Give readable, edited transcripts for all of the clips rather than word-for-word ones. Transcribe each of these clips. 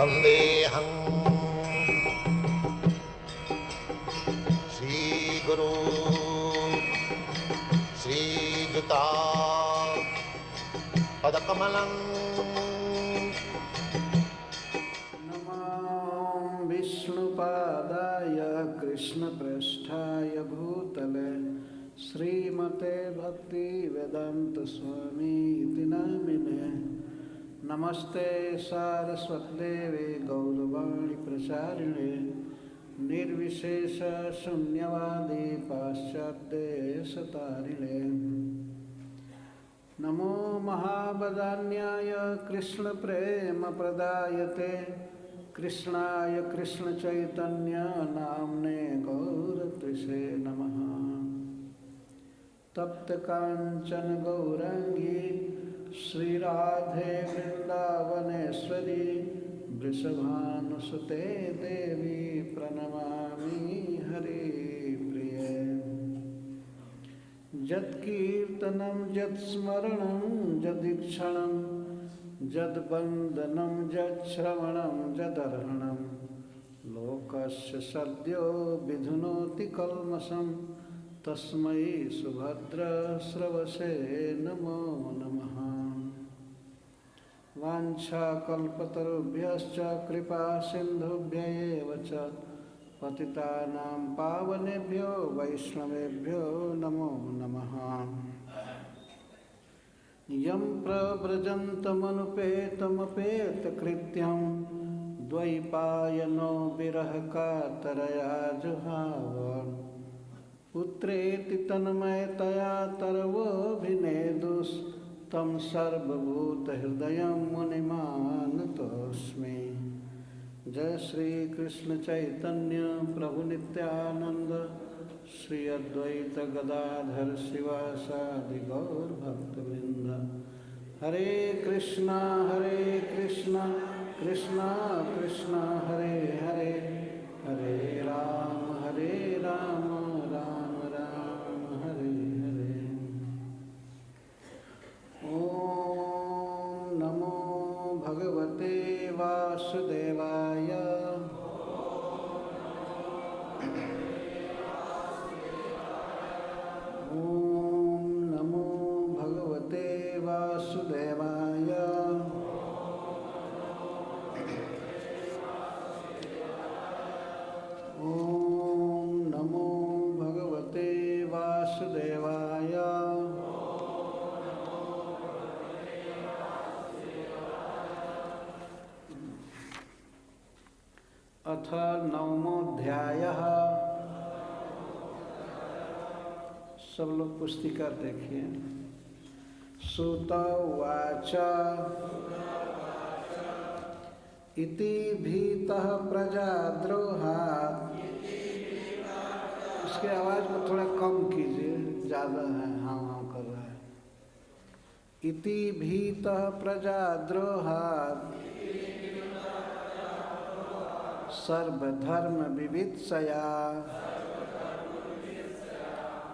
वंदेहं श्रीगुरु श्रीयुता पदकमलं नमो विष्णुपादाय कृष्णप्रेष्ठाय भूतले श्रीमते भक्तिवेदांत स्वामी इति नामिने नमस्ते सारस्वतीदेवे गौरवाणी प्रचारिणे निर्विशेष शून्यवादी पाश्चात्यदेशतारिणे नमो महावदान्याय कृष्णप्रेमप्रदायते कृष्णाय कृष्णचैतन्य नाम्ने गौरत्रिषे नमः। तप्त कांचन गौरांगी श्रीराधे वृंदावनेश्वरी वृषभानुसुते देवी प्रणमामि हरिप्रिये। यत्कीर्तनं यत्स्मरणं यदीक्षणं यद्वन्दनं यच्छ्रवणं यदर्हणं लोकस्य सद्यो विधुनोति कल्मषं तस्मै सुभद्रश्रवसे नमो नमः। वाञ्छाकल्पतरुभ्यश्च कृपा सिन्धुभ्यैव च पतितानां पावनेभ्यो वैष्णवेभ्यो नमो नमः। यं प्रव्रजन्तमनुपेतमपेतकृत्यं द्वैपायनो विरहकातरया जुहाव पुत्रेति तन्मयतया तरवोऽभिनेदुस्तं सर्वभूतहृदयं मुनिमानतोऽस्मि। जय श्री कृष्ण चैतन्य प्रभु नित्यानंद श्री अद्वैत गदाधर शिवासादि गौर भक्तवृंद। हरे कृष्णा कृष्णा कृष्णा हरे हरे हरे राम राम राम हरे हरे। ओम नमो भगवते वासुदेवाय। ओम नमो भगवते वासुदेवाय। ओम नमो भगवते वासुदेवाय। अथ नवमोऽध्यायः। सब लोग पुस्तिका देखिए। सूत उवाच इति भीतः प्रजाद्रोहात्। इसके आवाज को थोड़ा कम कीजिए, ज़्यादा है, हाँ हाँ कर रहा है। इति भीतः प्रजाद्रोहात् सर्वधर्म विवित्सया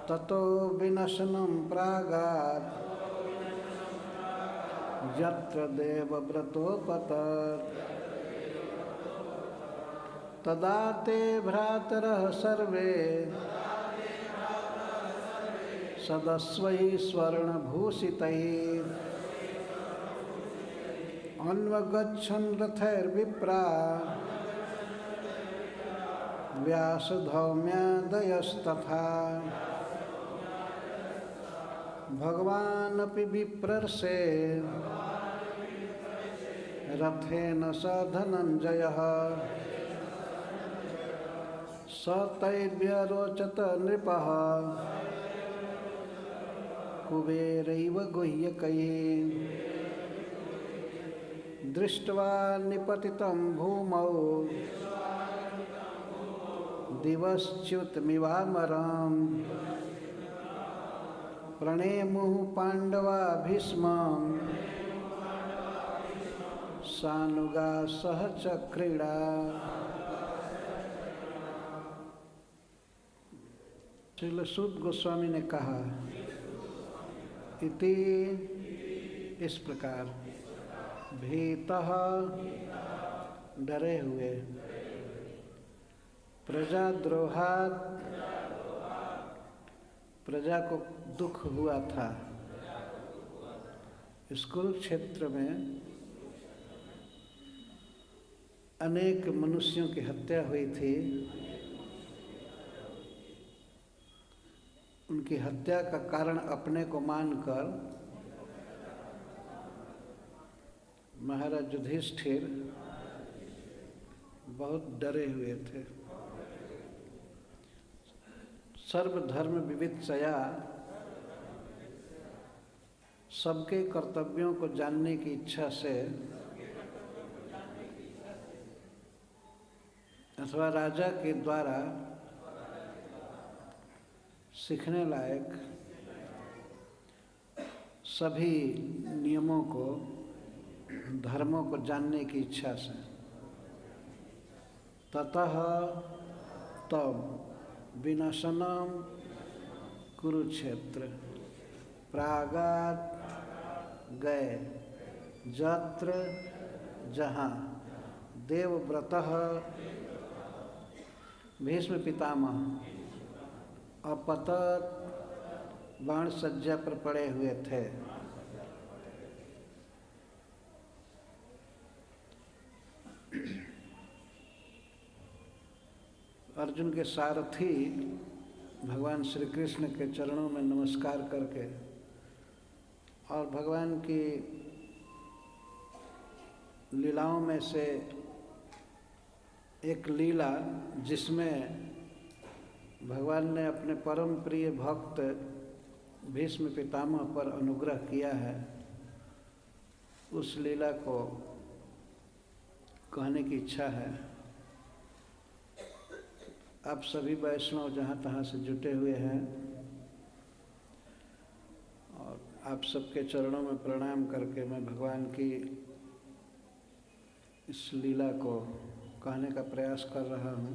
ततो विनशनं प्रागात् यत्र देवव्रतोपतत् तदा ते भ्रातरः सर्वे सदस्वैः स्वर्णभूषितैः अन्वगच्छन् रथैर्विप्रा व्यासधौम्यादयस्तथा भगवानपि विप्रर्षे रथेन स धनञ्जयः स तैर्व्यरोचत नृपः कुबेरैव गुह्यकैः दृष्ट्वा निपतितं भूमौ दिवश्च्युतमिवामरम् प्रणेमुः पाण्डवा भीष्मं सानुगा सह चक्रीड़ा। श्रील सूत गोस्वामी ने कहा इति इस प्रकार भीतः डरे हुए। प्रजाद्रोहात्, प्रजा को दुख हुआ था। इस कुरुक्षेत्र में अनेक मनुष्यों की हत्या हुई थी। उनकी हत्या का कारण अपने को मानकर महाराज युधिष्ठिर बहुत डरे हुए थे। सर्वधर्म विविधया, सबके कर्तव्यों को जानने की इच्छा से अथवा राजा के द्वारा सीखने लायक सभी नियमों को, धर्मों को जानने की इच्छा से ततः तब विनाशनम कुरुक्षेत्र प्रागात् गए यत्र जहाँ देवव्रतः भीष्म पितामह अपतत बाण सज्जा पर पड़े हुए थे। अर्जुन के सारथी भगवान श्री कृष्ण के चरणों में नमस्कार करके और भगवान की लीलाओं में से एक लीला जिसमें भगवान ने अपने परम प्रिय भक्त भीष्म पितामह पर अनुग्रह किया है, उस लीला को कहने की इच्छा है। आप सभी वैष्णव जहाँ तहाँ से जुटे हुए हैं और आप सबके चरणों में प्रणाम करके मैं भगवान की इस लीला को कहने का प्रयास कर रहा हूँ।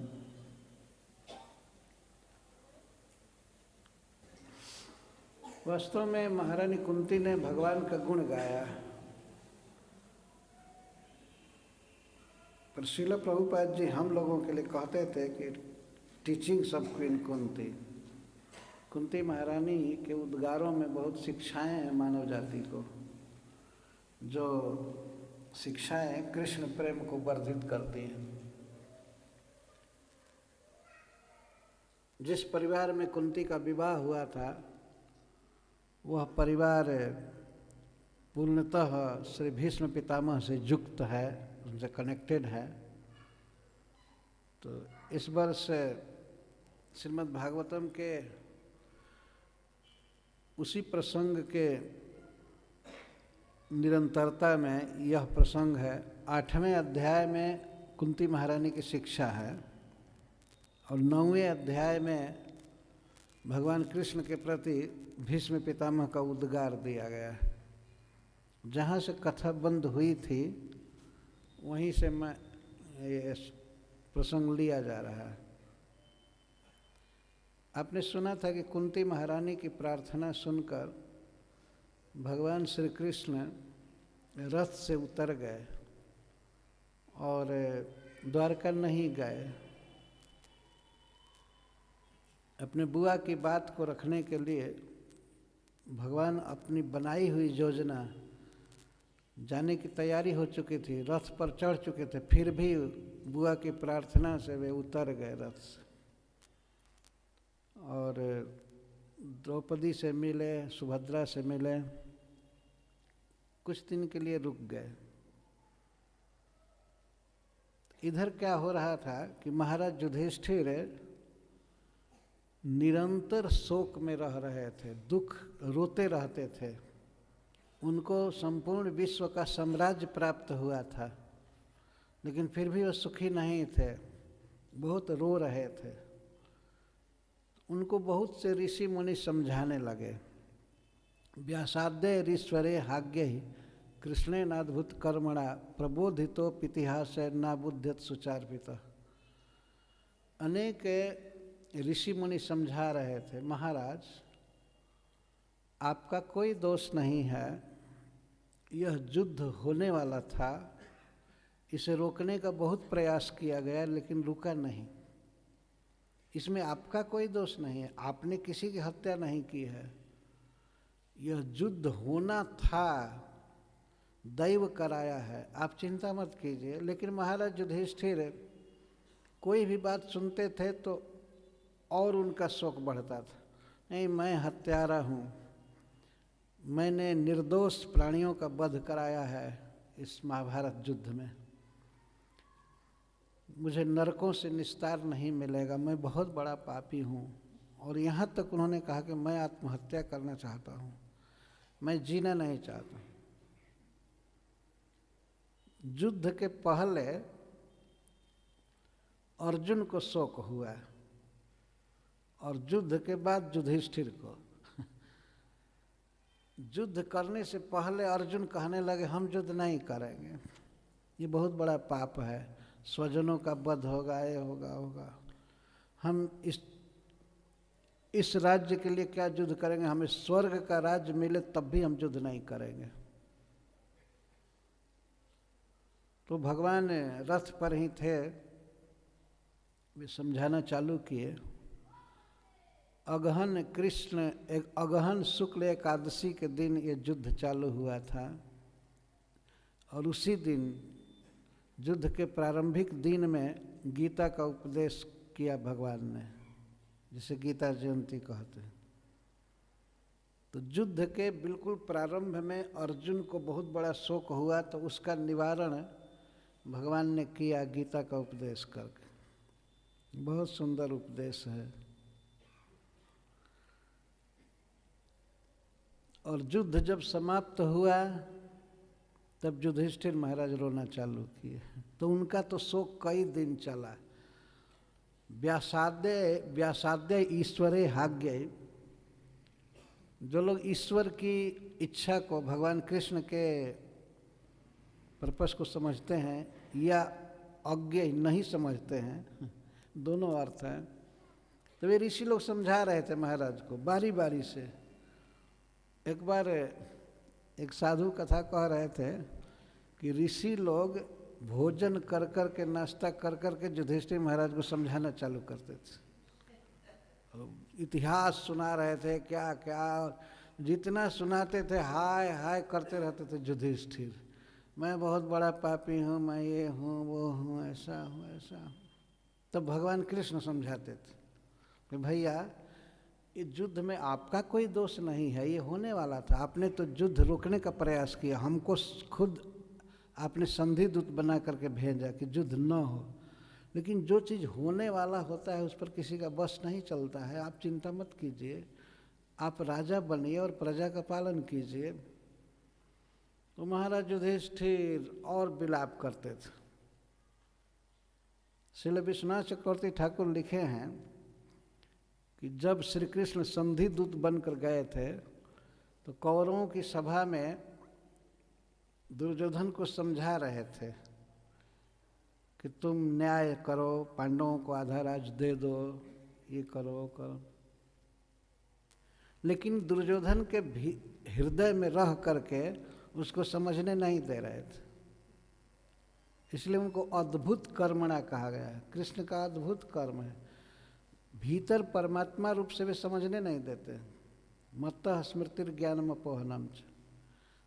वास्तव में महारानी कुंती ने भगवान का गुण गाया, पर श्रील प्रभुपाद जी हम लोगों के लिए कहते थे कि teachings of queen Kunti, Kunti महारानी के उद्गारों में बहुत शिक्षाएं हैं मानव जाति को, जो शिक्षाएं कृष्ण प्रेम को वर्धित करती हैं। जिस परिवार में कुंती का विवाह हुआ था वह परिवार पूर्णतः श्री भीष्म पितामह से युक्त है, उनसे कनेक्टेड है। तो इस वर्ष श्रीमद् भागवतम के उसी प्रसंग के निरंतरता में यह प्रसंग है। 8वें अध्याय में कुंती महारानी की शिक्षा है और 9वें अध्याय में भगवान कृष्ण के प्रति भीष्म पितामह का उद्गार दिया गया है। जहाँ से कथा बंद हुई थी वहीं से मैं ये प्रसंग लिया जा रहा है। आपने सुना था कि कुंती महारानी की प्रार्थना सुनकर भगवान श्री कृष्ण रथ से उतर गए और द्वारका नहीं गए। अपने बुआ की बात को रखने के लिए भगवान अपनी बनाई हुई योजना, जाने की तैयारी हो चुकी थी, रथ पर चढ़ चुके थे, फिर भी बुआ की प्रार्थना से वे उतर गए रथ से और द्रौपदी से मिले, सुभद्रा से मिले, कुछ दिन के लिए रुक गए। इधर क्या हो रहा था कि महाराज युधिष्ठिर निरंतर शोक में रह रहे थे, दुख रोते रहते थे। उनको संपूर्ण विश्व का साम्राज्य प्राप्त हुआ था, लेकिन फिर भी वो सुखी नहीं थे, बहुत रो रहे थे। उनको बहुत से ऋषि मुनि समझाने लगे। व्यासाद्य ऋश्वरे हाग्य कृष्णे नाद्भुत कर्मणा प्रबोधितो पितिहास नाबुध्यत सुचार्पिता। अनेक ऋषि मुनि समझा रहे थे, महाराज आपका कोई दोष नहीं है, यह युद्ध होने वाला था, इसे रोकने का बहुत प्रयास किया गया लेकिन रुका नहीं। इसमें आपका कोई दोष नहीं है, आपने किसी की हत्या नहीं की है। यह युद्ध होना था, दैव कराया है, आप चिंता मत कीजिए। लेकिन महाराज युधिष्ठिर कोई भी बात सुनते थे तो और उनका शोक बढ़ता था। नहीं, मैं हत्यारा हूँ, मैंने निर्दोष प्राणियों का वध कराया है इस महाभारत युद्ध में, मुझे नरकों से निस्तार नहीं मिलेगा, मैं बहुत बड़ा पापी हूँ। और यहाँ तक उन्होंने कहा कि मैं आत्महत्या करना चाहता हूँ, मैं जीना नहीं चाहता। युद्ध के पहले अर्जुन को शोक हुआ और युद्ध के बाद युधिष्ठिर को। युद्ध करने से पहले अर्जुन कहने लगे हम युद्ध नहीं करेंगे, ये बहुत बड़ा पाप है, स्वजनों का वध होगा, ये होगा। हम इस राज्य के लिए क्या युद्ध करेंगे, हमें स्वर्ग का राज्य मिले तब भी हम युद्ध नहीं करेंगे। तो भगवान रथ पर ही थे, वे समझाना चालू किए। अगहन कृष्ण एक अगहन शुक्ल एकादशी के दिन ये युद्ध चालू हुआ था और उसी दिन युद्ध के प्रारंभिक दिन में गीता का उपदेश किया भगवान ने, जिसे गीता जयंती कहते हैं। तो युद्ध के बिल्कुल प्रारंभ में अर्जुन को बहुत बड़ा शोक हुआ, तो उसका निवारण भगवान ने किया गीता का उपदेश करके। बहुत सुंदर उपदेश है। और युद्ध जब समाप्त हुआ तब युधिष्ठिर महाराज रोना चालू किए। तो उनका तो शोक कई दिन चला। व्यासाद्य ईश्वरे हाग्य, जो लोग ईश्वर की इच्छा को, भगवान कृष्ण के पर्पस को समझते हैं या अज्ञ नहीं समझते हैं, दोनों अर्थ हैं। तो वे ऋषि लोग समझा रहे थे महाराज को बारी बारी से। एक बार एक साधु कथा कह रहे थे कि ऋषि लोग भोजन कर कर के, नाश्ता कर कर के युधिष्ठिर महाराज को समझाना चालू करते थे। इतिहास सुना रहे थे, क्या क्या, जितना सुनाते थे हाय हाय करते रहते थे युधिष्ठिर। मैं बहुत बड़ा पापी हूँ, मैं ये हूँ, वो हूँ, ऐसा हूँ, ऐसा हूँ। तब भगवान कृष्ण समझाते थे कि भैया इस युद्ध में आपका कोई दोष नहीं है, ये होने वाला था, आपने तो युद्ध रोकने का प्रयास किया, हमको खुद आपने संधि दूत बना करके भेजा कि युद्ध न हो। लेकिन जो चीज़ होने वाला होता है उस पर किसी का बस नहीं चलता है, आप चिंता मत कीजिए, आप राजा बनिए और प्रजा का पालन कीजिए। तो महाराज युधिष्ठिर और विलाप करते थे। श्रील विश्वनाथ चक्रवर्ती ठाकुर लिखे हैं कि जब श्री कृष्ण संधि दूत बनकर गए थे तो कौरवों की सभा में दुर्योधन को समझा रहे थे कि तुम न्याय करो, पांडवों को आधा राज दे दो, ये करो, वो करो। लेकिन दुर्योधन के हृदय में रह करके उसको समझने नहीं दे रहे थे, इसलिए उनको अद्भुत कर्मणा कहा गया है। कृष्ण का अद्भुत कर्म है, भीतर परमात्मा रूप से वे समझने नहीं देते। मत्तः स्मृतिर्ज्ञानम अपोहनम च,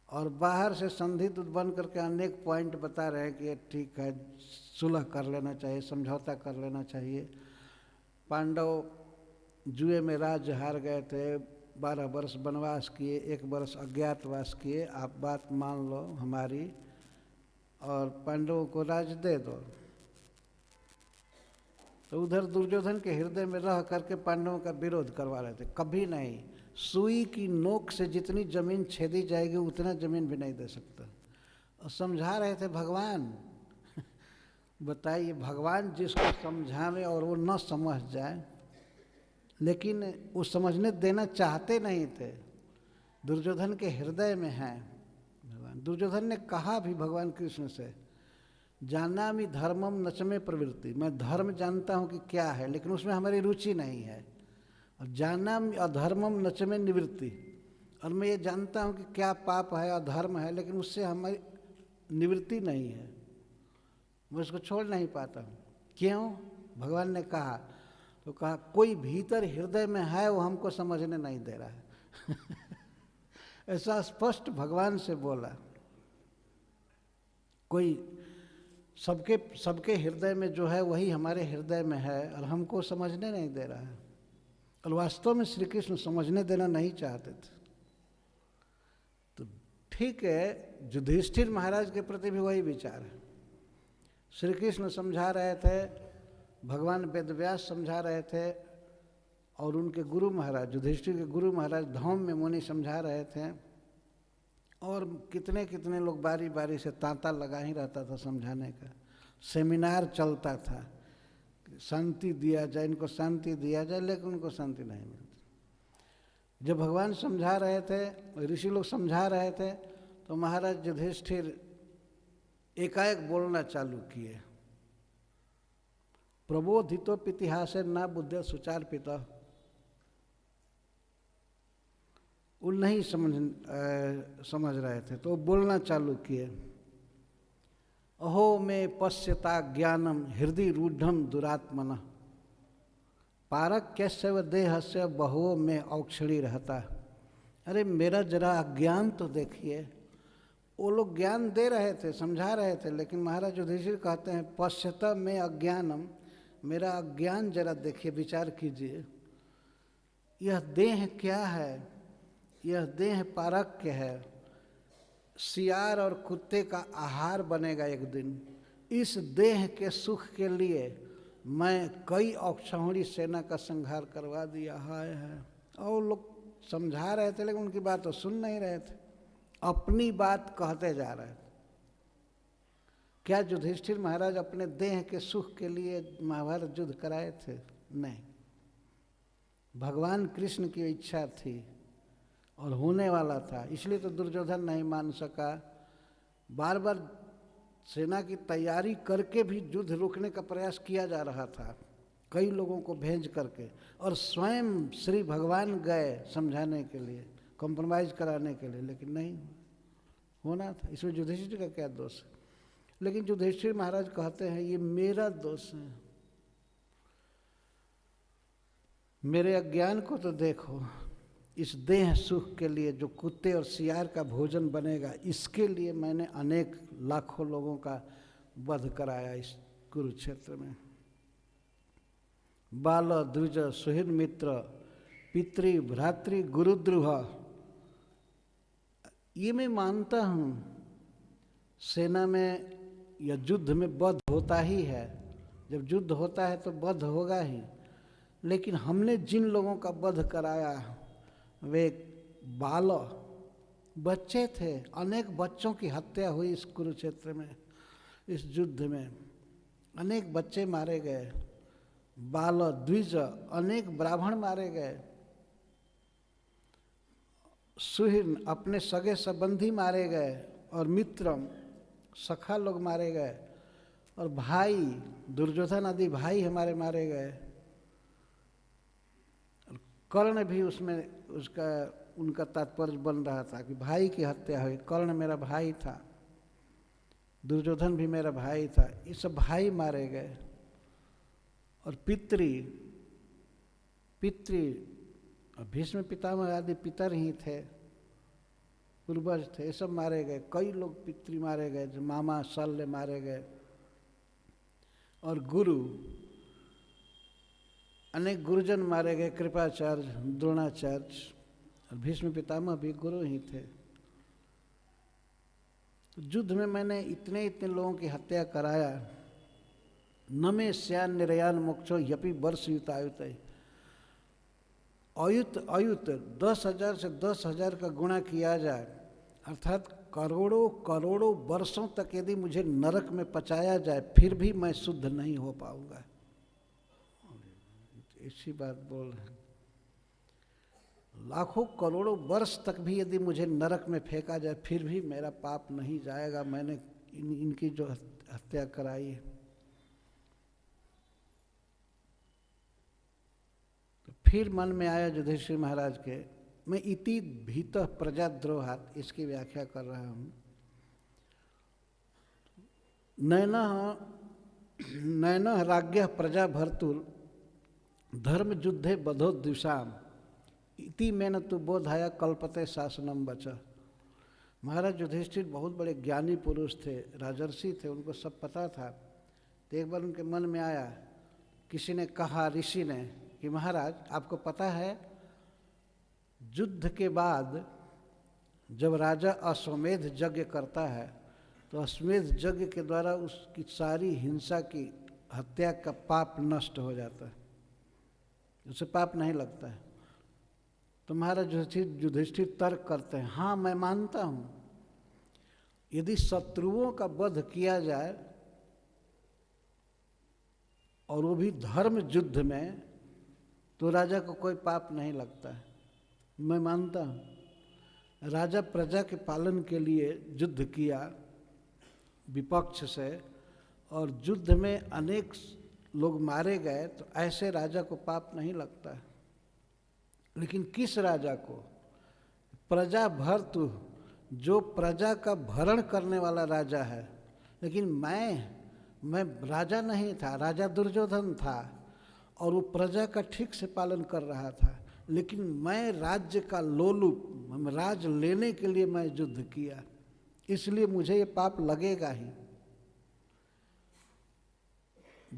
और बाहर से संधि दूत बन करके अनेक पॉइंट बता रहे हैं कि ये ठीक है, सुलह कर लेना चाहिए, समझौता कर लेना चाहिए। पांडव जुए में राज हार गए थे, 12 वर्ष वनवास किए, 1 वर्ष अज्ञातवास किए, आप बात मान लो हमारी और पांडवों को राज दे दो। तो उधर दुर्योधन के हृदय में रह करके पांडवों का विरोध करवा रहे थे। कभी नहीं, सुई की नोक से जितनी जमीन छेदी जाएगी उतना जमीन भी नहीं दे सकता। और समझा रहे थे भगवान। बताइए, भगवान जिसको समझावे और वो न समझ जाए, लेकिन वो समझने देना चाहते नहीं थे। दुर्योधन के हृदय में है भगवान। दुर्योधन ने कहा भी भगवान कृष्ण से, जानामि धर्मम नचमे प्रवृत्ति, मैं धर्म जानता हूँ कि क्या है, लेकिन उसमें हमारी रुचि नहीं है। और जानामि अधर्मम नचमे निवृत्ति, और मैं ये जानता हूँ कि क्या पाप है, अधर्म है, लेकिन उससे हमारी निवृत्ति नहीं है। मैं उसको छोड़ नहीं पाता हूँ। क्यों? भगवान ने कहा तो कहा कोई भीतर हृदय में है वो हमको समझने नहीं दे रहा है। ऐसा स्पष्ट भगवान से बोला। कोई सबके हृदय में जो है वही हमारे हृदय में है और हमको समझने नहीं दे रहा है। और वास्तव में श्री कृष्ण समझने देना नहीं चाहते थे। तो ठीक है, युधिष्ठिर महाराज के प्रति भी वही विचार है। श्री कृष्ण समझा रहे थे, भगवान वेदव्यास समझा रहे थे और उनके गुरु महाराज, युधिष्ठिर के गुरु महाराज धौम्य मुनि समझा रहे थे और कितने कितने लोग बारी बारी से तांता लगा ही रहता था समझाने का। सेमिनार चलता था, शांति दिया जाए, इनको शांति दिया जाए, लेकिन उनको शांति नहीं मिलती। जब भगवान समझा रहे थे, ऋषि लोग समझा रहे थे, तो महाराज युधिष्ठिर एकाएक बोलना चालू किए। प्रबोधितोपितिहासे न बुद्धि सुचार पिता। वो नहीं समझ रहे थे तो बोलना चालू किए। अहो में पश्यता ज्ञानम हृदय रूढ़म दुरात्मन पारक्यस्य देहस्य बहुओं में औक्षणी रहता। अरे मेरा जरा अज्ञान तो देखिए। वो लोग ज्ञान दे रहे थे, समझा रहे थे, लेकिन महाराज युधिष्ठिर कहते हैं पश्यता में अज्ञानम, मेरा अज्ञान जरा देखिए, विचार कीजिए। यह देह क्या है? यह देह पारक्य है, सियार और कुत्ते का आहार बनेगा एक दिन। इस देह के सुख के लिए मैं कई औक्षणी सेना का संहार करवा दिया है। और लोग समझा रहे थे लेकिन उनकी बात तो सुन नहीं रहे थे, अपनी बात कहते जा रहे थे। क्या युधिष्ठिर महाराज अपने देह के सुख के लिए महाभारत युद्ध कराए थे? नहीं, भगवान कृष्ण की इच्छा थी और होने वाला था, इसलिए तो दुर्योधन नहीं मान सका। बार बार सेना की तैयारी करके भी युद्ध रोकने का प्रयास किया जा रहा था, कई लोगों को भेज करके, और स्वयं श्री भगवान गए समझाने के लिए, कॉम्प्रोमाइज कराने के लिए, लेकिन नहीं होना था। इसमें युधिष्ठिर का क्या दोष है? लेकिन युधिष्ठिर महाराज कहते हैं ये मेरा दोष है, मेरे अज्ञान को तो देखो। इस देह सुख के लिए जो कुत्ते और सियार का भोजन बनेगा, इसके लिए मैंने अनेक लाखों लोगों का वध कराया इस कुरुक्षेत्र में। बाल द्विज सुहृद मित्र पितृ भ्रातृ गुरुद्रुह, ये मैं मानता हूँ सेना में या युद्ध में वध होता ही है। जब युद्ध होता है तो वध होगा ही, लेकिन हमने जिन लोगों का वध कराया वे बाल बच्चे थे। अनेक बच्चों की हत्या हुई इस कुरुक्षेत्र में, इस युद्ध में अनेक बच्चे मारे गए। बाल द्विज, अनेक ब्राह्मण मारे गए। सुहृद, अपने सगे संबंधी मारे गए, और मित्रम, सखा लोग मारे गए, और भाई दुर्योधन आदि भाई हमारे मारे गए। कर्ण भी उसमें उनका तात्पर्य बन रहा था कि भाई की हत्या हुई। कर्ण मेरा भाई था, दुर्योधन भी मेरा भाई था, ये सब भाई मारे गए। और पितृ भीष्म पितामह आदि पितर ही थे, पूर्वज थे, ये सब मारे गए। कई लोग पितृ मारे गए, जो मामा शल्य मारे गए। और गुरु, अनेक गुरुजन मारे गए, कृपाचार्य, द्रोणाचार्य, और भीष्म पितामह भी गुरु ही थे। तो युद्ध में मैंने इतने इतने लोगों की हत्या कराया। न में श्यान निरयान मोक्षो यपि वर्ष युतायुत। अयुत 10,000 से 10,000 का गुणा किया जाए, अर्थात करोड़ों करोड़ों वर्षों तक यदि मुझे नरक में पचाया जाए, फिर भी मैं शुद्ध नहीं हो पाऊंगा। इसी बात बोल रहे हैं। लाखों करोड़ों वर्ष तक भी यदि मुझे नरक में फेंका जाए, फिर भी मेरा पाप नहीं जाएगा। मैंने इनकी जो हत्या कराई है। तो फिर मन में आया युधिष्ठिर महाराज के, मैं इति भीतः प्रजाद्रोहात, इसकी व्याख्या कर रहा हूँ। नैना नैन राज्ञ प्रजा भर्तुर धर्म युद्धे बधोद्विषाम इति मेन तु बोधाया कल्पते शासनम बच। महाराज युधिष्ठिर बहुत बड़े ज्ञानी पुरुष थे, राजर्षि थे, उनको सब पता था। तो एक बार उनके मन में आया, किसी ने कहा, ऋषि ने, कि महाराज आपको पता है युद्ध के बाद जब राजा अश्वमेध यज्ञ करता है तो अश्वमेध यज्ञ के द्वारा उसकी सारी हिंसा की हत्या का पाप नष्ट हो जाता है, उसे पाप नहीं लगता है। तो महाराज युधिष्ठिर तर्क करते हैं, हाँ मैं मानता हूँ, यदि शत्रुओं का वध किया जाए और वो भी धर्म युद्ध में, तो राजा को कोई पाप नहीं लगता है। मैं मानता हूँ राजा प्रजा के पालन के लिए युद्ध किया विपक्ष से, और युद्ध में अनेक लोग मारे गए, तो ऐसे राजा को पाप नहीं लगता है। लेकिन किस राजा को? प्रजा भर्तु, जो प्रजा का भरण करने वाला राजा है। लेकिन मैं राजा नहीं था, राजा दुर्योधन था और वो प्रजा का ठीक से पालन कर रहा था, लेकिन मैं राज्य का लोलुप, राज लेने के लिए मैं युद्ध किया, इसलिए मुझे ये पाप लगेगा ही।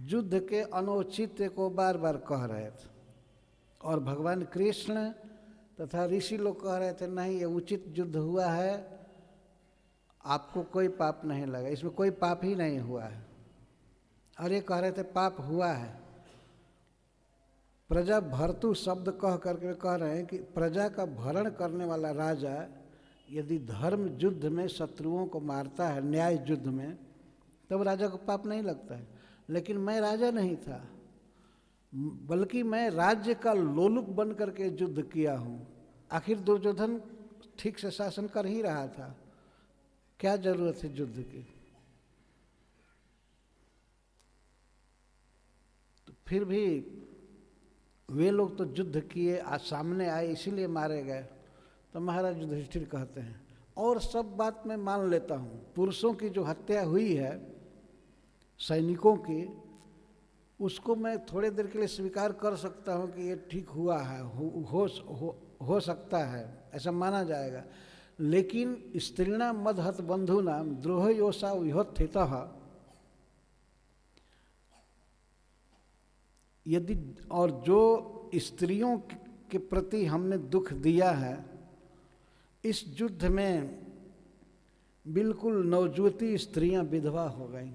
युद्ध के अनौचित्य को बार बार कह रहे थे और भगवान कृष्ण तथा ऋषि लोग कह रहे थे, नहीं ये उचित युद्ध हुआ है, आपको कोई पाप नहीं लगा, इसमें कोई पाप ही नहीं हुआ है। और ये कह रहे थे पाप हुआ है। प्रजा भर्तु शब्द कह करके कह रहे हैं कि प्रजा का भरण करने वाला राजा यदि धर्म युद्ध में शत्रुओं को मारता है, न्याय युद्ध में, तब राजा को पाप नहीं लगता है। लेकिन मैं राजा नहीं था, बल्कि मैं राज्य का लोलुप बन करके युद्ध किया हूँ। आखिर दुर्योधन ठीक से शासन कर ही रहा था, क्या जरूरत है युद्ध की? तो फिर भी वे लोग तो युद्ध किए, आज सामने आए, इसीलिए मारे गए। तो महाराज युधिष्ठिर कहते हैं, और सब बात मैं मान लेता हूँ, पुरुषों की जो हत्या हुई है सैनिकों की, उसको मैं थोड़े देर के लिए स्वीकार कर सकता हूँ कि ये ठीक हुआ है, हो सकता है, ऐसा माना जाएगा। लेकिन स्त्रीणाम मदहत बंधुनाम द्रोह योषा विहोत्थितः, यदि और जो स्त्रियों के प्रति हमने दुख दिया है, इस युद्ध में बिल्कुल नवजुवती स्त्रियां विधवा हो गईं,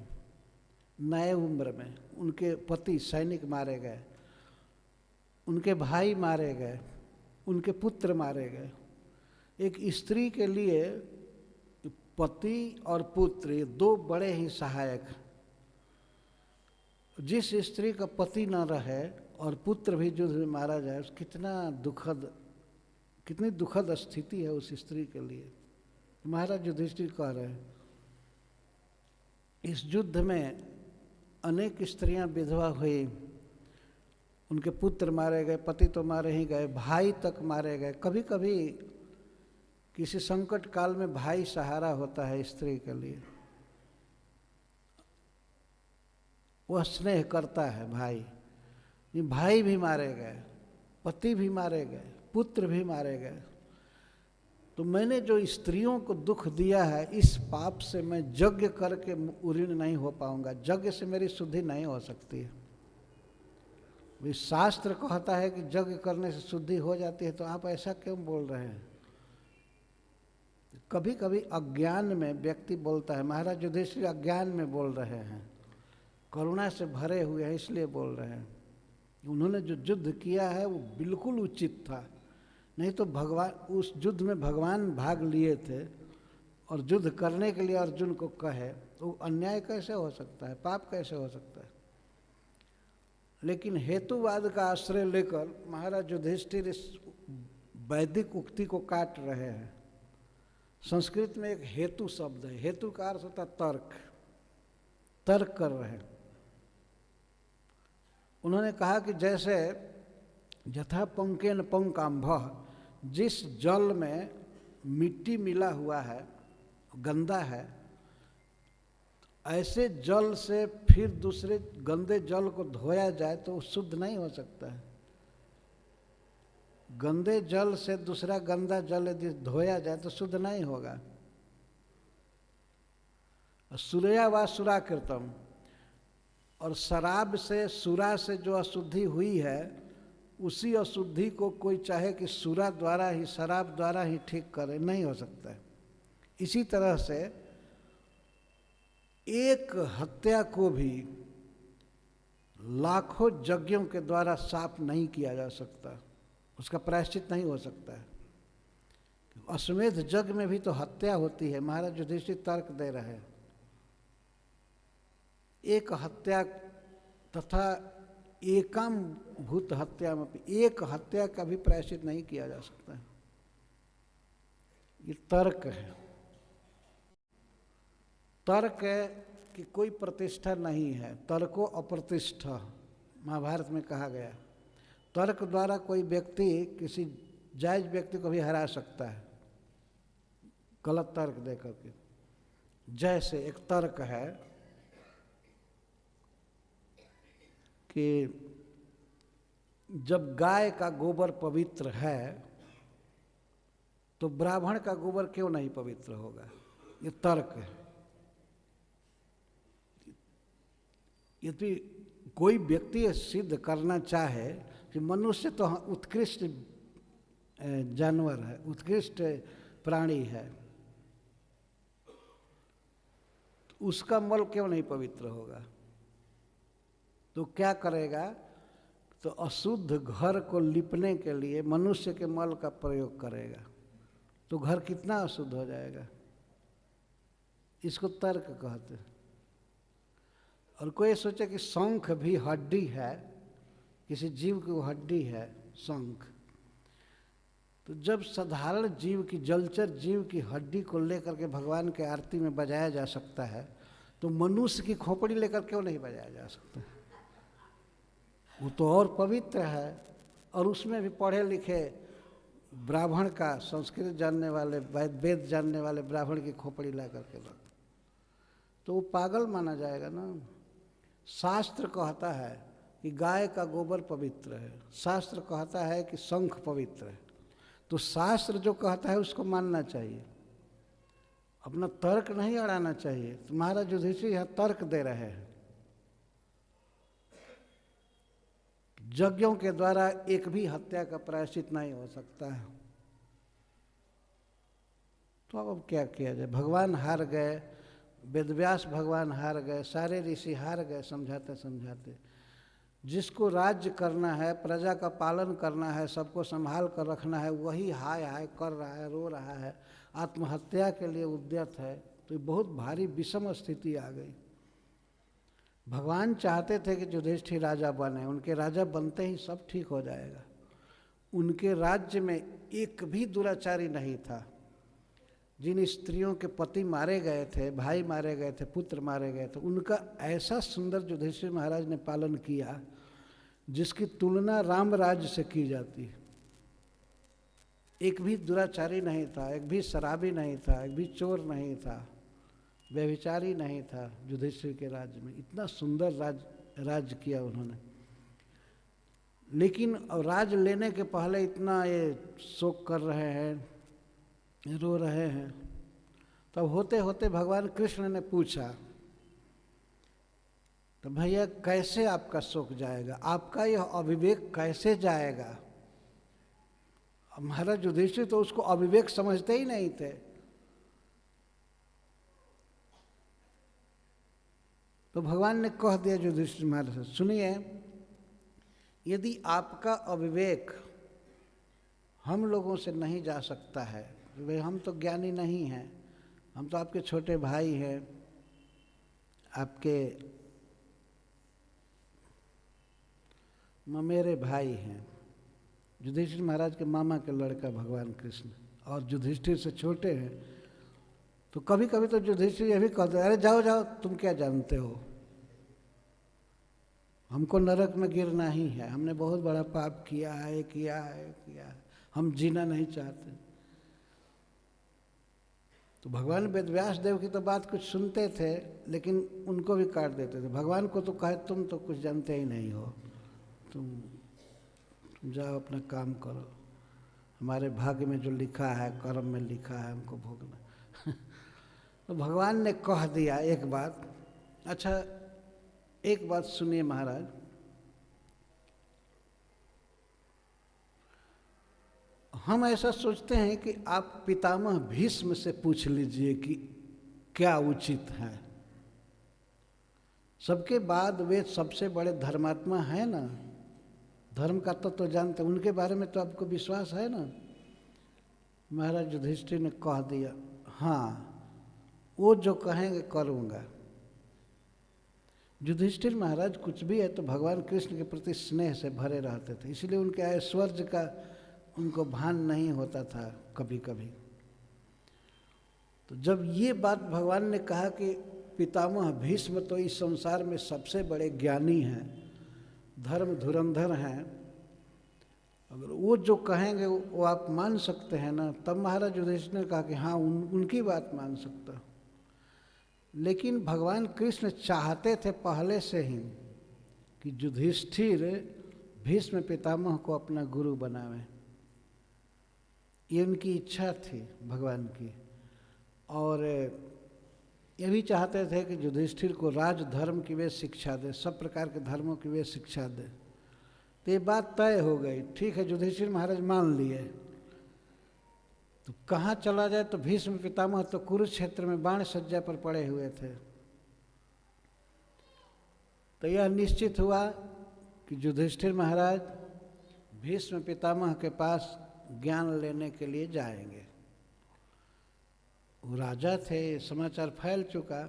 नए उम्र में उनके पति सैनिक मारे गए, उनके भाई मारे गए, उनके पुत्र मारे गए। एक स्त्री के लिए पति और पुत्र ये दो बड़े ही सहायक। जिस स्त्री का पति न रहे और पुत्र भी युद्ध में मारा जाए, कितनी दुखद स्थिति है उस स्त्री के लिए। महाराज युधिष्ठिर कह रहे हैं, इस युद्ध में अनेक स्त्रियां विधवा हुई, उनके पुत्र मारे गए, पति तो मारे ही गए, भाई तक मारे गए। कभी कभी किसी संकट काल में भाई सहारा होता है स्त्री के लिए, वह स्नेह करता है भाई। ये भाई भी मारे गए, पति भी मारे गए, पुत्र भी मारे गए। तो मैंने जो स्त्रियों को दुख दिया है, इस पाप से मैं यज्ञ करके उऋण नहीं हो पाऊंगा, यज्ञ से मेरी शुद्धि नहीं हो सकती है। शास्त्र कहता है कि यज्ञ करने से शुद्धि हो जाती है, तो आप ऐसा क्यों बोल रहे हैं? कभी कभी अज्ञान में व्यक्ति बोलता है, महाराज युधिष्ठिर अज्ञान में बोल रहे हैं, करुणा से भरे हुए हैं इसलिए बोल रहे हैं। उन्होंने जो युद्ध किया है वो बिल्कुल उचित था, नहीं तो भगवान उस युद्ध में भगवान भाग लिए थे और युद्ध करने के लिए अर्जुन को कहे, तो अन्याय कैसे हो सकता है, पाप कैसे हो सकता है? लेकिन हेतुवाद का आश्रय लेकर महाराज युधिष्ठिर इस वैदिक उक्ति को काट रहे हैं। संस्कृत में एक हेतु शब्द है, हेतु का अर्थ होता तर्क, तर्क कर रहे हैं। उन्होंने कहा कि जैसे यथा पंकेन पंकाम्भः, जिस जल में मिट्टी मिला हुआ है, गंदा है, ऐसे जल से फिर दूसरे गंदे जल को धोया जाए तो शुद्ध नहीं हो सकता है। गंदे जल से दूसरा गंदा जल यदि धोया जाए तो शुद्ध नहीं होगा। सुरया व सुराकृतम, और शराब से सुरा से जो अशुद्धि हुई है उसी अशुद्धि को कोई चाहे कि सुरा द्वारा ही शराब द्वारा ही ठीक करे, नहीं हो सकता है। इसी तरह से एक हत्या को भी लाखों यज्ञों के द्वारा साफ नहीं किया जा सकता, उसका प्रायश्चित नहीं हो सकता है। अश्वमेध यज्ञ में भी तो हत्या होती है। महाराज युधिष्ठिर तर्क दे रहे हैं, एक हत्या तथा एकाम भूत हत्या में एक हत्या का भी प्रायश्चित नहीं किया जा सकता है। ये तर्क है। तर्क है कि कोई प्रतिष्ठा नहीं है, तर्को अप्रतिष्ठा महाभारत में कहा गया। तर्क द्वारा कोई व्यक्ति किसी जायज व्यक्ति को भी हरा सकता है, गलत तर्क दे करके। जैसे एक तर्क है कि जब गाय का गोबर पवित्र है तो ब्राह्मण का गोबर क्यों नहीं पवित्र होगा, ये तर्क है। यदि कोई व्यक्ति सिद्ध करना चाहे कि मनुष्य तो उत्कृष्ट जानवर है, उत्कृष्ट प्राणी है, तो उसका मल क्यों नहीं पवित्र होगा, तो क्या करेगा, तो अशुद्ध घर को लिपने के लिए मनुष्य के मल का प्रयोग करेगा, तो घर कितना अशुद्ध हो जाएगा। इसको तर्क कहते हैं। और कोई सोचे कि शंख भी हड्डी है, किसी जीव की वो हड्डी है शंख, तो जब साधारण जीव की, जलचर जीव की हड्डी को लेकर के भगवान के आरती में बजाया जा सकता है, तो मनुष्य की खोपड़ी लेकर क्यों नहीं बजाया जा सकता। वो तो और पवित्र है, और उसमें भी पढ़े लिखे ब्राह्मण का, संस्कृत जानने वाले, वेद जानने वाले ब्राह्मण की खोपड़ी ला करके रख, तो वो पागल माना जाएगा ना। शास्त्र कहता है कि गाय का गोबर पवित्र है, शास्त्र कहता है कि शंख पवित्र है, तो शास्त्र जो कहता है उसको मानना चाहिए, अपना तर्क नहीं अड़ाना चाहिए। तो महाराज युधिष्ठिर यहाँ तर्क दे रहे हैं, यज्ञों के द्वारा एक भी हत्या का प्रायश्चित नहीं हो सकता है। तो अब क्या किया जाए, भगवान हार गए, वेदव्यास भगवान हार गए, सारे ऋषि हार गए समझाते समझाते। जिसको राज्य करना है, प्रजा का पालन करना है, सबको संभाल कर रखना है, वही हाय हाय कर रहा है, रो रहा है, आत्महत्या के लिए उद्यत है, तो बहुत भारी विषम स्थिति आ गई। भगवान चाहते थे कि युधिष्ठिर राजा बने, उनके राजा बनते ही सब ठीक हो जाएगा। उनके राज्य में एक भी दुराचारी नहीं था। जिन स्त्रियों के पति मारे गए थे, भाई मारे गए थे, पुत्र मारे गए थे, उनका ऐसा सुंदर युधिष्ठिर महाराज ने पालन किया जिसकी तुलना राम राज्य से की जाती। एक भी दुराचारी नहीं था, एक भी शराबी नहीं था, एक भी चोर नहीं था, व्यभिचारी नहीं था युधिष्ठिर के राज्य में। इतना सुंदर राज किया उन्होंने। लेकिन राज लेने के पहले इतना ये शोक कर रहे हैं, रो रहे हैं। तब होते होते भगवान कृष्ण ने पूछा, तो भैया कैसे आपका शोक जाएगा, आपका यह अविवेक कैसे जाएगा। महाराज युधिष्ठिर तो उसको अविवेक समझते ही नहीं थे। तो भगवान ने कह दिया युधिष्ठिर महाराज से, सुनिए, यदि आपका अविवेक हम लोगों से नहीं जा सकता है, भाई हम तो ज्ञानी नहीं हैं, हम तो आपके छोटे भाई हैं, आपके ममेरे भाई हैं। युधिष्ठिर महाराज के मामा के लड़का भगवान कृष्ण, और युधिष्ठिर से छोटे हैं। तो कभी कभी तो युधिष्ठिर ये भी कहते, अरे जाओ जाओ, तुम क्या जानते हो, हमको नरक में गिरना ही है, हमने बहुत बड़ा पाप किया है, हम जीना नहीं चाहते। तो भगवान वेदव्यास देव की तो बात कुछ सुनते थे, लेकिन उनको भी काट देते थे। भगवान को तो कहे तुम तो कुछ जानते ही नहीं हो, तुम जाओ अपना काम करो, हमारे भाग्य में जो लिखा है, कर्म में लिखा है, हमको भोगना। तो भगवान ने कह दिया एक बात। अच्छा, एक बात सुनिए महाराज, हम ऐसा सोचते हैं कि आप पितामह भीष्म से पूछ लीजिए कि क्या उचित है। सबके बाद वे सबसे बड़े धर्मात्मा हैं ना, धर्म का तो जानते, उनके बारे में तो आपको विश्वास है ना। महाराज युधिष्ठिर ने कह दिया, हाँ वो जो कहेंगे करूँगा। युधिष्ठिर महाराज कुछ भी है तो भगवान कृष्ण के प्रति स्नेह से भरे रहते थे, इसलिए उनके ऐश्वर्य का उनको भान नहीं होता था कभी कभी। तो जब ये बात भगवान ने कहा कि पितामह भीष्म तो इस संसार में सबसे बड़े ज्ञानी हैं, धर्म धुरंधर हैं, अगर वो जो कहेंगे वो आप मान सकते हैं ना, तब महाराज युधिष्ठिर ने कहा कि हाँ उनकी बात मान सकता। लेकिन भगवान कृष्ण चाहते थे पहले से ही कि युधिष्ठिर भीष्म पितामह को अपना गुरु बनावे, ये उनकी इच्छा थी भगवान की। और ये भी चाहते थे कि युधिष्ठिर को राजधर्म की वे शिक्षा दे, सब प्रकार के धर्मों की वे शिक्षा दे। तो ये बात तय हो गई, ठीक है, युधिष्ठिर महाराज मान लिए। तो कहाँ चला जाए, तो भीष्म पितामह तो कुरुक्षेत्र में बाण सज्जा पर पड़े हुए थे। तो यह निश्चित हुआ कि युधिष्ठिर महाराज भीष्म पितामह के पास ज्ञान लेने के लिए जाएंगे। वो राजा थे, समाचार फैल चुका।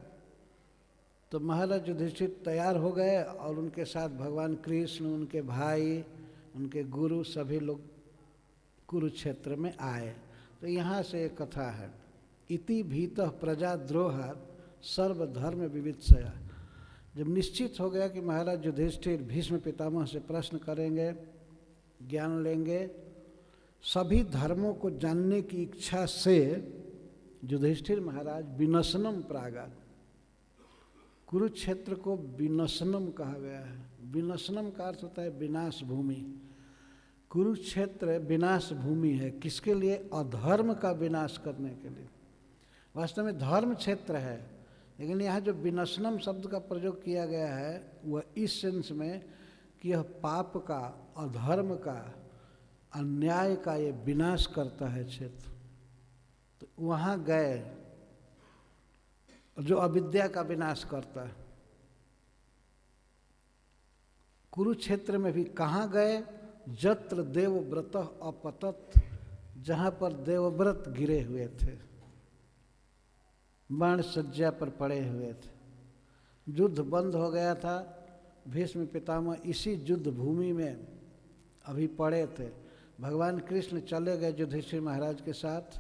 तो महाराज युधिष्ठिर तैयार हो गए और उनके साथ भगवान कृष्ण, उनके भाई, उनके गुरु सभी लोग कुरुक्षेत्र में आए। तो यहाँ से एक कथा है, इति भीतः प्रजाद्रोहात् सर्वधर्म विवित्सया। जब निश्चित हो गया कि महाराज युधिष्ठिर भीष्म पितामह से प्रश्न करेंगे, ज्ञान लेंगे, सभी धर्मों को जानने की इच्छा से युधिष्ठिर महाराज विनशनम प्रागा, कुरुक्षेत्र को विनशनम कहा गया है। विनशनम का अर्थ होता है विनाश भूमि। कुरुक्षेत्र विनाश भूमि है, किसके लिए? अधर्म का विनाश करने के लिए। वास्तव में धर्म क्षेत्र है, लेकिन यहाँ जो विनशनम शब्द का प्रयोग किया गया है वह इस सेंस में कि यह पाप का, अधर्म का, अन्याय का ये विनाश करता है क्षेत्र। तो वहाँ गए जो अविद्या का विनाश करता है। कुरुक्षेत्र में भी कहाँ गए? जत्र देवव्रत अपतत, जहाँ पर देवव्रत गिरे हुए थे, बाण सज्जा पर पड़े हुए थे। युद्ध बंद हो गया था, भीष्म पितामह इसी युद्ध भूमि में अभी पड़े थे। भगवान कृष्ण चले गए युधिष्ठिर महाराज के साथ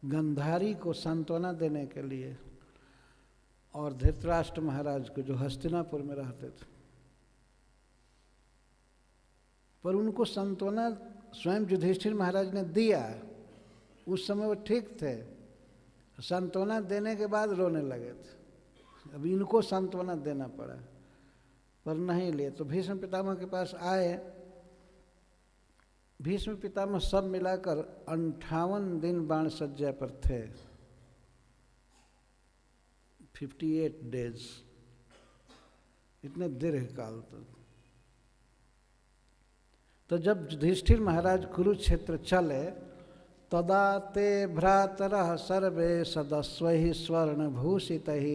गंधारी को सांत्वना देने के लिए, और धृतराष्ट्र महाराज को जो हस्तिनापुर में रहते थे। पर उनको सांत्वना स्वयं युधिष्ठिर महाराज ने दिया। उस समय वो ठीक थे, सांत्वना देने के बाद रोने लगे थे। अब इनको सांत्वना देना पड़ा, पर नहीं लिए। तो भीष्म पितामह के पास आए। भीष्म पितामह सब मिलाकर 58 दिन बाण सज्जा पर थे, 58 डेज, इतने दीर्घ काल तक। तो जब युधिष्ठिर महाराज कुरुक्षेत्र चले, तदा ते भ्रातरः सर्वे सदस्वैः स्वर्णभूषितैः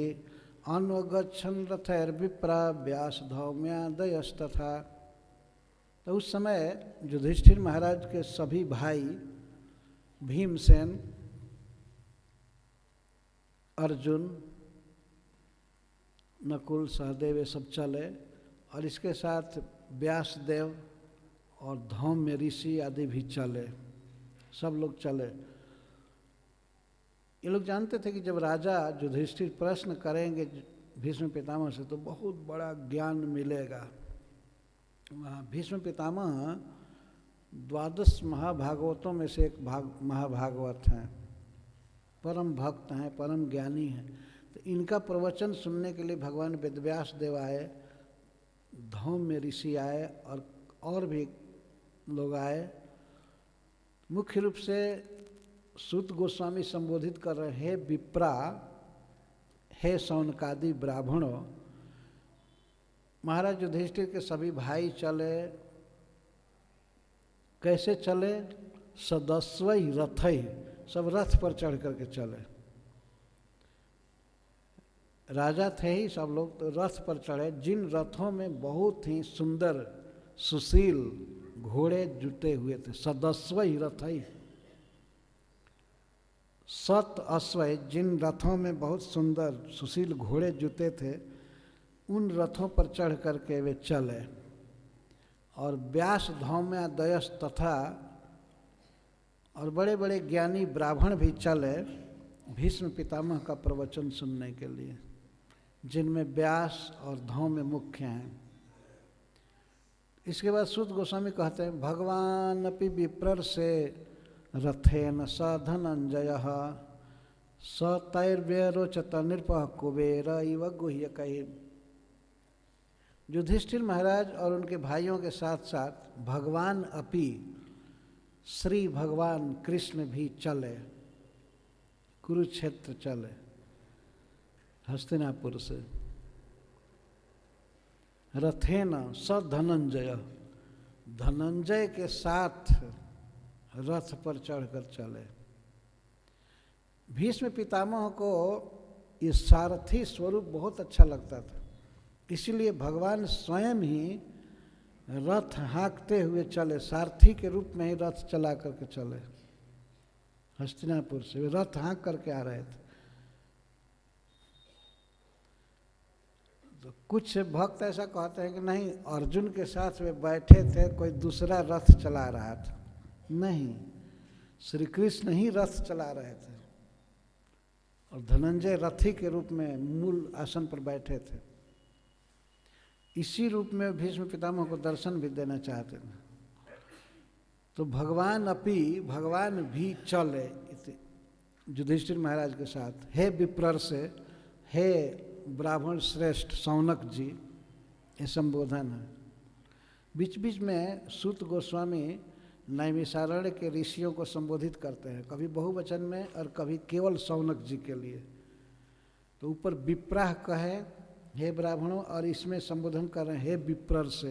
अन्वगच्छन् रथैर्विप्रा व्यासधौम्यादयस्तथा। तो उस समय युधिष्ठिर महाराज के सभी भाई भीमसेन, अर्जुन, नकुल, सहदेव ये सब चले, और इसके साथ व्यासदेव और धौम्य ऋषि आदि भी चले। सब लोग चले। ये लोग जानते थे कि जब राजा युधिष्ठिर प्रश्न करेंगे भीष्म पितामह से तो बहुत बड़ा ज्ञान मिलेगा। वहाँ भीष्म पितामह 12 महाभागवतों में से एक महाभागवत हैं। परम भक्त हैं, परम ज्ञानी हैं। तो इनका प्रवचन सुनने के लिए भगवान वेदव्यास देव आए, धौम में ऋषि आए और भी लोग आए। मुख्य रूप से सूत गोस्वामी संबोधित कर रहे हैं, हे विप्रा, हे शौनकादि ब्राह्मणों। महाराज युधिष्ठिर के सभी भाई चले। कैसे चले? सदस्वई रथई, सब रथ पर चढ़ करके चले। राजा थे ही सब लोग, तो रथ पर चढ़े। जिन रथों में बहुत ही सुंदर सुशील घोड़े जुटे हुए थे, सदस्वई रथई, सत अश्वय, जिन रथों में बहुत सुंदर सुशील घोड़े जुटे थे, उन रथों पर चढ़ करके वे चले। और व्यास धौम्या दयस तथा, और बड़े बड़े ज्ञानी ब्राह्मण भी चले भीष्म पितामह का प्रवचन सुनने के लिए, जिनमें व्यास और धौम्य मुख्य हैं। इसके बाद सूत गोस्वामी कहते हैं, भगवान अपि विप्र से रथेन स धनंजयः स तैर्व्यरोचत नृपः कुबेर इव गुह्यकैः। युधिष्ठिर महाराज और उनके भाइयों के साथ साथ भगवान अपि, श्री भगवान कृष्ण भी चले, कुरुक्षेत्र चले हस्तिनापुर से। रथेन स धनंजय, धनंजय के साथ रथ पर चढ़कर चले। भीष्म पितामह को ये सारथी स्वरूप बहुत अच्छा लगता था, इसीलिए भगवान स्वयं ही रथ हाँकते हुए चले, सारथी के रूप में ही रथ चला करके चले। हस्तिनापुर से वे रथ हाँक करके आ रहे थे। तो कुछ भक्त ऐसा कहते हैं कि नहीं, अर्जुन के साथ वे बैठे थे, कोई दूसरा रथ चला रहा था। नहीं, श्री कृष्ण ही रथ चला रहे थे और धनंजय रथी के रूप में मूल आसन पर बैठे थे। इसी रूप में भीष्म पितामह को दर्शन भी देना चाहते थे। तो भगवान अपि, भगवान भी चले युधिष्ठिर महाराज के साथ। हे विप्र से, हे ब्राह्मण श्रेष्ठ शौनक जी, ये संबोधन है। बीच बीच में सूत गोस्वामी नैमिषारण्य के ऋषियों को संबोधित करते हैं, कभी बहुवचन में और कभी केवल शौनक जी के लिए। तो ऊपर विप्राह कहे, हे ब्राह्मणों, और इसमें संबोधन कर रहे हैं हे विप्र से,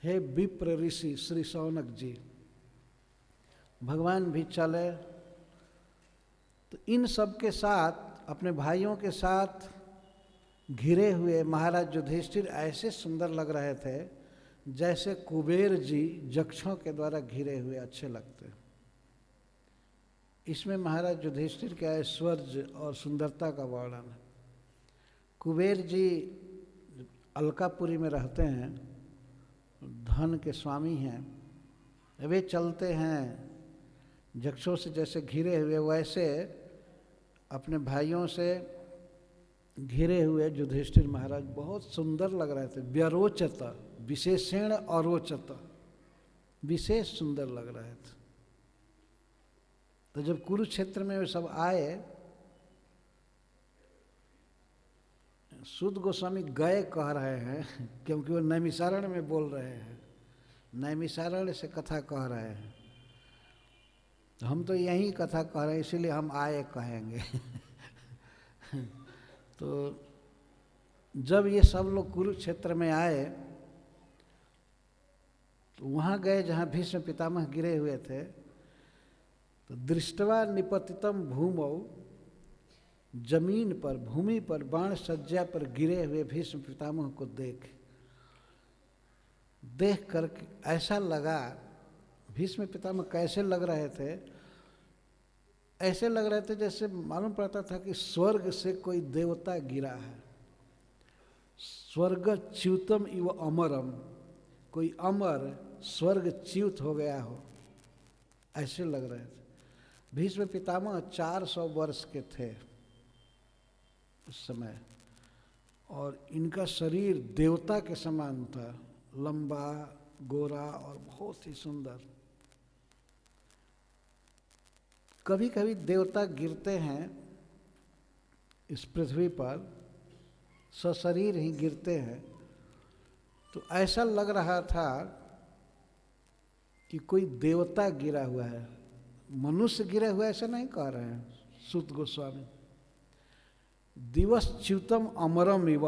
हे विप्र ऋषि श्री शौनक जी। भगवान भी चले। तो इन सब के साथ, अपने भाइयों के साथ घिरे हुए महाराज युधिष्ठिर ऐसे सुंदर लग रहे थे जैसे कुबेर जी यक्षों के द्वारा घिरे हुए अच्छे लगते। इसमें महाराज युधिष्ठिर के ऐश्वर्य और सुंदरता का वर्णन है। कुबेर जी अलकापुरी में रहते हैं, धन के स्वामी हैं। वे चलते हैं यक्षों से जैसे घिरे हुए, वैसे अपने भाइयों से घिरे हुए युधिष्ठिर महाराज बहुत सुंदर लग रहे थे। व्यरोचत, विशेषण अरोचत, विशेष सुंदर लग रहे थे। तो जब कुरुक्षेत्र में वे सब आए, सूत गोस्वामी गए कह रहे हैं क्योंकि वो नैमिषारण्य में बोल रहे हैं, नैमिषारण्य से कथा कह रहे हैं। तो हम तो यही कथा कह रहे हैं, इसीलिए हम आए कहेंगे। तो जब ये सब लोग कुरुक्षेत्र में आए तो वहाँ गए जहाँ भीष्म पितामह गिरे हुए थे। तो दृष्टवा निपतितम भूमौ, जमीन पर, भूमि पर, बाण सज्जा पर गिरे हुए भीष्म पितामह को देख कर ऐसा लगा, भीष्म पितामह कैसे लग रहे थे? ऐसे लग रहे थे जैसे मालूम पड़ता था कि स्वर्ग से कोई देवता गिरा है। स्वर्ग च्युतम इव अमरम, कोई अमर स्वर्ग च्युत हो गया हो, ऐसे लग रहे थे। भीष्म पितामह 400 वर्ष के थे उस समय, और इनका शरीर देवता के समान था, लंबा, गोरा और बहुत ही सुंदर। कभी कभी देवता गिरते हैं इस पृथ्वी पर, सशरीर ही गिरते हैं, तो ऐसा लग रहा था कि कोई देवता गिरा हुआ है, मनुष्य गिरा हुआ ऐसा नहीं कह रहे हैं सूत गोस्वामी। दिवसच्युतम अमरम इव,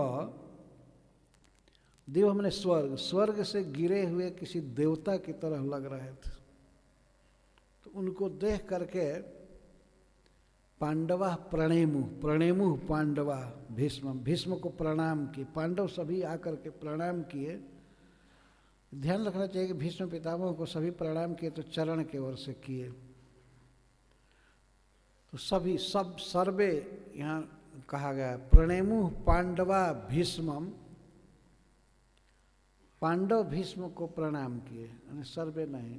दिव हमने स्वर्ग, स्वर्ग से गिरे हुए किसी देवता की तरह लग रहे थे। तो उनको देख करके पांडवा प्रणेमु, प्रणेमु पांडवा भीष्म, भीष्म को प्रणाम किए, पांडव सभी आकर के प्रणाम किए। ध्यान रखना चाहिए कि भीष्म पितामह को सभी प्रणाम किए तो चरण के ओर से किए। तो सभी सब सर्वे यहाँ कहा गया, प्रणेमु पांडवा भीष्मम, पांडव भीष्म को प्रणाम किए, यानी सर्वे नहीं,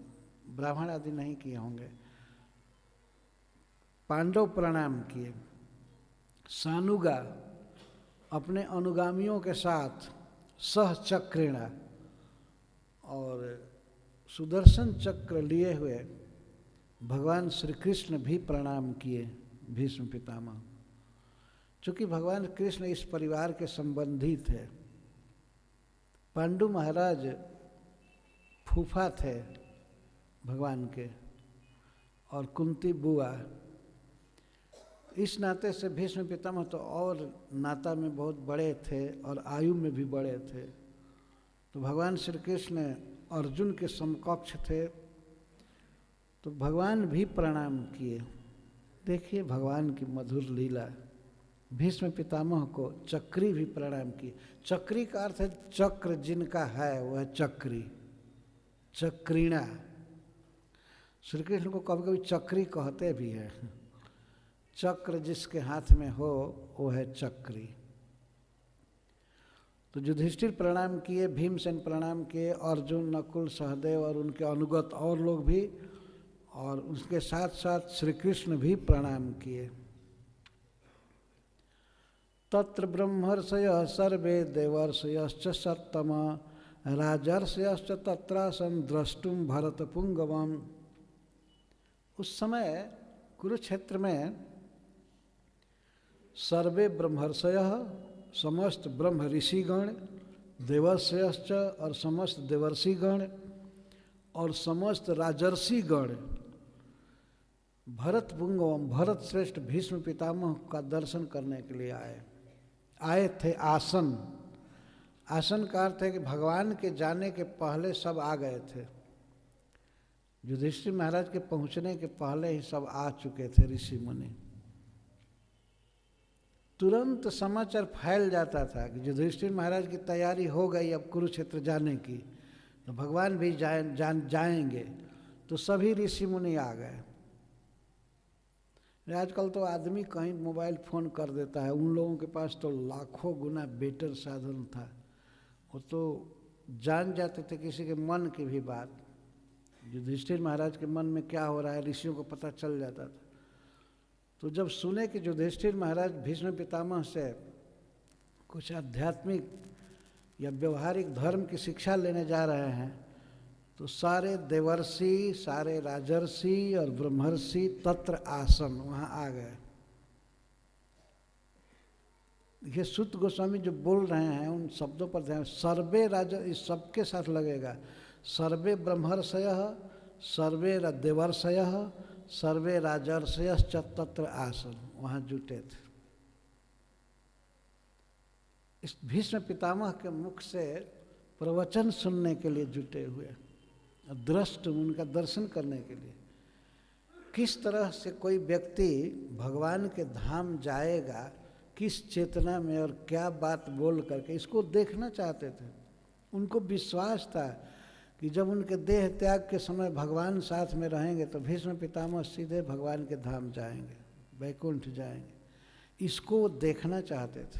ब्राह्मण आदि नहीं किए होंगे, पांडव प्रणाम किए। सानुगा अपने अनुगामियों के साथ सहचक्रेणा, और सुदर्शन चक्र लिए हुए भगवान श्री कृष्ण भी प्रणाम किए भीष्म पितामह। चूँकि भगवान कृष्ण इस परिवार के संबंधी थे, पांडु महाराज फूफा थे भगवान के और कुंती बुआ, इस नाते से भीष्म पितामह तो और नाता में बहुत बड़े थे और आयु में भी बड़े थे। तो भगवान श्री कृष्ण अर्जुन के समकक्ष थे, तो भगवान भी प्रणाम किए। देखिए भगवान की मधुर लीला। भीष्म पितामह को चक्री भी प्रणाम किए। चक्री का अर्थ है चक्र जिनका है वह चक्री, चक्रीणा। श्री कृष्ण को कभी कभी चक्री कहते भी हैं। चक्र जिसके हाथ में हो वो है चक्री। तो युधिष्ठिर प्रणाम किए, भीमसेन प्रणाम किए, अर्जुन, नकुल, सहदेव और उनके अनुगत और लोग भी, और उसके साथ साथ श्री कृष्ण भी प्रणाम किए। तत्र ब्रह्मर्षयः सर्वे देवर्षयश्च सत्तम राजर्षयश्च तत्रासन् द्रष्टुम भरतपुंगवम्। उस समय कुरुक्षेत्र में सर्वे ब्रह्मर्षयः, समस्त ब्रह्म ऋषिगण, देवर्षयश्च और समस्त देवर्षिगण, और समस्त राजर्षिगण भरतपुंगवम्, भरत श्रेष्ठ भीष्म पितामह का दर्शन करने के लिए आए थे। आसन, आसन का अर्थ है कि भगवान के जाने के पहले सब आ गए थे। युधिष्ठिर महाराज के पहुंचने के पहले ही सब आ चुके थे ऋषि मुनि। तुरंत समाचार फैल जाता था कि युधिष्ठिर महाराज की तैयारी हो गई अब कुरुक्षेत्र जाने की, तो भगवान भी जाएंगे। तो सभी ऋषि मुनि आ गए। आजकल तो आदमी कहीं मोबाइल फ़ोन कर देता है, उन लोगों के पास तो लाखों गुना बेटर साधन था। वो तो जान जाते थे किसी के मन की भी बात। युधिष्ठिर महाराज के मन में क्या हो रहा है ऋषियों को पता चल जाता था। तो जब सुने कि युधिष्ठिर महाराज भीष्म पितामह से कुछ आध्यात्मिक या व्यवहारिक धर्म की शिक्षा लेने जा रहे हैं, तो सारे देवर्षि, सारे राजर्षि और ब्रह्मर्षि तत्र आसन, वहाँ आ गए। ये सूत गोस्वामी जो बोल रहे हैं उन शब्दों पर ध्यान। सर्वे राज, इस सबके साथ लगेगा। सर्वे ब्रह्मर्षयः, सर्वे देवर्षयः, सर्वे राजर्षयश्च तत्र आसन, वहाँ जुटे थे। इस भीष्म पितामह के मुख से प्रवचन सुनने के लिए जुटे हुए, दृष्ट उनका दर्शन करने के लिए। किस तरह से कोई व्यक्ति भगवान के धाम जाएगा, किस चेतना में और क्या बात बोल करके, इसको देखना चाहते थे। उनको विश्वास था कि जब उनके देह त्याग के समय भगवान साथ में रहेंगे तो भीष्म पितामह सीधे भगवान के धाम जाएंगे, वैकुंठ जाएंगे। इसको वो देखना चाहते थे।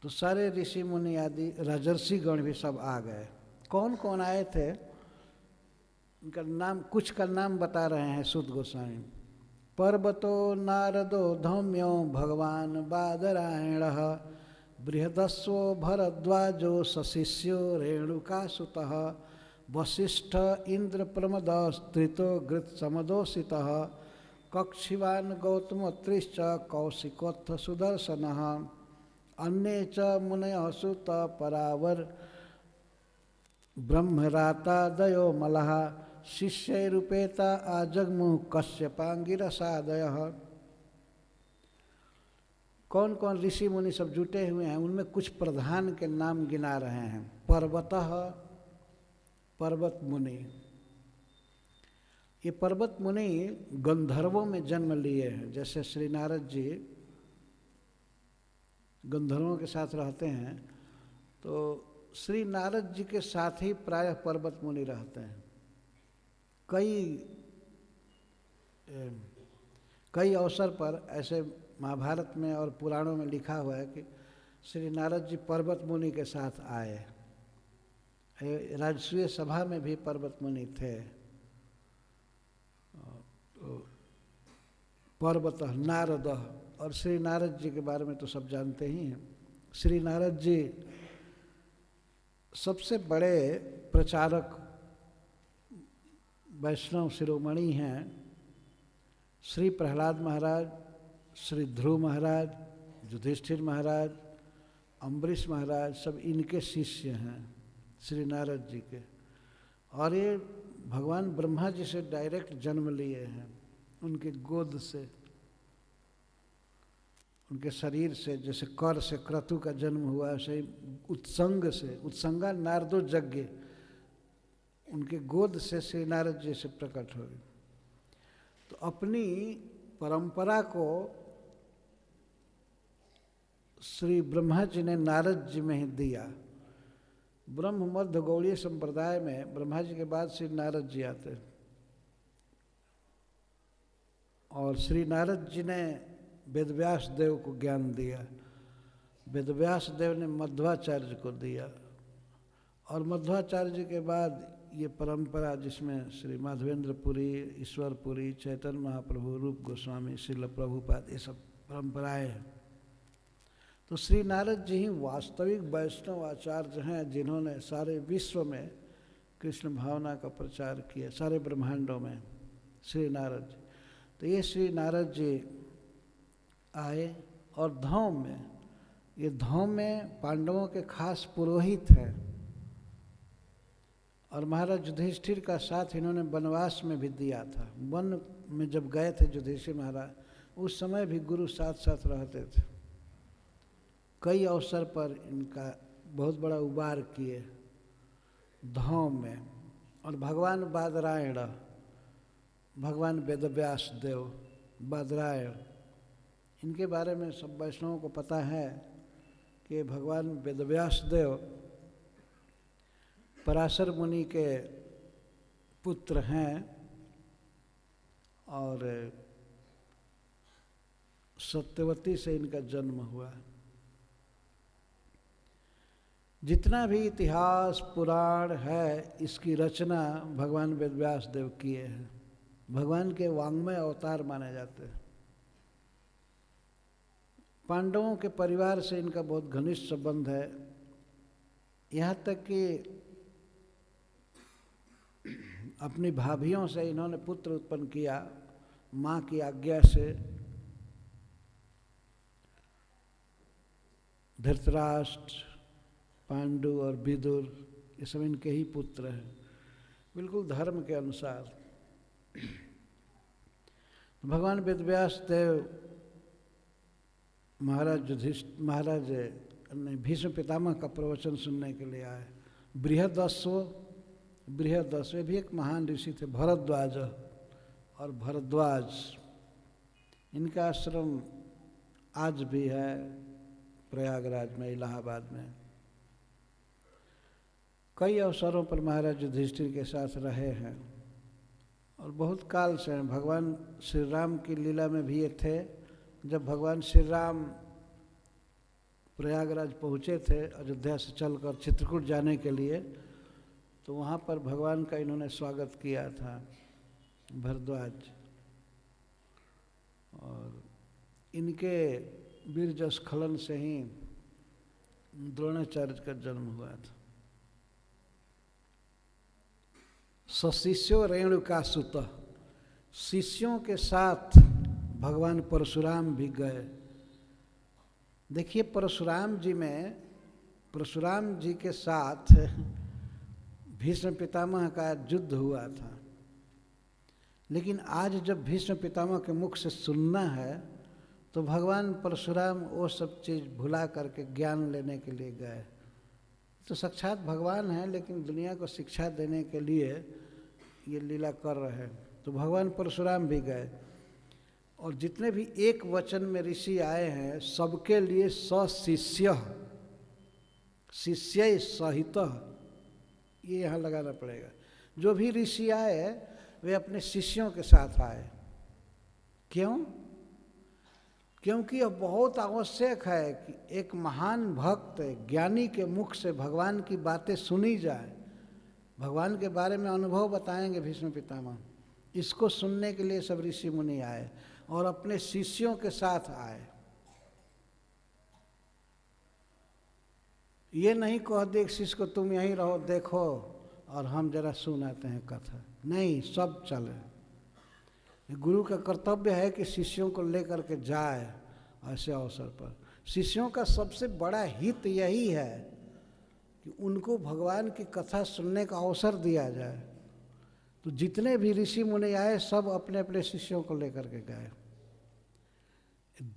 तो सारे ऋषि मुनि आदि राजर्षि गण भी सब आ गए। कौन कौन आए थे उनका नाम, कुछ का नाम बता रहे हैं सूत गोस्वामी। पर्वतो नारदो धौम्यो भगवान बादरायणः बृहदस्वो भरद्वाजो सशिष्यो रेणुकासुतः वसिष्ठ इंद्र प्रमद स्त्रितो घृत समदोषितः कक्षिवान गौतमोत्रिश्च कौशिकोत्थ सुदर्शन अन्ये च मुनयः सुत परावर ब्रह्मरातादयो मलः शिष्यैरुपेता आजग्मुः कश्यपांगिरसादयः। कौन कौन ऋषि मुनि सब जुटे हुए हैं, उनमें कुछ प्रधान के नाम गिना रहे हैं। पर्वतः, पर्वत मुनि। ये पर्वत मुनि गंधर्वों में जन्म लिए हैं। जैसे श्री नारद जी गंधर्वों के साथ रहते हैं, तो श्री नारद जी के साथ ही प्रायः पर्वत मुनि रहते हैं। कई अवसर पर ऐसे महाभारत में और पुराणों में लिखा हुआ है कि श्री नारद जी पर्वत मुनि के साथ आए। राजसूय सभा में भी पर्वत मुनि थे। पर्वत नारद, और श्री नारद जी के बारे में तो सब जानते ही हैं। श्री नारद जी सबसे बड़े प्रचारक वैष्णव शिरोमणि हैं। श्री प्रहलाद महाराज, श्री ध्रुव महाराज, युधिष्ठिर महाराज, अम्बरीश महाराज सब इनके शिष्य हैं श्री नारद जी के। और ये भगवान ब्रह्मा जी से डायरेक्ट जन्म लिए हैं। उनके गोद से, उनके शरीर से, जैसे कर से क्रतु का जन्म हुआ, ऐसे उत्संग से, उत्संगा नारदो यज्ञ, उनके गोद से श्री नारद जी से प्रकट हो गए। तो अपनी परंपरा को श्री ब्रह्मा जी ने नारद जी में ही दिया। ब्रह्म मध्य गौड़ीय संप्रदाय में ब्रह्मा जी के बाद श्री नारद जी आते हैं, और श्री नारद जी ने वेदव्यास देव को ज्ञान दिया। वेदव्यास देव ने मध्वाचार्य को दिया, और मध्वाचार्य जी के बाद ये परंपरा जिसमें श्री माधवेंद्रपुरी, ईश्वरपुरी, चैतन्य महाप्रभु, रूप गोस्वामी, श्रील प्रभुपाद, ये सब परंपराएं हैं। तो श्री नारद जी ही वास्तविक वैष्णव आचार्य हैं, जिन्होंने सारे विश्व में कृष्ण भावना का प्रचार किया, सारे ब्रह्मांडों में श्री नारद जी। तो ये श्री नारद जी आए, और धौम में, ये धौम में पांडवों के खास पुरोहित हैं। और महाराज युधिष्ठिर का साथ इन्होंने वनवास में भी दिया था। वन में जब गए थे युधिष्ठिर महाराज, उस समय भी गुरु साथ साथ रहते थे। कई अवसर पर इनका बहुत बड़ा उबार किए धौम में। और भगवान बादरायण, भगवान वेदव्यास देव बादरायण, इनके बारे में सब वैष्णवों को पता है कि भगवान वेदव्यास देव पराशर मुनि के पुत्र हैं, और सत्यवती से इनका जन्म हुआ। जितना भी इतिहास पुराण है, इसकी रचना भगवान वेदव्यास देव किए हैं। भगवान के वाङ्मय अवतार माने जाते हैं। पांडवों के परिवार से इनका बहुत घनिष्ठ संबंध है। यहाँ तक कि अपनी भाभियों से इन्होंने पुत्र उत्पन्न किया, माँ की आज्ञा से। धृतराष्ट्र, पांडु और विदुर, ये सब इनके ही पुत्र हैं, बिल्कुल धर्म के अनुसार। भगवान वेदव्यास देव महाराज भीष्म पितामह का प्रवचन सुनने के लिए आए। बृहदस्व भी एक महान ऋषि थे, भरद्वाज और भरद्वाज। इनका आश्रम आज भी है प्रयागराज में, इलाहाबाद में। कई अवसरों पर महाराज युधिष्ठिर के साथ रहे हैं, और बहुत काल से हैं। भगवान श्री राम की लीला में भी ये थे। जब भगवान श्री राम प्रयागराज पहुँचे थे अयोध्या से चलकर चित्रकूट जाने के लिए, तो वहाँ पर भगवान का इन्होंने स्वागत किया था, भरद्वाज। और इनके वीरजस्खलन से ही द्रोणाचार्य का जन्म हुआ था। सशिष्यो रेणुका सुत, शिष्यों के साथ भगवान परशुराम भी गए। देखिए परशुराम जी के साथ भीष्म पितामह का युद्ध हुआ था, लेकिन आज जब भीष्म पितामह के मुख से सुनना है तो भगवान परशुराम वो सब चीज़ भुला करके ज्ञान लेने के लिए गए। तो साक्षात भगवान हैं, लेकिन दुनिया को शिक्षा देने के लिए ये लीला कर रहे हैं। तो भगवान परशुराम भी गए, और जितने भी एक वचन में ऋषि आए हैं सबके लिए सशिष्य, शिष्य सहित, ये यहाँ लगाना पड़ेगा। जो भी ऋषि आए वे अपने शिष्यों के साथ आए। क्यों? क्योंकि यह बहुत आवश्यक है कि एक महान भक्त ज्ञानी के मुख से भगवान की बातें सुनी जाए। भगवान के बारे में अनुभव बताएंगे भीष्म पितामह, इसको सुनने के लिए सब ऋषि मुनि आए और अपने शिष्यों के साथ आए। ये नहीं कह दे शिष्य को तुम यहीं रहो देखो और हम जरा सुनाते हैं कथा, नहीं, सब चले। गुरु का कर्तव्य है कि शिष्यों को लेकर के जाए ऐसे अवसर पर। शिष्यों का सबसे बड़ा हित यही है कि उनको भगवान की कथा सुनने का अवसर दिया जाए। तो जितने भी ऋषि मुनि आए सब अपने अपने शिष्यों को लेकर के गए।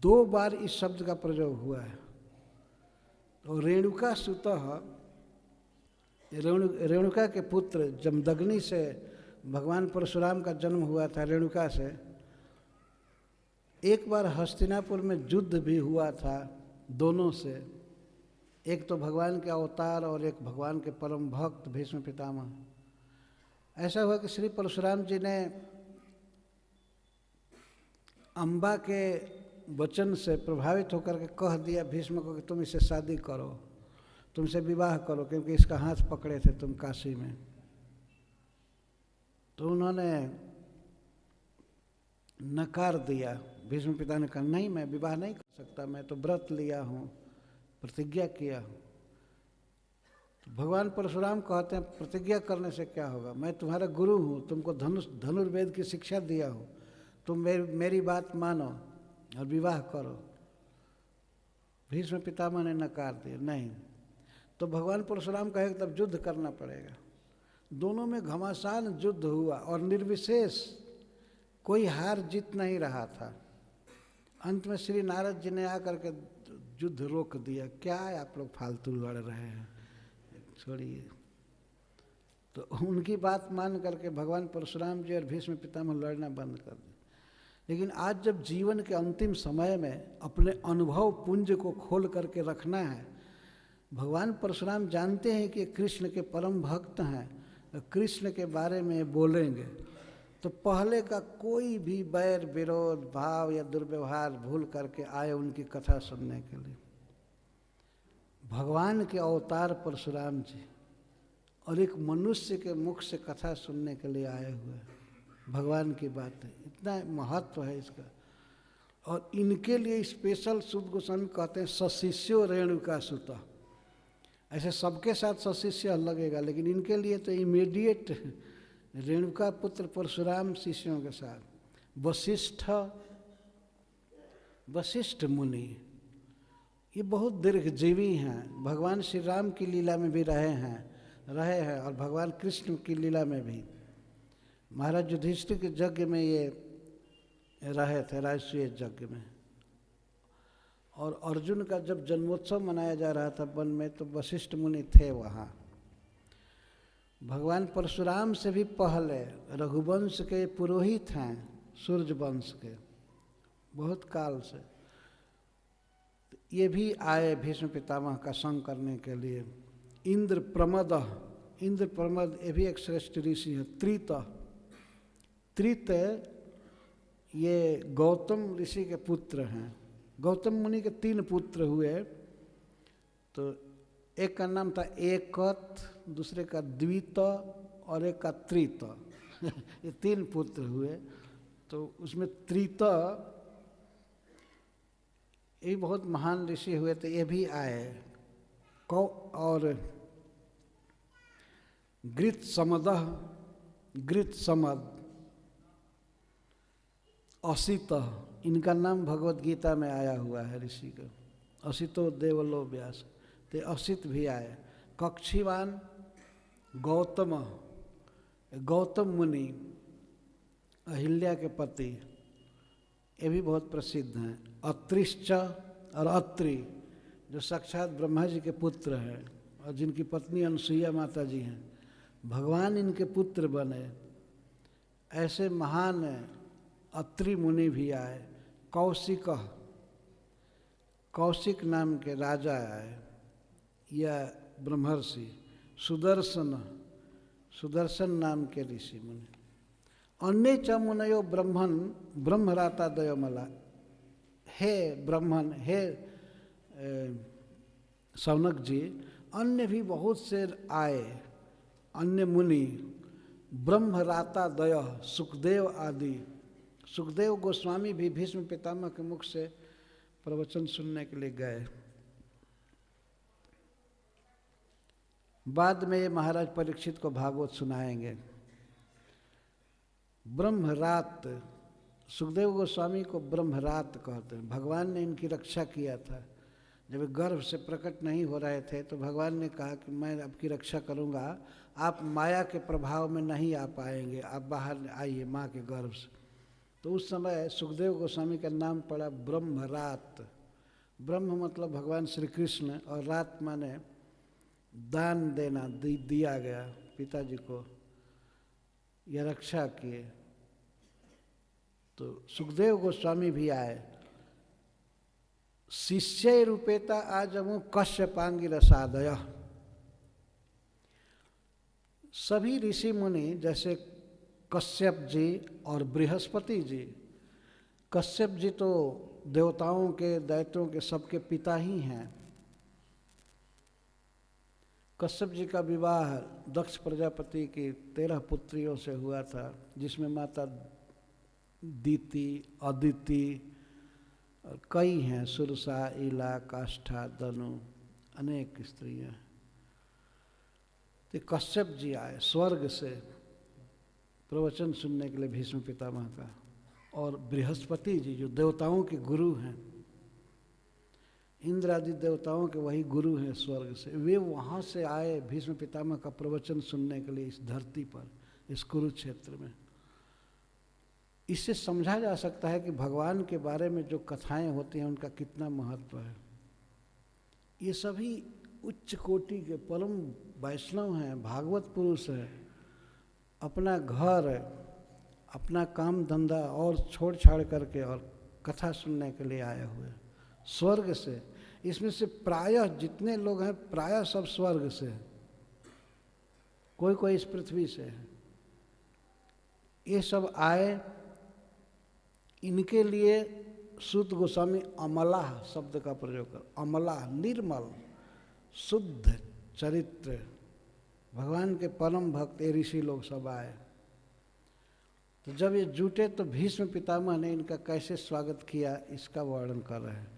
2 बार इस शब्द का प्रयोग हुआ है। तो रेणुका सुतः, रेणुका के पुत्र जमदग्नि से भगवान परशुराम का जन्म हुआ था, रेणुका से। एक बार हस्तिनापुर में युद्ध भी हुआ था दोनों से, एक तो भगवान के अवतार और एक भगवान के परम भक्त भीष्म पितामह। ऐसा हुआ कि श्री परशुराम जी ने अम्बा के वचन से प्रभावित होकर के कह दिया भीष्म को कि तुम इससे शादी करो, तुमसे विवाह करो, क्योंकि इसका हाथ पकड़े थे तुम काशी में। तो उन्होंने नकार दिया। भीष्म पिता ने कहा नहीं, मैं विवाह नहीं कर सकता, मैं तो व्रत लिया हूँ, प्रतिज्ञा किया हूँ। तो भगवान परशुराम कहते हैं प्रतिज्ञा करने से क्या होगा, मैं तुम्हारा गुरु हूँ, तुमको धनुर्वेद की शिक्षा दिया हूँ, तुम मेरी बात मानो और विवाह करो। भीष्म पितामह ने नकार दिया, नहीं। तो भगवान परशुराम कहे तब युद्ध करना पड़ेगा। दोनों में घमासान युद्ध हुआ और निर्विशेष, कोई हार जीत नहीं रहा था। अंत में श्री नारद जी ने आकर के युद्ध रोक दिया। क्या है आप लोग फालतू लड़ रहे हैं, छोड़िए। तो उनकी बात मान करके भगवान परशुराम जी और भीष्म पितामह लड़ना बंद कर दिया। लेकिन आज जब जीवन के अंतिम समय में अपने अनुभव पुंज को खोल करके रखना है, भगवान परशुराम जानते हैं कि कृष्ण के परम भक्त हैं, कृष्ण के बारे में बोलेंगे तो पहले का कोई भी बैर विरोध भाव या दुर्व्यवहार भूल करके आए उनकी कथा सुनने के लिए। भगवान के अवतार परशुराम जी और एक मनुष्य के मुख से कथा सुनने के लिए आए हुए भगवान की बातें, इतना महत्व है इसका। और इनके लिए स्पेशल सुध गोस्वामी कहते हैं सशिष्यो रेणुका सुत। ऐसे सबके साथ सशिष्य लगेगा, लेकिन इनके लिए तो इमीडिएट रेणुका पुत्र परशुराम शिष्यों के साथ। वशिष्ठ मुनि ये बहुत दीर्घजीवी हैं, भगवान श्री राम की लीला में भी रहे हैं और भगवान कृष्ण की लीला में भी। महाराज युधिष्ठिर के यज्ञ में ये रहे थे, राजसूय यज्ञ में। और अर्जुन का जब जन्मोत्सव मनाया जा रहा था वन में, तो वशिष्ठ मुनि थे वहाँ। भगवान परशुराम से भी पहले रघुवंश के पुरोहित हैं, सूर्य वंश के, बहुत काल से। ये भी आए भीष्म पितामह का संग करने के लिए। इंद्र प्रमद ये भी एक श्रेष्ठ ऋषि है। त्रित ये गौतम ऋषि के पुत्र हैं। गौतम मुनि के 3 पुत्र हुए, तो एक का नाम था एकत, दूसरे का द्वित और एक का त्रित। ये 3 पुत्र हुए। तो उसमें त्रित ये बहुत महान ऋषि हुए थे, ये भी आए। और गृत समदह गृत समद, असित, इनका नाम भगवत गीता में आया हुआ है ऋषि का। असितो देवलो व्यास, ते असित भी आए। कक्षीवान गौतम, गौतम मुनि अहिल्या के पति, ये भी बहुत प्रसिद्ध हैं। अत्रिश्च और अत्रि जो साक्षात ब्रह्मा जी के पुत्र हैं और जिनकी पत्नी अनुसुईया माता जी हैं, भगवान इनके पुत्र बने। ऐसे महान अत्रि मुनि भी आए। कौशिक, कौशिक नाम के राजा आए या ब्रह्मर्षि। सुदर्शन, सुदर्शन नाम के ऋषि मुनि। अन्य च मुनयो ब्रह्मन ब्रह्मराता दयोमला, हे ब्रह्मन, हे शौनक जी, अन्य भी बहुत से आए, अन्य मुनि, ब्रह्मराता दय, सुखदेव आदि। सुखदेव गोस्वामी भी भीष्म पितामह के मुख से प्रवचन सुनने के लिए गए। बाद में ये महाराज परीक्षित को भागवत सुनाएंगे। ब्रह्मरात, सुखदेव गोस्वामी को ब्रह्मरात कहते हैं। भगवान ने इनकी रक्षा किया था। जब गर्भ से प्रकट नहीं हो रहे थे तो भगवान ने कहा कि मैं आपकी रक्षा करूंगा, आप माया के प्रभाव में नहीं आ पाएंगे, आप बाहर आइए माँ के गर्भ से। तो उस समय सुखदेव गोस्वामी का नाम पड़ा ब्रह्मरात। ब्रह्म मतलब भगवान श्री कृष्ण और रात माने दान देना, दिया गया पिताजी को, यह रक्षा किए। तो सुखदेव गोस्वामी भी आए। शिष्य रूपेता आजमु कश्यपांगी रसादय। सभी ऋषि मुनि जैसे कश्यप जी और बृहस्पति जी, कश्यप जी तो देवताओं के, दैत्यों के सबके पिता ही हैं। कश्यप जी का विवाह दक्ष प्रजापति की 13 पुत्रियों से हुआ था, जिसमें माता दीति, अदिति और कई हैं, सुरसा, इला, काष्ठा, दनु, अनेक स्त्रियां। तो कश्यप जी आए स्वर्ग से प्रवचन सुनने के लिए भीष्म पितामह का, और बृहस्पति जी जो देवताओं के गुरु हैं, इंद्र आदि देवताओं के वही गुरु हैं स्वर्ग से, वे वहाँ से आए भीष्म पितामह का प्रवचन सुनने के लिए इस धरती पर, इस कुरुक्षेत्र में। इससे समझा जा सकता है कि भगवान के बारे में जो कथाएं होती हैं उनका कितना महत्व है। ये सभी उच्च कोटि के परम वैष्णव हैं, भागवत पुरुष हैं। अपना घर, अपना काम धंधा और छोड़ छाड़ करके और कथा सुनने के लिए आए हुए स्वर्ग से। इसमें से प्रायः जितने लोग हैं प्रायः सब स्वर्ग से हैं, कोई कोई इस पृथ्वी से है। ये सब आए, इनके लिए सूत गोस्वामी अमलाह शब्द का प्रयोग कर, अमलाह निर्मल शुद्ध चरित्र, भगवान के परम भक्त ये ऋषि लोग सब आए। तो जब ये जुटे तो भीष्म पितामह ने इनका कैसे स्वागत किया इसका वर्णन कर रहे हैं।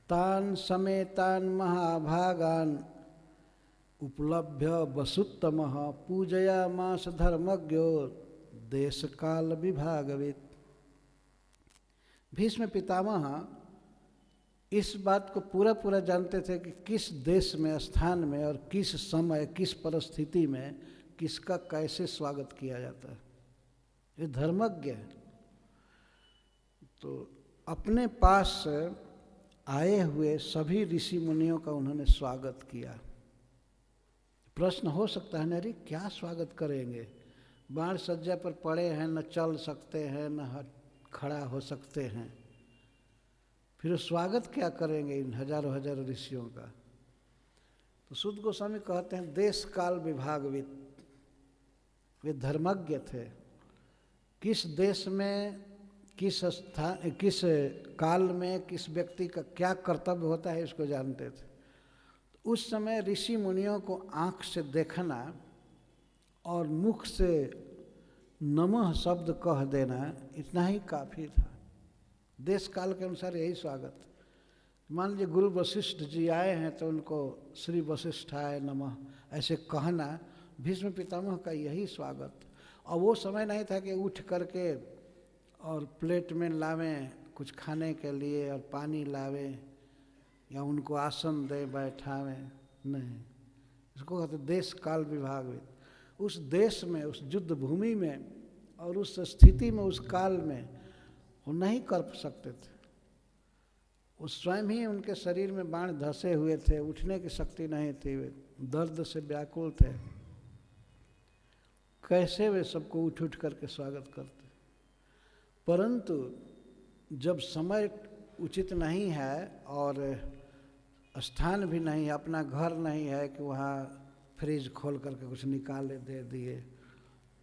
तान समेतान महाभागान उपलभ्य वसुत्तमः पूजयामास धर्मज्ञो देश काल विभागवित्। भीष्म पितामह इस बात को पूरा पूरा जानते थे कि किस देश में, स्थान में और किस समय, किस परिस्थिति में किसका कैसे स्वागत किया जाता है। ये धर्मज्ञ है। तो अपने पास आए हुए सभी ऋषि मुनियों का उन्होंने स्वागत किया। प्रश्न हो सकता है, अरे क्या स्वागत करेंगे, बाण सज्जा पर पड़े हैं, न चल सकते हैं न खड़ा हो सकते हैं, फिर स्वागत क्या करेंगे इन हजारों हजारों ऋषियों का। तो सूत गोस्वामी कहते हैं देश काल विभागविद, वे धर्मज्ञ थे। किस देश में, किस स्थान, किस काल में किस व्यक्ति का क्या कर्तव्य होता है इसको जानते थे। उस समय ऋषि मुनियों को आँख से देखना और मुख से नमः शब्द कह देना इतना ही काफ़ी था। देश काल के अनुसार यही स्वागत। मान लीजिए गुरु वशिष्ठ जी आए हैं तो उनको श्री वशिष्ठाय नमः ऐसे कहना भीष्म पितामह का यही स्वागत। और वो समय नहीं था कि उठ करके और प्लेट में लावें कुछ खाने के लिए और पानी लावें या उनको आसन दें बैठावें, नहीं। इसको कहते देश काल विभाग। उस देश में, उस युद्ध भूमि में और उस स्थिति में, उस काल में वो नहीं कर सकते थे। उस स्वयं ही उनके शरीर में बाण धंसे हुए थे, उठने की शक्ति नहीं थी, वे दर्द से व्याकुल थे। कैसे वे सबको उठ उठ करके स्वागत करते। परंतु जब समय उचित नहीं है और स्थान भी नहीं है, अपना घर नहीं है कि वहाँ फ्रिज खोल करके कुछ निकाले दे दिए,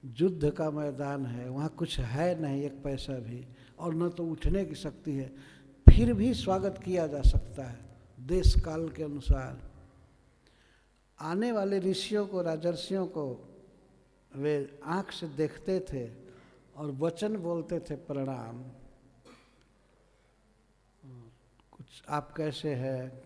युद्ध का मैदान है, वहाँ कुछ है नहीं एक पैसा भी, और न तो उठने की शक्ति है, फिर भी स्वागत किया जा सकता है देश काल के अनुसार। आने वाले ऋषियों को, राजर्षियों को वे आँख से देखते थे और वचन बोलते थे प्रणाम, कुछ आप कैसे हैं,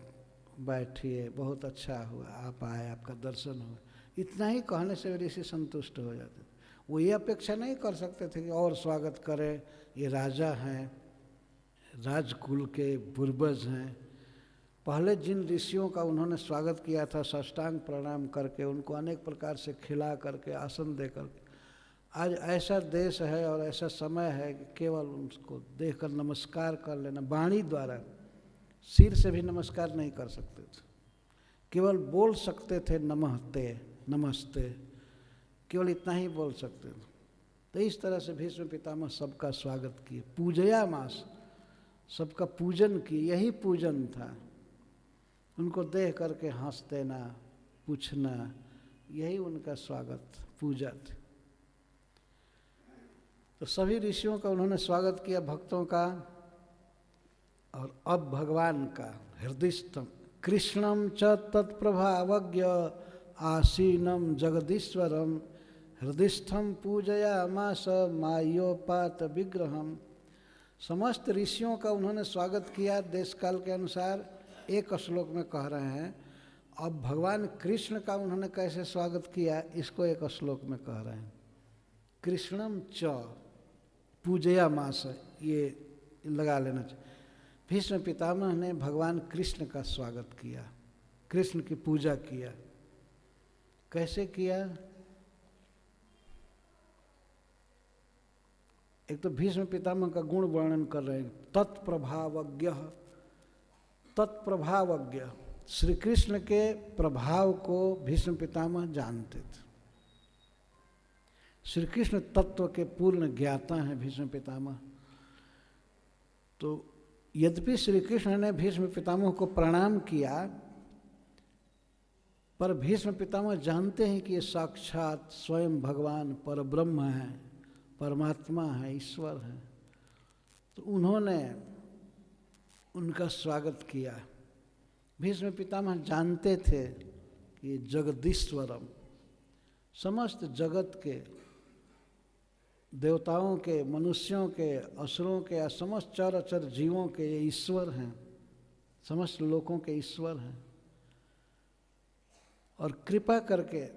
बैठिए, बहुत अच्छा हुआ आप आए, आपका दर्शन हुआ। इतना ही कहने से वे ऋषि संतुष्ट हो जाते थे। वो ये अपेक्षा नहीं कर सकते थे कि और स्वागत करें, ये राजा हैं, राजकुल के पूर्वज हैं। पहले जिन ऋषियों का उन्होंने स्वागत किया था साष्टांग प्रणाम करके, उनको अनेक प्रकार से खिला करके, आसन दे करके, आज ऐसा देश है और ऐसा समय है कि केवल उनको देखकर नमस्कार कर लेना, वाणी द्वारा, सिर से भी नमस्कार नहीं कर सकते थे, केवल बोल सकते थे नमस्ते नमस्ते, केवल इतना ही बोल सकते थे। तो इस तरह से भीष्म पितामह सबका स्वागत किए, पूजया मास, सबका पूजन किए, यही पूजन था। उनको देख करके हंस देना, पूछना, यही उनका स्वागत, पूजा थी। तो सभी ऋषियों का उन्होंने स्वागत किया, भक्तों का, और अब भगवान का हृदयस्थम कृष्णम च तत्प्रभावज्ञ आसीनम जगदीश्वरम हृदयस्थम पूजयामास मायोपात विग्रहम। समस्त ऋषियों का उन्होंने स्वागत किया देश काल के अनुसार। एक श्लोक में कह रहे हैं, अब भगवान कृष्ण का उन्होंने कैसे स्वागत किया, इसको एक श्लोक में कह रहे हैं। कृष्णम च पूजयामास, ये लगा लेना चाहिए। भीष्म पितामह ने भगवान कृष्ण का स्वागत किया, कृष्ण की पूजा किया। कैसे किया? एक तो भीष्म पितामह का गुण वर्णन कर रहे हैं, तत्प्रभावज्ञ, तत्प्रभावज्ञ, श्री कृष्ण के प्रभाव को भीष्म पितामह जानते थे। श्री कृष्ण तत्व के पूर्ण ज्ञाता हैं भीष्म पितामह। तो यद्यपि श्री कृष्ण ने भीष्म पितामह को प्रणाम किया, पर भीष्म पितामह जानते हैं कि ये साक्षात स्वयं भगवान परब्रह्म है, परमात्मा है, ईश्वर है। तो उन्होंने उनका स्वागत किया। भीष्म पितामह जानते थे कि जगदीश्वरम, समस्त जगत के, देवताओं के, मनुष्यों के, असुरों के या समस्त चर अचर जीवों के ये ईश्वर हैं, समस्त लोकों के ईश्वर हैं। और कृपा करके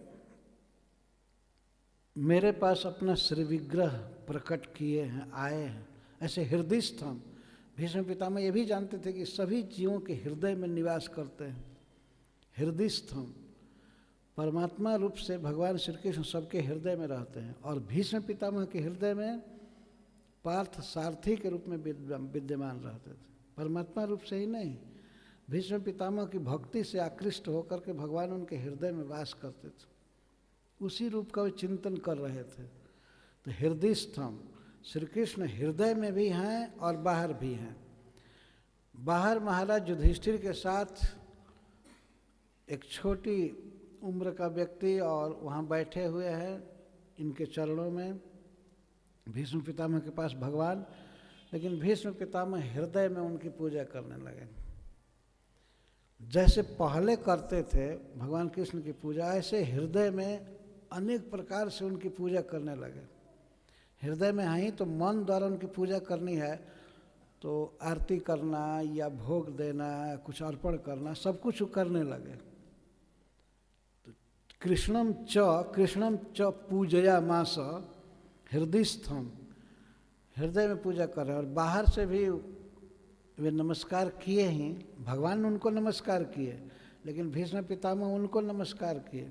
मेरे पास अपना श्री विग्रह प्रकट किए हैं, आए हैं, ऐसे हृदयस्थम। भीष्म पितामह ये भी जानते थे कि सभी जीवों के हृदय में निवास करते हैं। हृदयस्थम, परमात्मा रूप से भगवान श्री कृष्ण सबके हृदय में रहते हैं, और भीष्म पितामह के हृदय में पार्थ सारथी के रूप में विद्यमान रहते थे। परमात्मा रूप से ही नहीं, भीष्म पितामह की भक्ति से आकृष्ट होकर के भगवान उनके हृदय में वास करते थे, उसी रूप का वे चिंतन कर रहे थे। तो हृदयस्थम, श्री कृष्ण हृदय में भी हैं और बाहर भी हैं। बाहर महाराज युधिष्ठिर के साथ एक छोटी उम्र का व्यक्ति और वहाँ बैठे हुए हैं इनके चरणों में, भीष्म पितामह के पास भगवान, लेकिन भीष्म पितामह हृदय में उनकी पूजा करने लगे। जैसे पहले करते थे भगवान कृष्ण की पूजा, ऐसे हृदय में अनेक प्रकार से उनकी पूजा करने लगे। हृदय में ही तो मन द्वारा उनकी पूजा करनी है, तो आरती करना या भोग देना, कुछ अर्पण करना, सब कुछ करने लगे। तो कृष्णम च पूजया मास, हृदयस्थम, हृदय में पूजा कर रहे हैं। और बाहर से भी वे नमस्कार किए ही, भगवान उनको नमस्कार किए, लेकिन भीष्म पितामह उनको नमस्कार किए।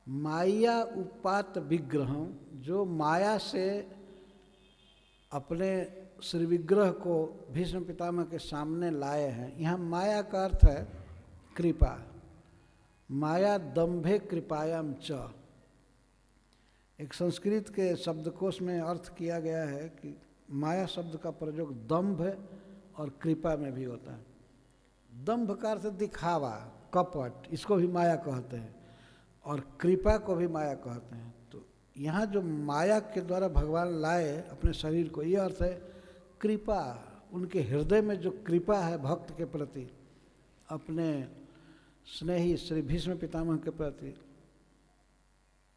माया उपात विग्रहम, जो माया से अपने श्री विग्रह को भीष्म पितामह के सामने लाए हैं। यहाँ माया का अर्थ है कृपा। माया दंभे कृपायाम च, एक संस्कृत के शब्दकोश में अर्थ किया गया है कि माया शब्द का प्रयोग दंभ और कृपा में भी होता है। दंभ का अर्थ दिखावा, कपट, इसको भी माया कहते हैं, और कृपा को भी माया कहते हैं। तो यहाँ जो माया के द्वारा भगवान लाए अपने शरीर को, ये अर्थ है कृपा। उनके हृदय में जो कृपा है भक्त के प्रति, अपने स्नेही श्री भीष्म पितामह के प्रति,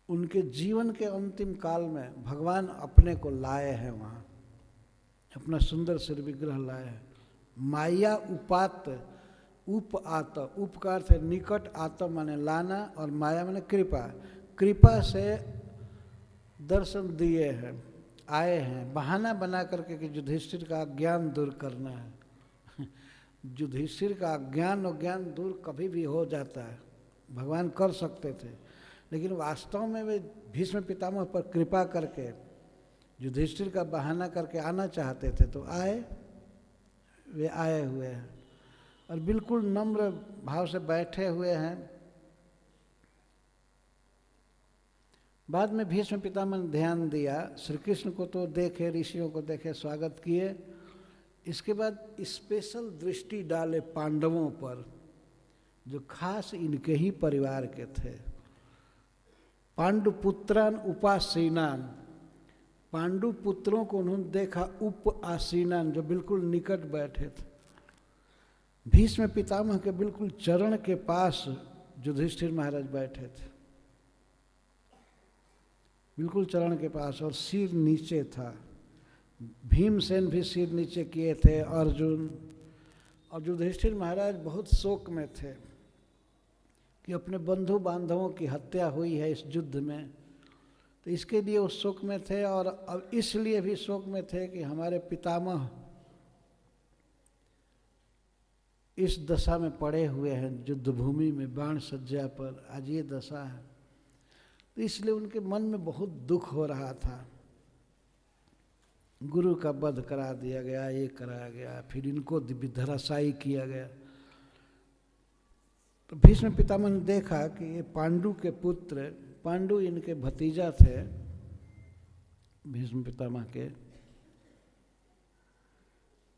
उनके जीवन के अंतिम काल में भगवान अपने को लाए हैं वहाँ, अपना सुंदर श्री विग्रह लाए हैं। माया उपात, उप आत, उप का अर्थ है निकट, आत माने लाना, और माया माने कृपा। कृपा से दर्शन दिए हैं, आए हैं, बहाना बना करके कि युधिष्ठिर का अज्ञान दूर करना है। युधिष्ठिर का अज्ञान और ज्ञान दूर कभी भी हो जाता है, भगवान कर सकते थे, लेकिन वास्तव में वे भीष्म पितामह पर कृपा करके युधिष्ठिर का बहाना करके आना चाहते थे, तो आए, वे आए हुए हैं और बिल्कुल नम्र भाव से बैठे हुए हैं। बाद में भीष्म पितामह ने ध्यान दिया, श्री कृष्ण को तो देखे, ऋषियों को देखे, स्वागत किए। इसके बाद स्पेशल दृष्टि डाले पांडवों पर, जो खास इनके ही परिवार के थे। पांडुपुत्रान उपासीनान, पांडु पुत्रों को उन्होंने देखा, उपासीनान, जो बिल्कुल निकट बैठे थे। भीष्म पितामह के बिल्कुल चरण के पास युधिष्ठिर महाराज बैठे थे, बिल्कुल चरण के पास, और सिर नीचे था। भीमसेन भी सिर नीचे किए थे, अर्जुन, और युधिष्ठिर महाराज बहुत शोक में थे कि अपने बंधु बांधवों की हत्या हुई है इस युद्ध में, तो इसके लिए वो शोक में थे। और अब इसलिए भी शोक में थे कि हमारे पितामह इस दशा में पड़े हुए हैं, युद्ध भूमि में बाण सज्जा पर, आज ये दशा है। तो इसलिए उनके मन में बहुत दुख हो रहा था। गुरु का वध करा दिया गया, ये कराया गया, फिर इनको धराशायी किया गया। तो भीष्म पितामह ने देखा कि ये पांडु के पुत्र, पांडु इनके भतीजा थे भीष्म पितामह के,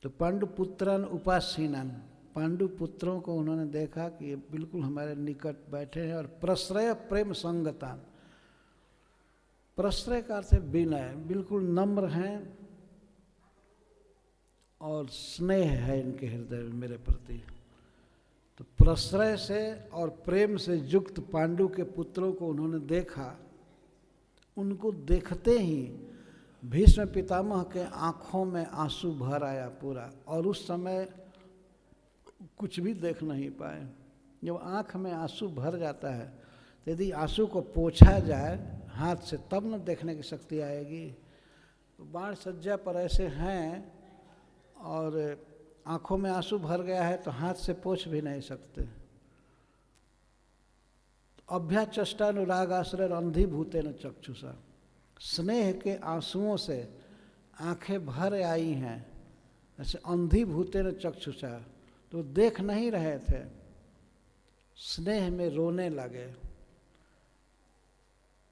तो पांडु पुत्रान उपासीनान, पांडु पुत्रों को उन्होंने देखा कि ये बिल्कुल हमारे निकट बैठे हैं। और प्रश्रय प्रेम संगतान, प्रश्रय का अर्थ है विनय, बिल्कुल नम्र हैं और स्नेह है इनके हृदय में मेरे प्रति। तो प्रश्रय से और प्रेम से युक्त पांडु के पुत्रों को उन्होंने देखा। उनको देखते ही भीष्म पितामह के आँखों में आंसू भर आया पूरा, और उस समय कुछ भी देख नहीं पाए। जब आँख में आंसू भर जाता है तो यदि आंसू को पोंछा जाए हाथ से तब न देखने की शक्ति आएगी। तो बाण सज्जा पर ऐसे हैं और आँखों में आंसू भर गया है तो हाथ से पोंछ भी नहीं सकते। अभ्याचष्टानुराग आश्रय अंधीभूते न चक्षुषा, स्नेह के आंसुओं से आंखें भर आई हैं, ऐसे अंधीभूते न चक्षुषा, तो देख नहीं रहे थे, स्नेह में रोने लगे।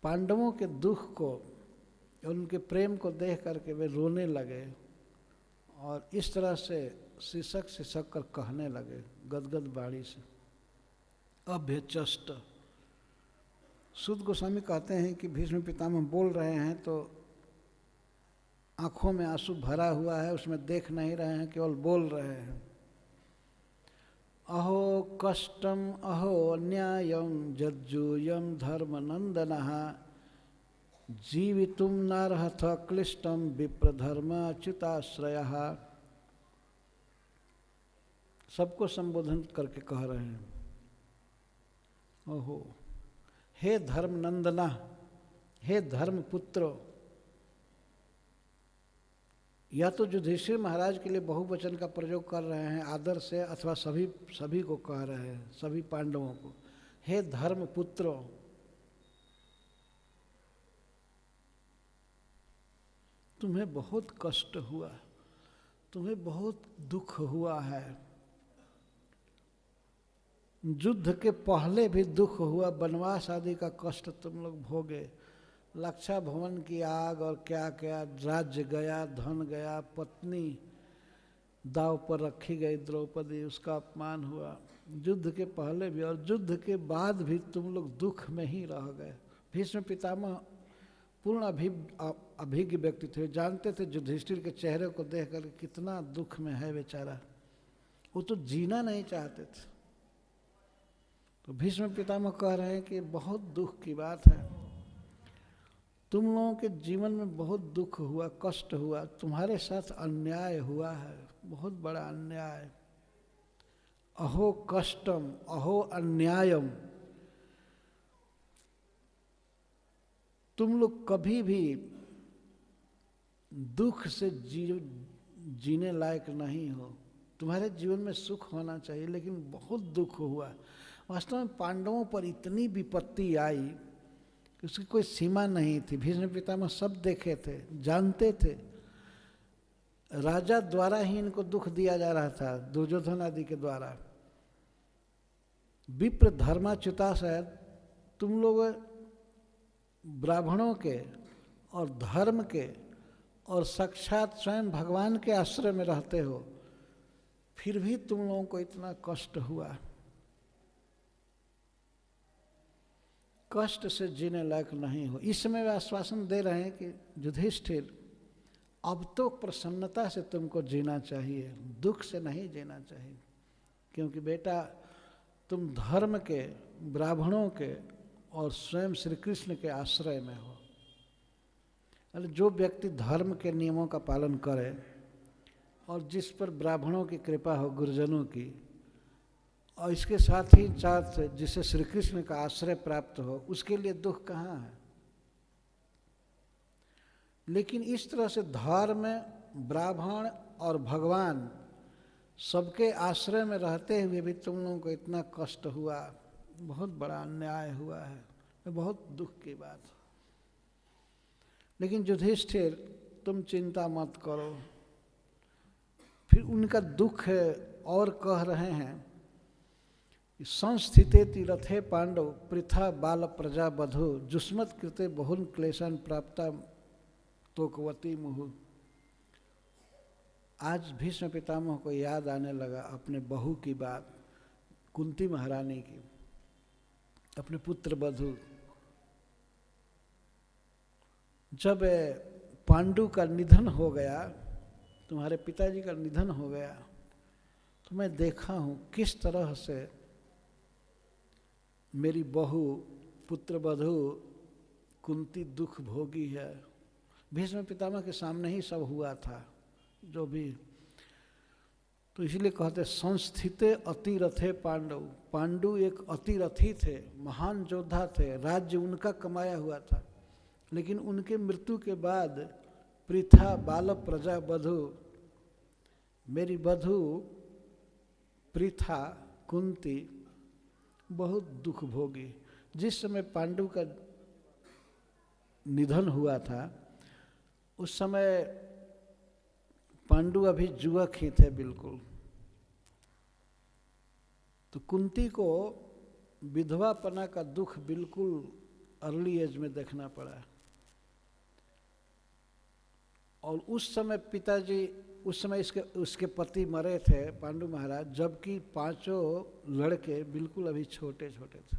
पांडवों के दुख को, उनके प्रेम को देख करके वे रोने लगे और इस तरह से सिसक सिसक कर कहने लगे गदगद वाणी से, अभ्यचष्ट। सुद गोस्वामी कहते हैं कि भीष्म पितामह बोल रहे हैं तो आंखों में आंसू भरा हुआ है, उसमें देख नहीं रहे हैं, केवल बोल रहे हैं। अहो कष्टम अहो अन्यायम जज्जूयम धर्मनंदनः जीवितुम नारहथ क्लिष्टम विप्रधर्म अच्युताश्रयः। सबको संबोधन करके कह रहे हैं, ओहो हे धर्म नंदना, हे धर्म पुत्रो, या तो युधिष्ठिर महाराज के लिए बहुवचन का प्रयोग कर रहे हैं आदर से, अथवा सभी को कह रहे हैं, सभी पांडवों को, हे धर्म पुत्रों, तुम्हें बहुत कष्ट हुआ, तुम्हें बहुत दुख हुआ है। युद्ध के पहले भी दुख हुआ, वनवास आदि का कष्ट तुम लोग भोगे, लक्षा भवन की आग और क्या क्या, राज्य गया, धन गया, पत्नी दाव पर रखी गई द्रौपदी, उसका अपमान हुआ। युद्ध के पहले भी और युद्ध के बाद भी तुम लोग दुख में ही रह गए। भीष्म पितामह पूर्ण अभिज्ञ व्यक्ति थे, जानते थे युधिष्ठिर के चेहरे को देख कर कितना दुख में है बेचारा, वो तो जीना नहीं चाहते थे। तो भीष्म पितामह कह रहे हैं कि बहुत दुख की बात है, तुम लोगों के जीवन में बहुत दुख हुआ, कष्ट हुआ, तुम्हारे साथ अन्याय हुआ है, बहुत बड़ा अन्याय। अहो कष्टम अहो अन्यायम, तुम लोग कभी भी दुख से जीने लायक नहीं हो, तुम्हारे जीवन में सुख होना चाहिए, लेकिन बहुत दुख हुआ। वास्तव में पांडवों पर इतनी विपत्ति आई कि उसकी कोई सीमा नहीं थी। भीष्म पितामह सब देखे थे, जानते थे, राजा द्वारा ही इनको दुख दिया जा रहा था, दुर्योधन आदि के द्वारा। विप्र धर्माच्युता शायद, तुम लोग ब्राह्मणों के और धर्म के और साक्षात स्वयं भगवान के आश्रय में रहते हो, फिर भी तुम लोगों को इतना कष्ट हुआ। कष्ट से जीने लायक नहीं हो। इस समय वे आश्वासन दे रहे हैं कि युधिष्ठिर, अब तो प्रसन्नता से तुमको जीना चाहिए, दुख से नहीं जीना चाहिए, क्योंकि बेटा तुम धर्म के, ब्राह्मणों के और स्वयं श्री कृष्ण के आश्रय में हो। अरे जो व्यक्ति धर्म के नियमों का पालन करे और जिस पर ब्राह्मणों की कृपा हो, गुरुजनों की, और इसके साथ ही साथ जिसे श्री कृष्ण का आश्रय प्राप्त हो, उसके लिए दुख कहाँ है। लेकिन इस तरह से धर्म, ब्राह्मण और भगवान सबके आश्रय में रहते हुए भी तुम लोगों को इतना कष्ट हुआ, बहुत बड़ा अन्याय हुआ है, बहुत दुख की बात। लेकिन युधिष्ठिर, तुम चिंता मत करो। फिर उनका दुख है और कह रहे हैं, संस्थितेति रथे पांडव पृथा बाल प्रजा बधु जुष्मत कृते बहुन क्लेशन प्राप्ता तोकवती मुहु। आज भीष्म पितामह को याद आने लगा अपने बहू की बात, कुंती महारानी की, अपने पुत्र बधु। जब पांडु का निधन हो गया, तुम्हारे पिताजी का निधन हो गया, तो मैं देखा हूँ किस तरह से मेरी बहू पुत्र बधू कुंती दुख भोगी है। भीष्म पितामह के सामने ही सब हुआ था जो भी। तो इसलिए कहते संस्थिते अतिरथे पांडव, पांडु एक अतिरथी थे, महान योद्धा थे, राज्य उनका कमाया हुआ था, लेकिन उनके मृत्यु के बाद पृथा बाल प्रजा बधु, मेरी बधू पृथा कुंती बहुत दुख भोगी। जिस समय पांडु का निधन हुआ था उस समय पांडु अभी युवक ही थे बिल्कुल। तो कुंती को विधवापना का दुख बिल्कुल अर्ली एज में देखना पड़ा। और उस समय पिताजी, उस समय उसके पति मरे थे पांडु महाराज, जबकि पांचों लड़के बिल्कुल अभी छोटे छोटे थे।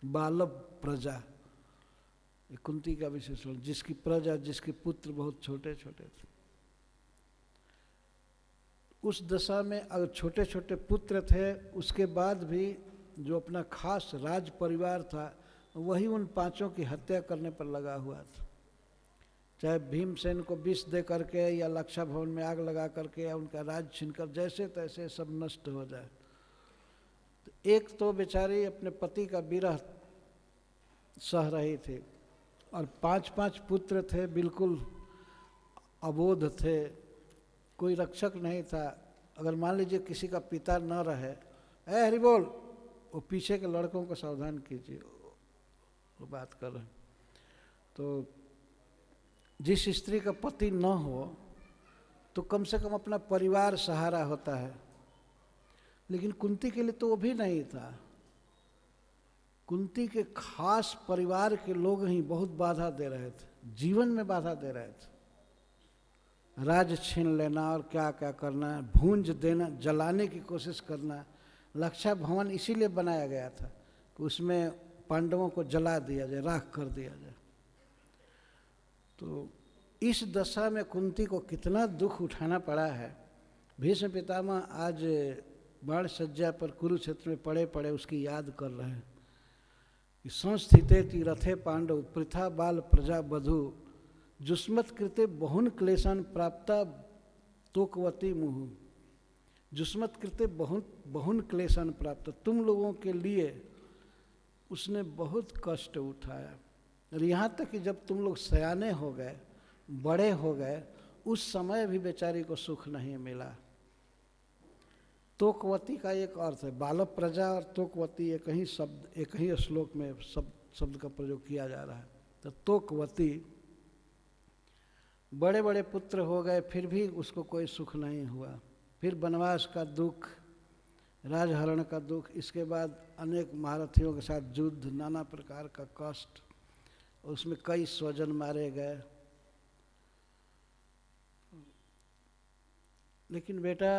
बालव प्रजा, कुंती का विशेषण, जिसकी प्रजा, जिसके पुत्र बहुत छोटे छोटे थे। उस दशा में अगर छोटे छोटे पुत्र थे, उसके बाद भी जो अपना खास राज परिवार था वही उन पांचों की हत्या करने पर लगा हुआ था। चाहे भीमसेन को विष दे करके या लक्षा भवन में आग लगा करके या उनका राज छीनकर, जैसे तैसे सब नष्ट हो जाए। तो एक तो बेचारी अपने पति का विरह सह रही थी और 5-5 पुत्र थे, बिल्कुल अबोध थे, कोई रक्षक नहीं था। अगर मान लीजिए किसी का पिता न रहे, ए हरि बोल, वो पीछे के लड़कों को सावधान कीजिए, वो बात कर रहे हैं। तो जिस स्त्री का पति न हो तो कम से कम अपना परिवार सहारा होता है, लेकिन कुंती के लिए तो वो भी नहीं था। कुंती के खास परिवार के लोग ही बहुत बाधा दे रहे थे, जीवन में बाधा दे रहे थे। राज छीन लेना और क्या क्या करना, भूंज देना, जलाने की कोशिश करना। लक्षा भवन इसीलिए बनाया गया था कि उसमें पांडवों को जला दिया जाए, राख कर दिया जाए। तो इस दशा में कुंती को कितना दुख उठाना पड़ा है। भीष्म पितामह आज बाण सज्जा पर कुरुक्षेत्र में पड़े पड़े उसकी याद कर रहे हैं कि संस्थिते रथे पांडव पृथा बाल प्रजा बधु जुष्मत कृते बहुन क्लेशन प्राप्ता तोकवती मुहु। जुष्मत कृते बहुन क्लेशन प्राप्त, तुम लोगों के लिए उसने बहुत कष्ट उठाया। और यहाँ तक कि जब तुम लोग सयाने हो गए, बड़े हो गए, उस समय भी बेचारी को सुख नहीं मिला। तोकवती का एक अर्थ है, बाल प्रजा और तोकवती एक ही शब्द, एक ही श्लोक में शब्द का प्रयोग किया जा रहा है। तो तोकवती, बड़े बड़े पुत्र हो गए फिर भी उसको कोई सुख नहीं हुआ। फिर वनवास का दुख, राजहरण का दुख, इसके बाद अनेक महारथियों के साथ युद्ध, नाना प्रकार का कष्ट, उसमें कई स्वजन मारे गए। लेकिन बेटा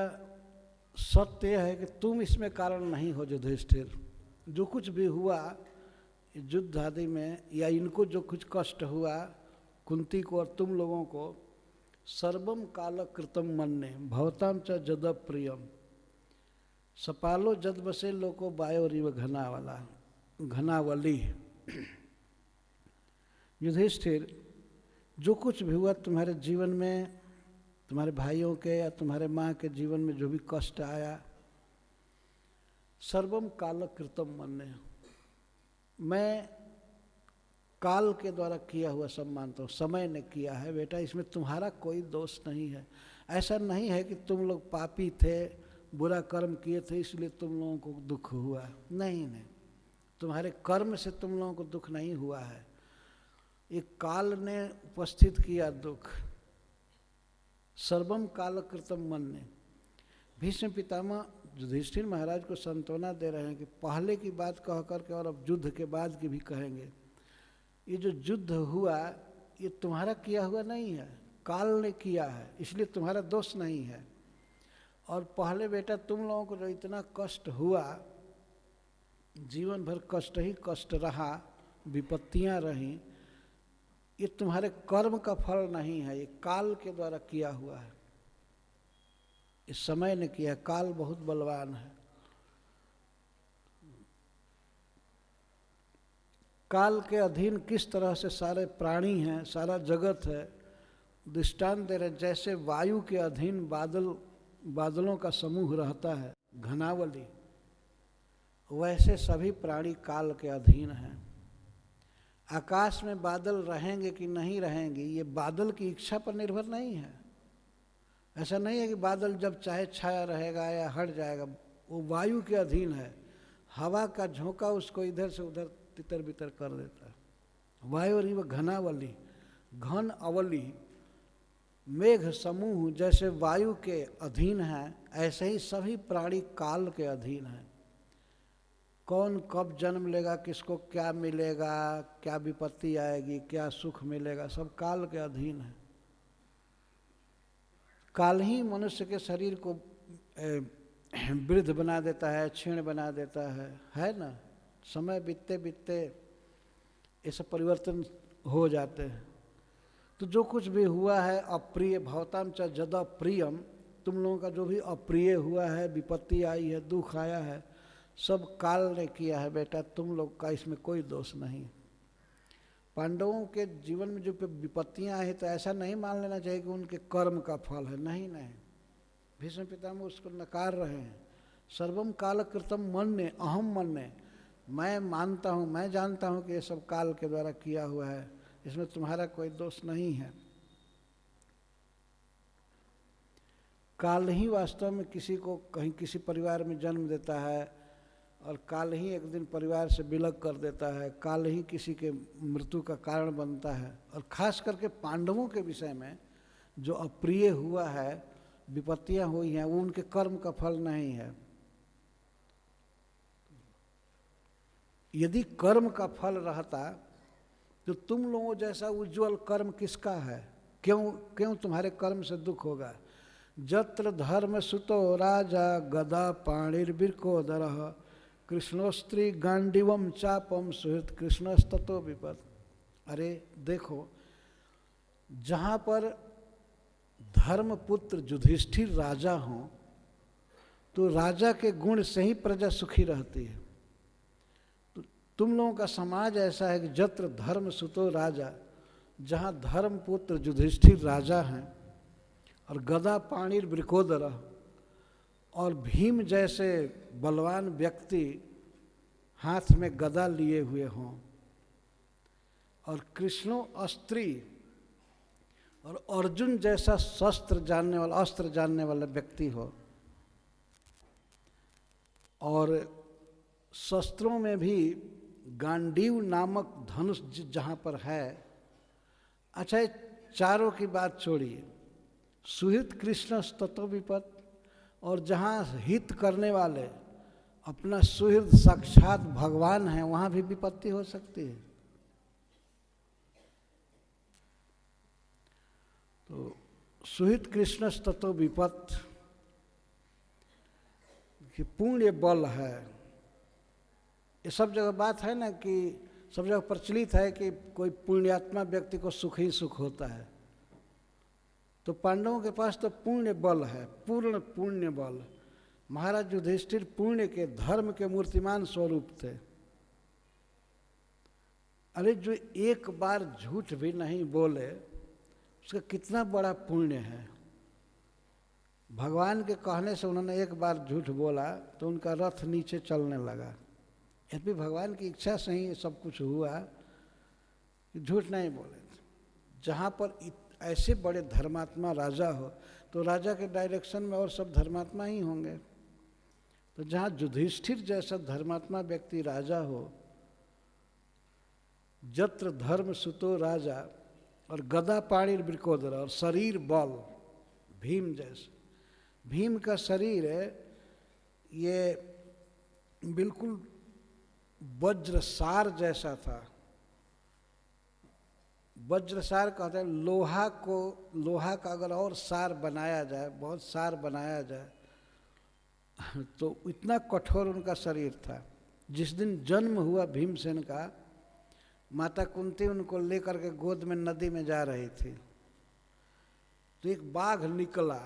सत्य है कि तुम इसमें कारण नहीं हो युधिष्ठिर। जो कुछ भी हुआ युद्ध आदि में, या इनको जो कुछ कष्ट हुआ कुंती को और तुम लोगों को, सर्वम काल कृतम मन्ने भवताम च जद प्रियम सपालो जद बसे लोको बायो रिव घनावली। युधिष्ठिर, जो कुछ भी हुआ तुम्हारे जीवन में, तुम्हारे भाइयों के या तुम्हारे माँ के जीवन में जो भी कष्ट आया, सर्वम काल कृतम मन्ने, मैं काल के द्वारा किया हुआ सब मानता हूँ, समय ने किया है बेटा, इसमें तुम्हारा कोई दोष नहीं है। ऐसा नहीं है कि तुम लोग पापी थे, बुरा कर्म किए थे इसलिए तुम लोगों को दुख हुआ, नहीं नहीं, तुम्हारे कर्म से तुम लोगों को दुख नहीं हुआ है, ये काल ने उपस्थित किया दुख। सर्वम काल कृतम मन्ने। भीष्म पितामह युधिष्ठिर महाराज को सांत्वना दे रहे हैं कि पहले की बात कह करके और अब युद्ध के बाद की भी कहेंगे, ये जो युद्ध हुआ ये तुम्हारा किया हुआ नहीं है, काल ने किया है, इसलिए तुम्हारा दोष नहीं है। और पहले बेटा तुम लोगों को जो इतना कष्ट हुआ, जीवन भर कष्ट ही कष्ट रहा, विपत्तियां रहीं, ये तुम्हारे कर्म का फल नहीं है, ये काल के द्वारा किया हुआ है, इस समय ने किया। काल बहुत बलवान है। काल के अधीन किस तरह से सारे प्राणी हैं, सारा जगत है, दृष्टांत दे रहे, जैसे वायु के अधीन बादलों का समूह रहता है, घनावली, वैसे सभी प्राणी काल के अधीन हैं। आकाश में बादल रहेंगे कि नहीं रहेंगे, ये बादल की इच्छा पर निर्भर नहीं है। ऐसा नहीं है कि बादल जब चाहे छाया रहेगा या हट जाएगा, वो वायु के अधीन है। हवा का झोंका उसको इधर से उधर तितर बितर कर देता है। वायु रिव घनावली, घन अवली, मेघ समूह जैसे वायु के अधीन है, ऐसे ही सभी प्राणी काल के अधीन हैं। कौन कब जन्म लेगा, किसको क्या मिलेगा, क्या विपत्ति आएगी, क्या सुख मिलेगा, सब काल के अधीन है। काल ही मनुष्य के शरीर को वृद्ध बना देता है, क्षीण बना देता है ना। समय बीतते बीतते ये सब परिवर्तन हो जाते हैं। तो जो कुछ भी हुआ है अप्रिय, भवताम च जदा प्रियम, तुम लोगों का जो भी अप्रिय हुआ है, विपत्ति आई है, दुख आया है, सब काल ने किया है बेटा, तुम लोग का इसमें कोई दोष नहीं। पांडवों के जीवन में जो विपत्तियां आई तो ऐसा नहीं मान लेना चाहिए कि उनके कर्म का फल है, नहीं नहीं। भीष्म पितामह उसको नकार रहे हैं। सर्वम काल कृतम मन्ने अहम मन्ने, मैं मानता हूँ, मैं जानता हूँ कि ये सब काल के द्वारा किया हुआ है, इसमें तुम्हारा कोई दोष नहीं है। काल ही वास्तव में किसी को कहीं किसी परिवार में जन्म देता है और काल ही एक दिन परिवार से विलग कर देता है, काल ही किसी के मृत्यु का कारण बनता है। और खास करके पांडवों के विषय में जो अप्रिय हुआ है, विपत्तियां हुई हैं, वो उनके कर्म का फल नहीं है। यदि कर्म का फल रहता तो तुम लोगों जैसा उज्जवल कर्म किसका है? क्यों तुम्हारे कर्म से दुख होगा? जत्र धर्म सुतो राजा गदा पाणिर्बिरकोदरः कृष्णोस्त्री गांडीवम चापम सुहृत कृष्णस्ततो विपद। अरे देखो, जहाँ पर धर्मपुत्र युधिष्ठिर राजा हों तो राजा के गुण से ही प्रजा सुखी रहती है। तो तुम लोगों का समाज ऐसा है कि जत्र धर्म सुतो राजा, जहाँ धर्मपुत्र युधिष्ठिर राजा हैं और गदा पाणिर वृकोदर और भीम जैसे बलवान व्यक्ति हाथ में गदा लिए हुए हों और कृष्णो अस्त्री और अर्जुन जैसा अस्त्र जानने वाला व्यक्ति हो और शस्त्रों में भी गांडीव नामक धनुष जहाँ पर है। अच्छा, चारों की बात छोड़िए, सुहित कृष्ण ततो विपद, और जहाँ हित करने वाले अपना सुहृद साक्षात भगवान हैं, वहाँ भी विपत्ति हो सकती है। तो सुहित कृष्ण ततो विपद कि पुण्य बल है। ये सब जगह बात है ना कि सब जगह प्रचलित है कि कोई पुण्यात्मा व्यक्ति को सुख ही सुख होता है। तो पांडवों के पास तो पुण्य बल है, पूर्ण पुण्य बल। महाराज युधिष्ठिर पुण्य के, धर्म के मूर्तिमान स्वरूप थे। अरे जो एक बार झूठ भी नहीं बोले उसका कितना बड़ा पुण्य है। भगवान के कहने से उन्होंने एक बार झूठ बोला तो उनका रथ नीचे चलने लगा। यद्यपि भगवान की इच्छा से ही सब कुछ हुआ कि झूठ नहीं बोले। जहाँ पर ऐसे बड़े धर्मात्मा राजा हो तो राजा के डायरेक्शन में और सब धर्मात्मा ही होंगे। तो जहाँ युधिष्ठिर जैसा धर्मात्मा व्यक्ति राजा हो, जत्र धर्म सुतो राजा और गदा पाणिर वृकोदर और शरीर बल भीम जैसे। भीम का शरीर है ये बिल्कुल वज्रसार जैसा था। वज्रसार कहते हैं लोहा का अगर और सार बनाया जाए, बहुत सार बनाया जाए तो इतना कठोर उनका शरीर था। जिस दिन जन्म हुआ भीमसेन का, माता कुंती उनको लेकर के गोद में नदी में जा रही थी तो एक बाघ निकला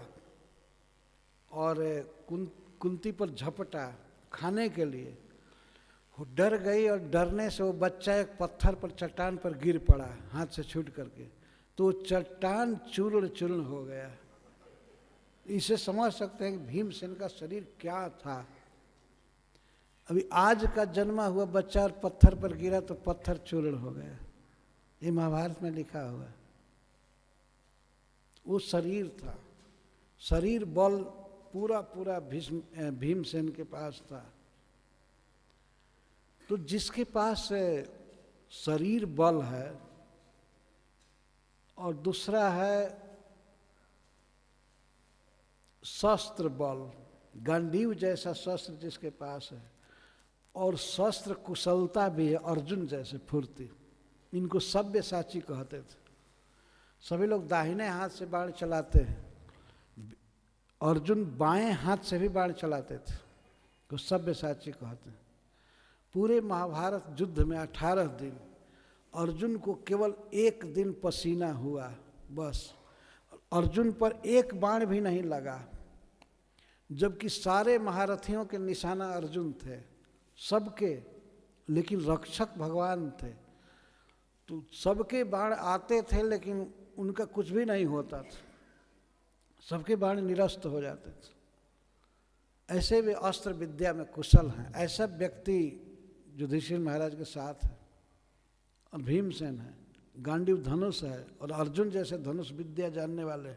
और कुंती पर झपटा खाने के लिए। वो डर गई और डरने से वो बच्चा एक पत्थर पर, चट्टान पर गिर पड़ा हाथ से छूट करके, तो चट्टान चूर्ण चूर्ण हो गया। इसे समझ सकते हैं कि भीमसेन का शरीर क्या था। अभी आज का जन्मा हुआ बच्चा और पत्थर पर गिरा तो पत्थर चूर्ण हो गया। ये महाभारत में लिखा हुआ है। वो शरीर था, शरीर बल पूरा भीमसेन के पास था। तो जिसके पास शरीर बल है और दूसरा है शस्त्र बल, गांडीव जैसा शस्त्र जिसके पास है, और शस्त्र कुशलता भी है, अर्जुन जैसे फुर्ती, इनको सव्यसाची कहते थे। सभी लोग दाहिने हाथ से बाण चलाते हैं, अर्जुन बाएं हाथ से भी बाण चलाते थे, तो सव्यसाची कहते हैं। पूरे महाभारत युद्ध में 18 दिन अर्जुन को केवल एक दिन पसीना हुआ, बस। अर्जुन पर एक बाण भी नहीं लगा, जबकि सारे महारथियों के निशाना अर्जुन थे, सबके, लेकिन रक्षक भगवान थे। तो सबके बाण आते थे लेकिन उनका कुछ भी नहीं होता था, सबके बाण निरस्त हो जाते थे। ऐसे वे अस्त्र विद्या में कुशल हैं। ऐसा व्यक्ति युधिष्ठिर महाराज के साथ है। और भीमसेन है, गांडीव धनुष है, और अर्जुन जैसे धनुष विद्या जानने वाले।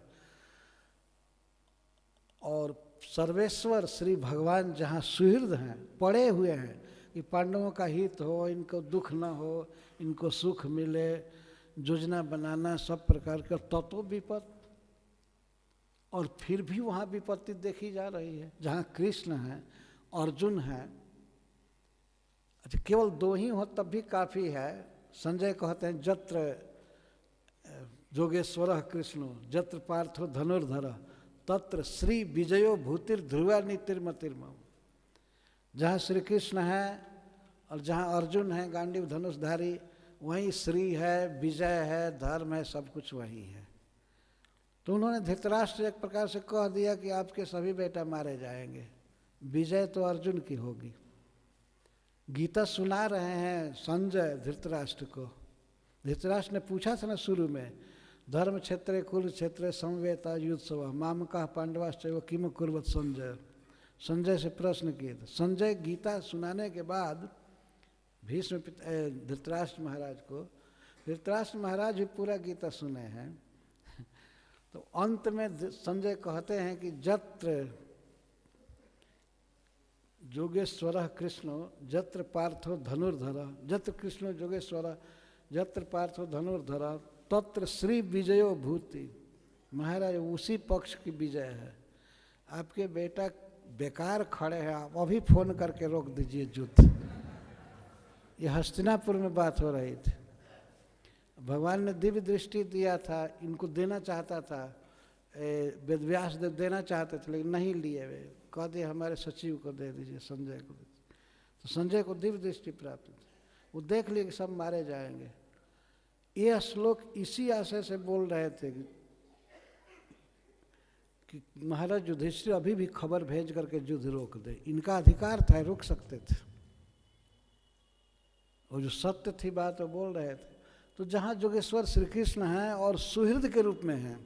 और सर्वेश्वर श्री भगवान जहाँ सुहृद हैं, पड़े हुए हैं कि पांडवों का हित हो, इनको दुख न हो, इनको सुख मिले, योजना बनाना सब प्रकार का, तो विपत्ति। और फिर भी वहाँ विपत्ति देखी जा रही है। जहाँ कृष्ण हैं, अर्जुन हैं, अच्छा केवल 2 ही हो तब भी काफ़ी है। संजय कहते हैं जत्र जोगेश्वर कृष्णो जत्र पार्थो धनुर्धर तत्र श्री विजयो भूतिर ध्रुवा नीतिर्मतिर्म। जहाँ श्री कृष्ण है और जहाँ अर्जुन है गांडीव धनुषधारी, वहीं श्री है, विजय है, धर्म है, सब कुछ वही है। तो उन्होंने धृतराष्ट्र एक प्रकार से कह दिया कि आपके सभी बेटा मारे जाएंगे, विजय तो अर्जुन की होगी। गीता सुना रहे हैं संजय धृतराष्ट्र को। धृतराष्ट्र ने पूछा था ना शुरू में, धर्म क्षेत्रे कुल क्षेत्रे संवेता युद्धसभा मामका पांडवाश्चैव किम कुर्वत संजय। संजय से प्रश्न किए थे। संजय गीता सुनाने के बाद भीष्म धृतराष्ट्र महाराज को, धृतराष्ट्र महाराज भी पूरा गीता सुने हैं। तो अंत में संजय कहते हैं कि जत्र जोगेश्वर कृष्णो जत्र पार्थो धनुर्धर, जत्र कृष्णो जोगेश्वर जत्र पार्थो धनुर्धर तत्र श्री विजयो भूति। महाराज उसी पक्ष की विजय है। आपके बेटा बेकार खड़े हैं, आप अभी फोन करके रोक दीजिए युद्ध। ये हस्तिनापुर में बात हो रही थी। भगवान ने दिव्य दृष्टि दिया था, इनको देना चाहता था, वेदव्यास देव देना चाहते थे लेकिन नहीं लिए। वे कह दिए हमारे सचिव को दे दीजिए, संजय को। तो संजय को दिव्य दृष्टि प्राप्त थी, वो देख लिए कि सब मारे जाएंगे। ये श्लोक इसी आशय से बोल रहे थे कि महाराज युधिष्ठिर अभी भी खबर भेज करके युद्ध रोक दे। इनका अधिकार था, रोक सकते थे, और जो सत्य थी बात वो बोल रहे थे। तो जहाँ जोगेश्वर श्री कृष्ण हैं और सुहृद के रूप में हैं,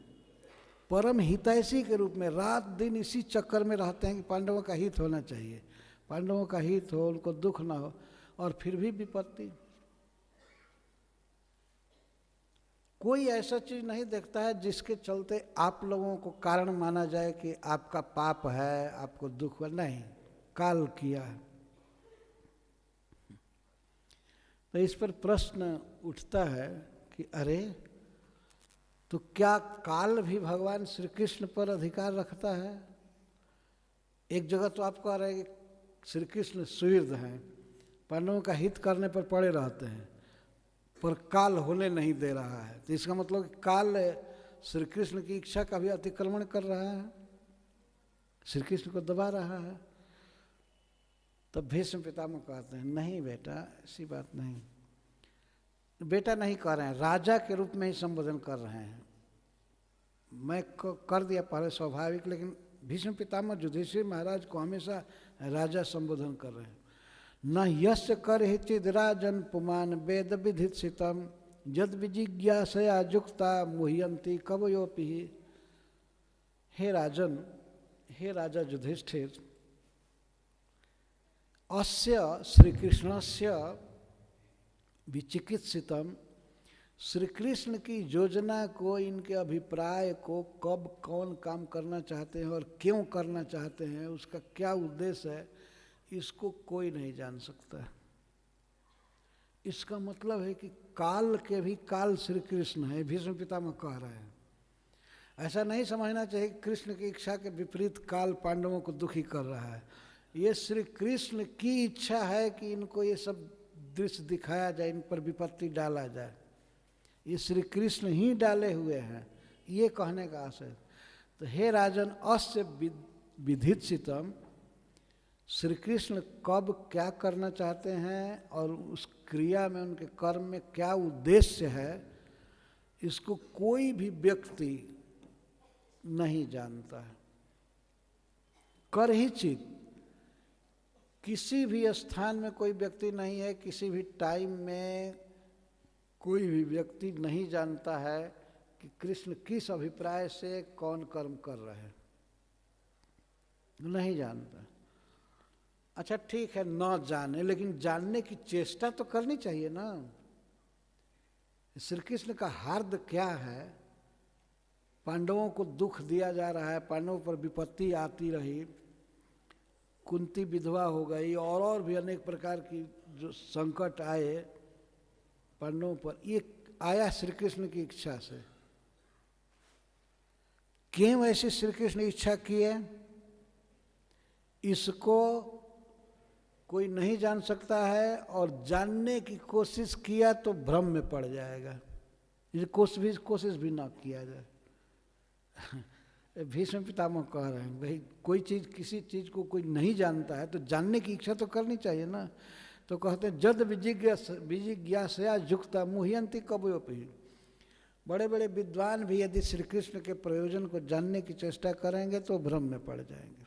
परम हितैषी के रूप में, रात दिन इसी चक्कर में रहते हैं कि पांडवों का हित होना चाहिए, पांडवों का हित हो, उनको दुख ना हो, और फिर भी विपत्ति। कोई ऐसा चीज नहीं देखता है जिसके चलते आप लोगों को कारण माना जाए कि आपका पाप है, आपको दुख है। नहीं, काल किया है। तो इस पर प्रश्न उठता है कि अरे, तो क्या काल भी भगवान श्री कृष्ण पर अधिकार रखता है? एक जगह तो आप कह रहे हैं कि श्री कृष्ण सुहृद हैं, पांडवों का हित करने पर पड़े रहते हैं, पर काल होने नहीं दे रहा है। तो इसका मतलब कि काल श्री कृष्ण की इच्छा का भी अतिक्रमण कर रहा है, श्री कृष्ण को दबा रहा है। तब भीष्म पितामह कहते हैं नहीं बेटा, ऐसी बात नहीं। बेटा नहीं कह रहे हैं, राजा के रूप में ही संबोधन कर रहे हैं। मैं कर दिया पहले स्वाभाविक, लेकिन भीष्म पितामह युधिष्ठिर महाराज को हमेशा राजा संबोधन कर रहे हैं। न यस्य कर हिचिद राजन पुमान वेद विधित सितम यद विजिज्ञासया युक्ता मुह्यंती कवयोपि। हे राजन, हे राजा युधिष्ठिर, अस्य श्री कृष्णस्य विचिकित्सितम, श्री कृष्ण की योजना को, इनके अभिप्राय को, कब कौन काम करना चाहते हैं और क्यों करना चाहते हैं, उसका क्या उद्देश्य है, इसको कोई नहीं जान सकता। इसका मतलब है कि काल के भी काल श्री कृष्ण है, भीष्म पितामह कह रहे हैं। ऐसा नहीं समझना चाहिए कि कृष्ण की इच्छा के विपरीत काल पांडवों को दुखी कर रहा है। ये श्री कृष्ण की इच्छा है कि इनको ये सब दृश्य दिखाया जाए, इन पर विपत्ति डाला जाए। ये श्री कृष्ण ही डाले हुए हैं, ये कहने का आशय। तो हे राजन, अस्य विधित्सितम, श्री कृष्ण कब क्या करना चाहते हैं और उस क्रिया में, उनके कर्म में क्या उद्देश्य है, इसको कोई भी व्यक्ति नहीं जानता है। कर ही चित, किसी भी स्थान में कोई व्यक्ति नहीं है, किसी भी टाइम में कोई भी व्यक्ति नहीं जानता है कि कृष्ण किस अभिप्राय से कौन कर्म कर रहे हैं, नहीं जानता। अच्छा ठीक है, न जाने, लेकिन जानने की चेष्टा तो करनी चाहिए ना। श्री कृष्ण का हार्द क्या है, पांडवों को दुख दिया जा रहा है, पांडवों पर विपत्ति आती रही, कुंती विधवा हो गई और भी अनेक प्रकार की जो संकट आए पांडवों पर, ये आया श्री कृष्ण की इच्छा से। क्यों ऐसी श्री कृष्ण इच्छा की है, इसको कोई नहीं जान सकता है, और जानने की कोशिश किया तो भ्रम में पड़ जाएगा। ये कोशिश भी ना किया जाए। भीष्म पितामह कह रहे हैं भाई कोई चीज़, किसी चीज़ को कोई नहीं जानता है तो जानने की इच्छा तो करनी चाहिए ना। तो कहते हैं जद विजिज्ञासया युक्ता मुह्यंति कवयोपि। बड़े बड़े विद्वान भी यदि श्री कृष्ण के प्रयोजन को जानने की चेष्टा करेंगे तो भ्रम में पड़ जाएंगे।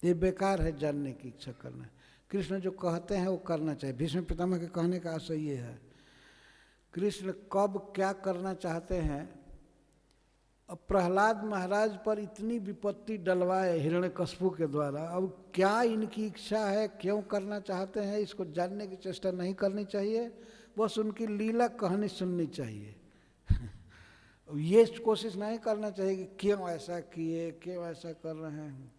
ये बेकार है जानने की इच्छा करना। कृष्ण जो कहते हैं वो करना चाहिए। भीष्म पितामह के कहने का आशय ये है, कृष्ण कब क्या करना चाहते हैं। अब प्रहलाद महाराज पर इतनी विपत्ति डलवाए हिरण्यकश्यप के द्वारा, अब क्या इनकी इच्छा है, क्यों करना चाहते हैं, इसको जानने की चेष्टा नहीं करनी चाहिए, बस उनकी लीला कहानी सुननी चाहिए। ये कोशिश नहीं करना चाहिए कि क्यों ऐसा किए, क्यों ऐसा कर रहे हैं।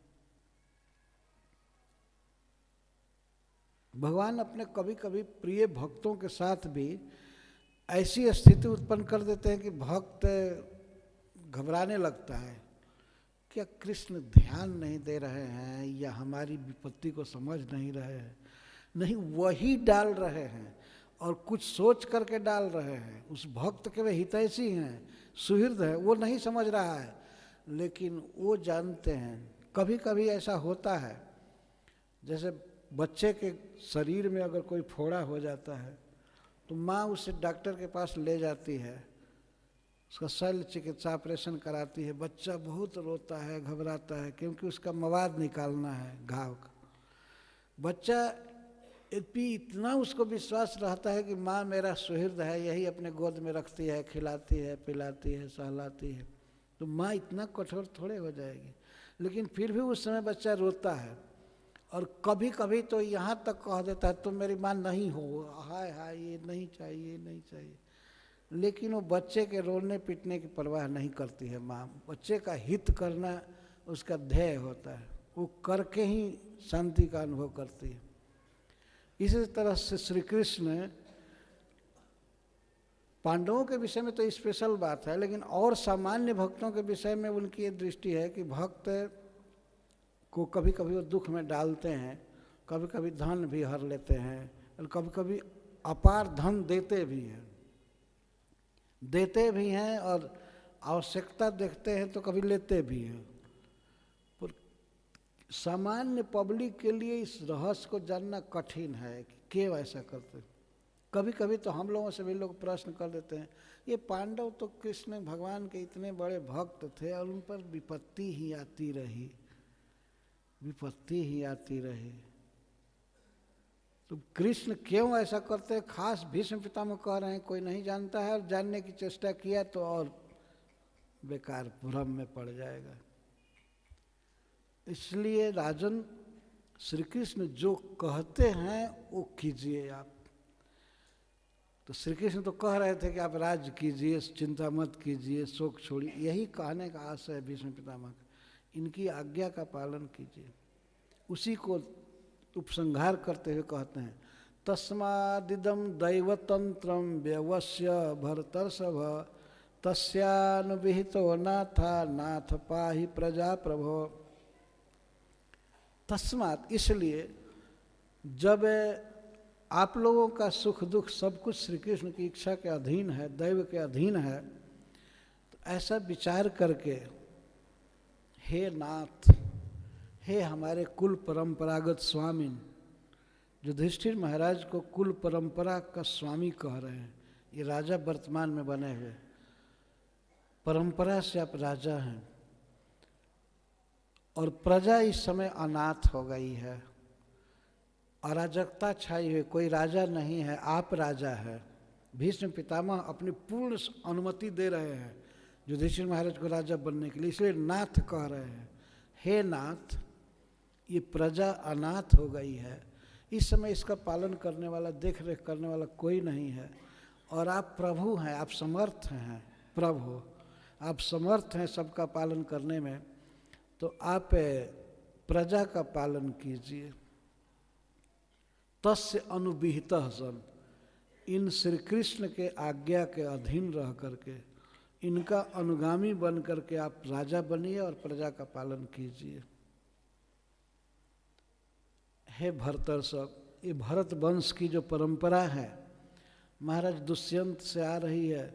भगवान अपने कभी कभी प्रिय भक्तों के साथ भी ऐसी स्थिति उत्पन्न कर देते हैं कि भक्त घबराने लगता है, क्या कृष्ण ध्यान नहीं दे रहे हैं या हमारी विपत्ति को समझ नहीं रहे हैं। नहीं, वही डाल रहे हैं और कुछ सोच करके डाल रहे हैं। उस भक्त के वे हितैषी हैं, सुहृद हैं, वो नहीं समझ रहा है, लेकिन वो जानते हैं। कभी कभी ऐसा होता है, जैसे बच्चे के शरीर में अगर कोई फोड़ा हो जाता है तो माँ उसे डॉक्टर के पास ले जाती है, उसका शल्य चिकित्सा ऑपरेशन कराती है। बच्चा बहुत रोता है, घबराता है, क्योंकि उसका मवाद निकालना है घाव का। बच्चा इतना उसको विश्वास रहता है कि माँ मेरा सुहृद है, यही अपने गोद में रखती है, खिलाती है, पिलाती है, सहलाती है, तो माँ इतना कठोर थोड़े हो जाएगी। लेकिन फिर भी उस समय बच्चा रोता है, और कभी कभी तो यहाँ तक कह देता है तुम मेरी माँ नहीं हो, हाय हाय ये नहीं चाहिए, नहीं चाहिए। लेकिन वो बच्चे के रोने पीटने की परवाह नहीं करती है माँ। बच्चे का हित करना उसका ध्येय होता है, वो करके ही शांति का अनुभव करती है। इसी तरह से श्री कृष्ण पांडवों के विषय में तो स्पेशल बात है, लेकिन और सामान्य भक्तों के विषय में उनकी ये दृष्टि है कि भक्त को कभी कभी वो दुख में डालते हैं, कभी कभी धन भी हर लेते हैं, और कभी कभी अपार धन देते भी हैं और आवश्यकता देखते हैं तो कभी लेते भी हैं। पर सामान्य पब्लिक के लिए इस रहस्य को जानना कठिन है कि क्यों ऐसा करते हैं। कभी कभी तो हम लोगों से भी लोग प्रश्न कर देते हैं, ये पांडव तो कृष्ण भगवान के इतने बड़े भक्त थे और उन पर विपत्ति ही आती रही, विपत्ति ही आती रही, तो कृष्ण क्यों ऐसा करते हैं। खास भीष्म पितामह कह रहे हैं कोई नहीं जानता है, और जानने की चेष्टा किया तो और बेकार भ्रम में पड़ जाएगा। इसलिए राजन श्री कृष्ण जो कहते हैं वो कीजिए आप। तो श्री कृष्ण तो कह रहे थे कि आप राज्य कीजिए, चिंता मत कीजिए, शोक छोड़िए, यही कहने का आशय है भीष्म पितामह का। इनकी आज्ञा का पालन कीजिए। उसी को उपसंहार करते हुए कहते हैं, तस्मादिदं दैवतंत्रं व्यवस्य भरतर्षभ तस्यानुविहितो नाथा नाथ पाहि प्रजा प्रभो। तस्मात्, इसलिए जब आप लोगों का सुख दुख सब कुछ श्री कृष्ण की इच्छा के अधीन है, दैव के अधीन है, तो ऐसा विचार करके हे नाथ, हे हमारे कुल परंपरागत स्वामी, युधिष्ठिर महाराज को कुल परंपरा का स्वामी कह रहे हैं। ये राजा वर्तमान में बने हुए, परंपरा से आप राजा हैं, और प्रजा इस समय अनाथ हो गई है, अराजकता छाई हुई, कोई राजा नहीं है, आप राजा है। भीष्म पितामह अपनी पूर्ण अनुमति दे रहे हैं युधिष्ठिर महाराज को राजा बनने के लिए, इसलिए नाथ कह रहे हैं, हे नाथ, ये प्रजा अनाथ हो गई है, इस समय इसका पालन करने वाला, देख रेख करने वाला कोई नहीं है, और आप प्रभु हैं, आप समर्थ हैं, प्रभु, आप समर्थ हैं सबका पालन करने में, तो आप प्रजा का पालन कीजिए। तस्य अनुविहितः सन, इन श्री कृष्ण के आज्ञा के अधीन रह करके, इनका अनुगामी बन करके आप राजा बनिए और प्रजा का पालन कीजिए। हे भरतर्षभ, ये भरत वंश की जो परंपरा है महाराज दुष्यंत से आ रही है,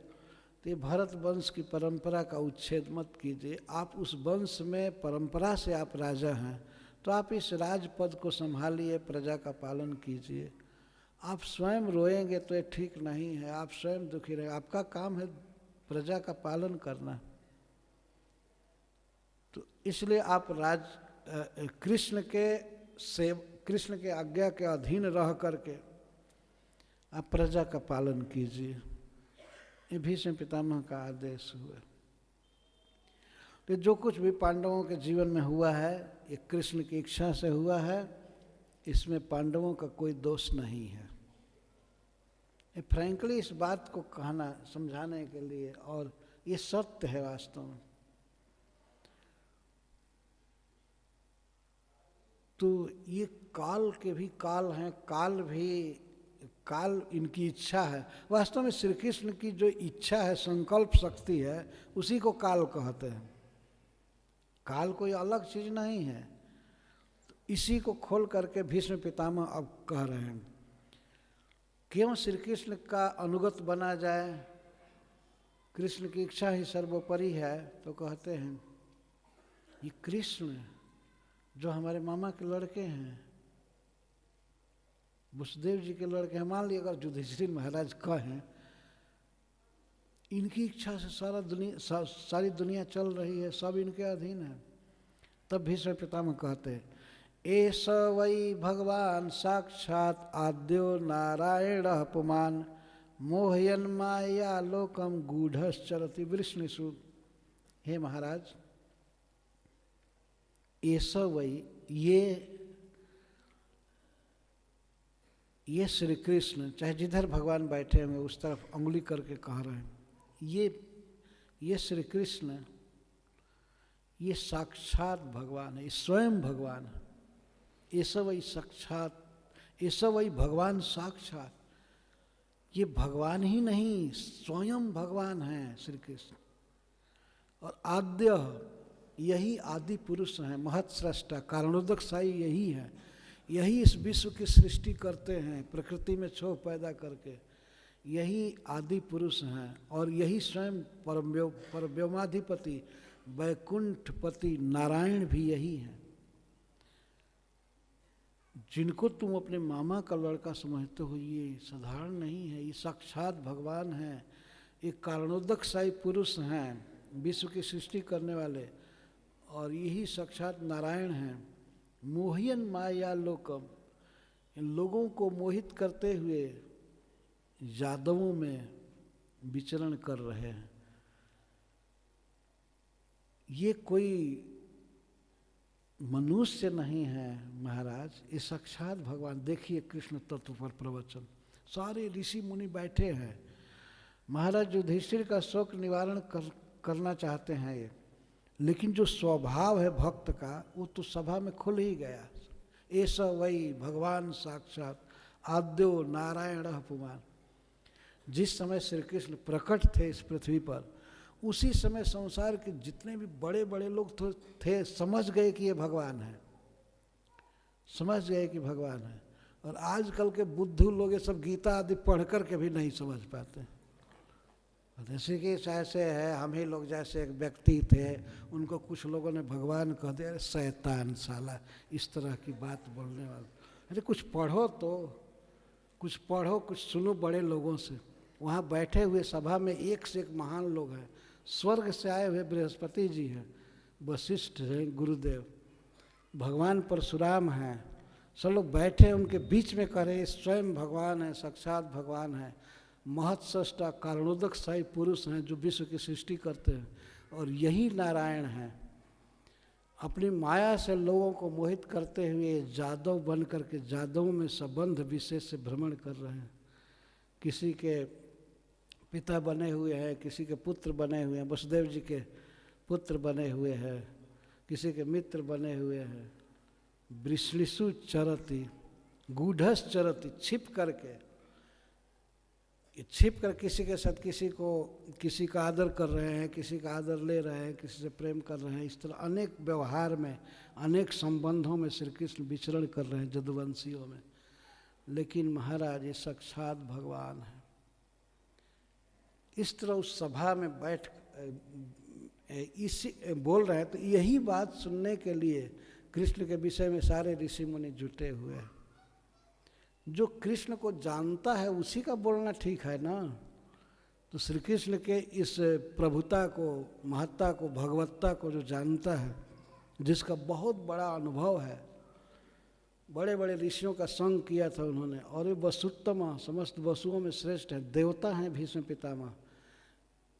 तो ये भरत वंश की परंपरा का उच्छेद मत कीजिए। आप उस वंश में परंपरा से आप राजा हैं, तो आप इस राजपद को संभालिए, प्रजा का पालन कीजिए। आप स्वयं रोएंगे तो ये ठीक नहीं है, आप स्वयं दुखी रहे। आपका काम है प्रजा का पालन करना, तो इसलिए आप कृष्ण के आज्ञा के अधीन रह करके आप प्रजा का पालन कीजिए। ये भीष्म पितामह का आदेश हुआ। तो जो कुछ भी पांडवों के जीवन में हुआ है, ये कृष्ण की इच्छा से हुआ है, इसमें पांडवों का कोई दोष नहीं है। ये फ्रैंकली इस बात को कहना समझाने के लिए, और ये सत्य है वास्तव में। तो ये काल के भी काल हैं, काल इनकी इच्छा है। वास्तव में श्री कृष्ण की जो इच्छा है, संकल्प शक्ति है, उसी को काल कहते हैं। काल कोई अलग चीज नहीं है। तो इसी को खोल करके भीष्म पितामह अब कह रहे हैं, क्यों श्री कृष्ण का अनुगत बना जाए, कृष्ण की इच्छा ही सर्वोपरि है। तो कहते हैं ये कृष्ण जो हमारे मामा के लड़के हैं, वसुदेव जी के लड़के हैं, मान लिया अगर युधिष्ठिर महाराज कहें, इनकी इच्छा से सारी दुनिया चल रही है, सब इनके अधीन है। तब भीष्म पितामह कहते हैं, एष वै भगवान साक्षात आद्यो नारायण पुमान मोहयन माया लोकम गूढ़श्चरति वृष्णिषु। हे महाराज, एष वै, ये श्री कृष्ण, चाहे जिधर भगवान बैठे हैं, उस तरफ उंगली करके कह रहे हैं, ये श्री कृष्ण, ये साक्षात भगवान है, ये स्वयं भगवान है। ये सब वही साक्षात, ये सब वही भगवान साक्षात। ये भगवान ही नहीं, स्वयं भगवान है श्री कृष्ण। और आद्य, यही आदि पुरुष हैं, महत सृष्टा, कारणोदक साई यही है। यही इस विश्व की सृष्टि करते हैं, प्रकृति में क्षोभ पैदा करके। यही आदि पुरुष हैं, और यही स्वयं परव्योमाधिपति वैकुंठपति नारायण भी यही हैं। जिनको तुम अपने मामा का लड़का समझते हो, ये साधारण नहीं है, ये साक्षात भगवान हैं। ये कारणोदक साई पुरुष हैं, विश्व की सृष्टि करने वाले, और यही साक्षात नारायण हैं। मोहियन माया लोकम, इन लोगों को मोहित करते हुए यादवों में विचरण कर रहे हैं। ये कोई मनुष्य नहीं है महाराज, ये साक्षात भगवान। देखिए कृष्ण तत्व पर प्रवचन, सारे ऋषि मुनि बैठे हैं। महाराज युधिष्ठिर का शोक निवारण करना चाहते हैं ये, लेकिन जो स्वभाव है भक्त का, वो तो सभा में खुल ही गया। ऐसा वही भगवान साक्षात आद्यो नारायण पुमान। जिस समय श्री कृष्ण प्रकट थे इस पृथ्वी पर, उसी समय संसार के जितने भी बड़े बड़े लोग थे समझ गए कि ये भगवान है, समझ गए कि भगवान है। और आजकल के बुद्धू लोग ये सब गीता आदि पढ़ कर के भी नहीं समझ पाते। जैसे कि ऐसे है, हम ही लोग जैसे एक व्यक्ति थे, उनको कुछ लोगों ने भगवान कह दिया, अरे शैतान साला, इस तरह की बात बोलने वाला। अरे कुछ पढ़ो तो, कुछ पढ़ो, कुछ सुनो बड़े लोगों से। वहाँ बैठे हुए सभा में एक से एक महान लोग हैं। स्वर्ग से आए हुए बृहस्पति जी हैं, वशिष्ठ हैं, गुरुदेव, भगवान परशुराम हैं, सब लोग बैठे उनके बीच में कह रहे स्वयं भगवान है, साक्षात भगवान है, महत सृष्टा कारणोदक साई पुरुष हैं जो विश्व की सृष्टि करते हैं, और यही नारायण हैं। अपनी माया से लोगों को मोहित करते हुए जादव बन करके जादवों में संबंध विशेष से भ्रमण कर रहे हैं। किसी के पिता बने हुए हैं, किसी के पुत्र बने हुए हैं, वसुदेव जी के पुत्र बने हुए हैं, किसी के मित्र बने हुए हैं। वृषलिषु चरति, गूढ़स चरति, छिप करके, ये छिप कर किसी के साथ किसी का आदर कर रहे हैं, किसी का आदर ले रहे हैं, किसी से प्रेम कर रहे हैं। इस तरह अनेक व्यवहार में, अनेक संबंधों में श्री कृष्ण विचरण कर रहे हैं, जदुवंशियों में। लेकिन महाराज ये साक्षात भगवान है। इस तरह उस सभा में बैठ इसी बोल रहे हैं, तो यही बात सुनने के लिए कृष्ण के विषय में सारे ऋषि मुनि जुटे हुए हैं। जो कृष्ण को जानता है उसी का बोलना ठीक है ना। तो श्री कृष्ण के इस प्रभुता को, महत्ता को, भगवत्ता को जो जानता है, जिसका बहुत बड़ा अनुभव है, बड़े बड़े ऋषियों का संग किया था उन्होंने, और ये वसुत्तम, समस्त वसुओं में श्रेष्ठ है, देवता हैं भीष्म पितामह।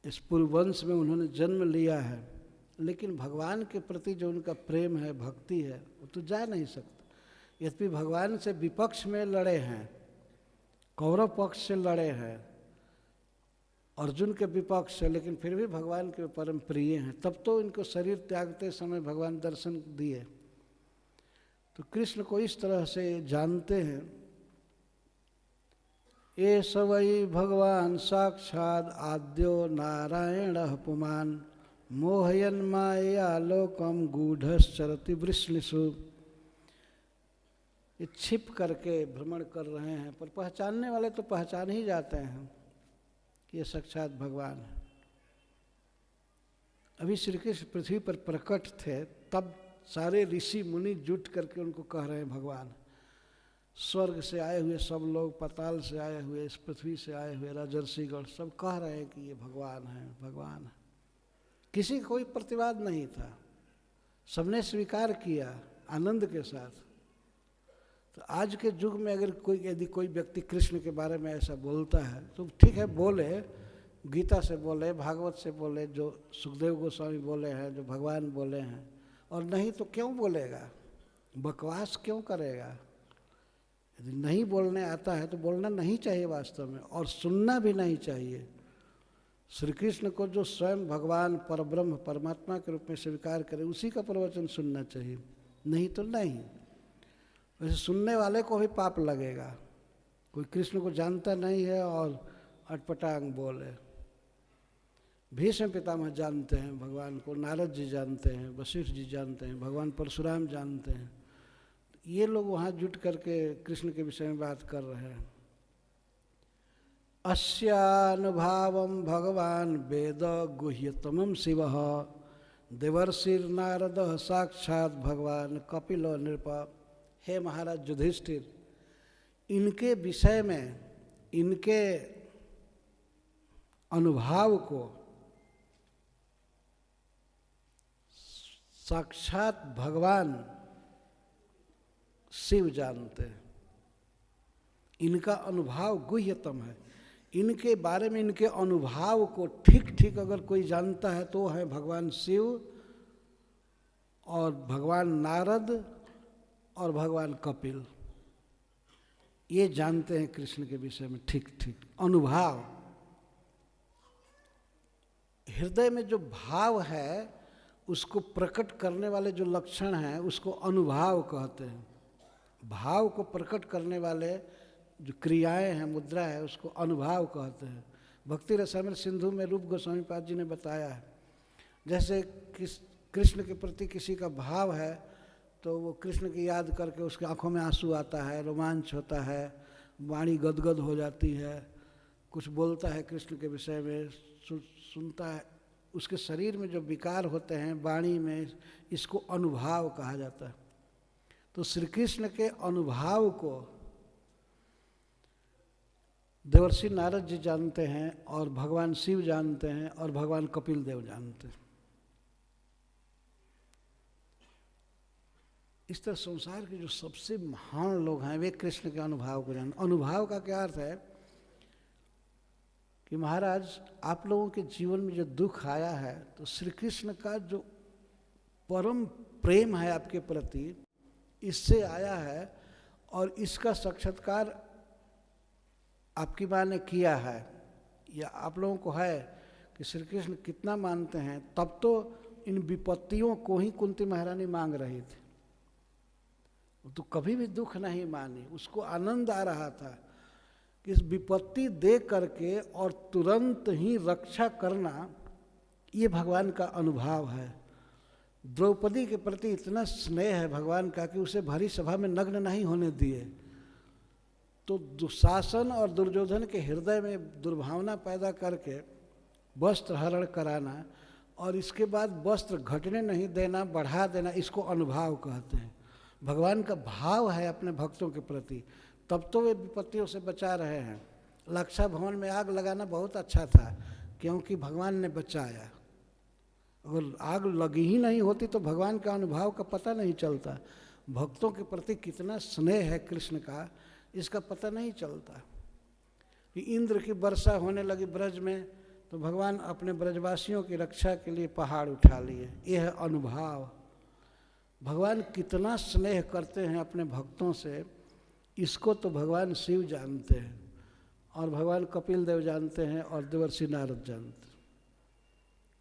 इस पूर्ववंश में उन्होंने जन्म लिया है, लेकिन भगवान के प्रति जो उनका प्रेम है, भक्ति है, वो तो जा नहीं सकता। यद्यपि भगवान से विपक्ष में लड़े हैं, कौरव पक्ष से लड़े हैं, अर्जुन के विपक्ष से, लेकिन फिर भी भगवान के परम प्रिय हैं। तब तो इनको शरीर त्यागते समय भगवान दर्शन दिए। तो कृष्ण को इस तरह से जानते हैं। ये सवै भगवान साक्षात् आद्यो नारायण पुमान, मोहयन माया लोकम गूढ़श्चरति वृषलिषु। ये छिप करके भ्रमण कर रहे हैं, पर पहचानने वाले तो पहचान ही जाते हैं कि ये साक्षात भगवान है। अभी श्री कृष्ण पृथ्वी पर प्रकट थे, तब सारे ऋषि मुनि जुट करके उनको कह रहे हैं भगवान। स्वर्ग से आए हुए सब लोग, पाताल से आए हुए, इस पृथ्वी से आए हुए राजर्षिगण, सब कह रहे हैं कि ये भगवान है, भगवान है। किसी का कोई प्रतिवाद नहीं था, सबने स्वीकार किया आनंद के साथ। तो आज के युग में अगर यदि कोई व्यक्ति कृष्ण के बारे में ऐसा बोलता है तो ठीक है, बोले, गीता से बोले, भागवत से बोले, जो सुखदेव गोस्वामी बोले हैं, जो भगवान बोले हैं, और नहीं तो क्यों बोलेगा, बकवास क्यों करेगा। यदि नहीं बोलने आता है तो बोलना नहीं चाहिए वास्तव में, और सुनना भी नहीं चाहिए। श्री कृष्ण को जो स्वयं भगवान परब्रह्म परमात्मा के रूप में स्वीकार करे, उसी का प्रवचन सुनना चाहिए, नहीं तो नहीं। वैसे सुनने वाले को भी पाप लगेगा। कोई कृष्ण को जानता नहीं है और अटपटांग बोले। भीष्म पितामह जानते हैं भगवान को, नारद जी जानते हैं, वशिष्ठ जी जानते हैं, भगवान परशुराम जानते हैं। ये लोग वहाँ जुट करके कृष्ण के विषय में बात कर रहे हैं। अस्यानुभावम भगवान वेद गुह्यतमम शिव, देवर्षिर नारद साक्षात भगवान कपिल नृप। हे महाराज युधिष्ठिर, इनके विषय में, इनके अनुभव को साक्षात भगवान शिव जानते हैं। इनका अनुभव गुह्यतम है। इनके बारे में, इनके अनुभव को ठीक ठीक अगर कोई जानता है तो है भगवान शिव और भगवान नारद और भगवान कपिल। ये जानते हैं कृष्ण के विषय में ठीक ठीक अनुभव। हृदय में जो भाव है उसको प्रकट करने वाले जो लक्षण हैं उसको अनुभाव कहते हैं। भाव को प्रकट करने वाले जो क्रियाएं हैं, मुद्रा है, उसको अनुभाव कहते हैं। भक्ति रसामृत सिंधु में रूप गोस्वामी पाद जी ने बताया है, जैसे कृष्ण के प्रति किसी का भाव है तो वो कृष्ण की याद करके उसके आंखों में आंसू आता है, रोमांच होता है, वाणी गदगद हो जाती है, कुछ बोलता है कृष्ण के विषय में, सुनता है, उसके शरीर में जो विकार होते हैं वाणी में, इसको अनुभाव कहा जाता है। तो श्री कृष्ण के अनुभाव को देवर्षि नारद जी जानते हैं और भगवान शिव जानते हैं और भगवान कपिल देव जानते हैं। इस तरह संसार के जो सबसे महान लोग हैं वे कृष्ण के अनुभाव को जानते। अनुभाव का क्या अर्थ है कि महाराज आप लोगों के जीवन में जो दुख आया है तो श्री कृष्ण का जो परम प्रेम है आपके प्रति, इससे आया है और इसका साक्षात्कार आपकी माँ ने किया है। या आप लोगों को है कि श्री कृष्ण कितना मानते हैं, तब तो इन विपत्तियों को ही कुंती महारानी मांग रही थी। वो तो कभी भी दुख नहीं मानी, उसको आनंद आ रहा था कि इस विपत्ति दे करके और तुरंत ही रक्षा करना, ये भगवान का अनुभव है। द्रौपदी के प्रति इतना स्नेह है भगवान का कि उसे भरी सभा में नग्न नहीं होने दिए। तो दुशासन और दुर्योधन के हृदय में दुर्भावना पैदा करके वस्त्र हरण कराना और इसके बाद वस्त्र घटने नहीं देना, बढ़ा देना, इसको अनुभाव कहते हैं। भगवान का भाव है अपने भक्तों के प्रति, तब तो वे विपत्तियों से बचा रहे हैं। लक्षा भवन में आग लगाना बहुत अच्छा था क्योंकि भगवान ने बचाया। अगर आग लगी ही नहीं होती तो भगवान का अनुभाव का पता नहीं चलता। भक्तों के प्रति कितना स्नेह है कृष्ण का, इसका पता नहीं चलता। कि इंद्र की वर्षा होने लगी ब्रज में तो भगवान अपने ब्रजवासियों की रक्षा के लिए पहाड़ उठा लिए। यह है अनुभाव। भगवान कितना स्नेह करते हैं अपने भक्तों से, इसको तो भगवान शिव जानते हैं और भगवान कपिल देव जानते हैं और देवर्षि नारद जानते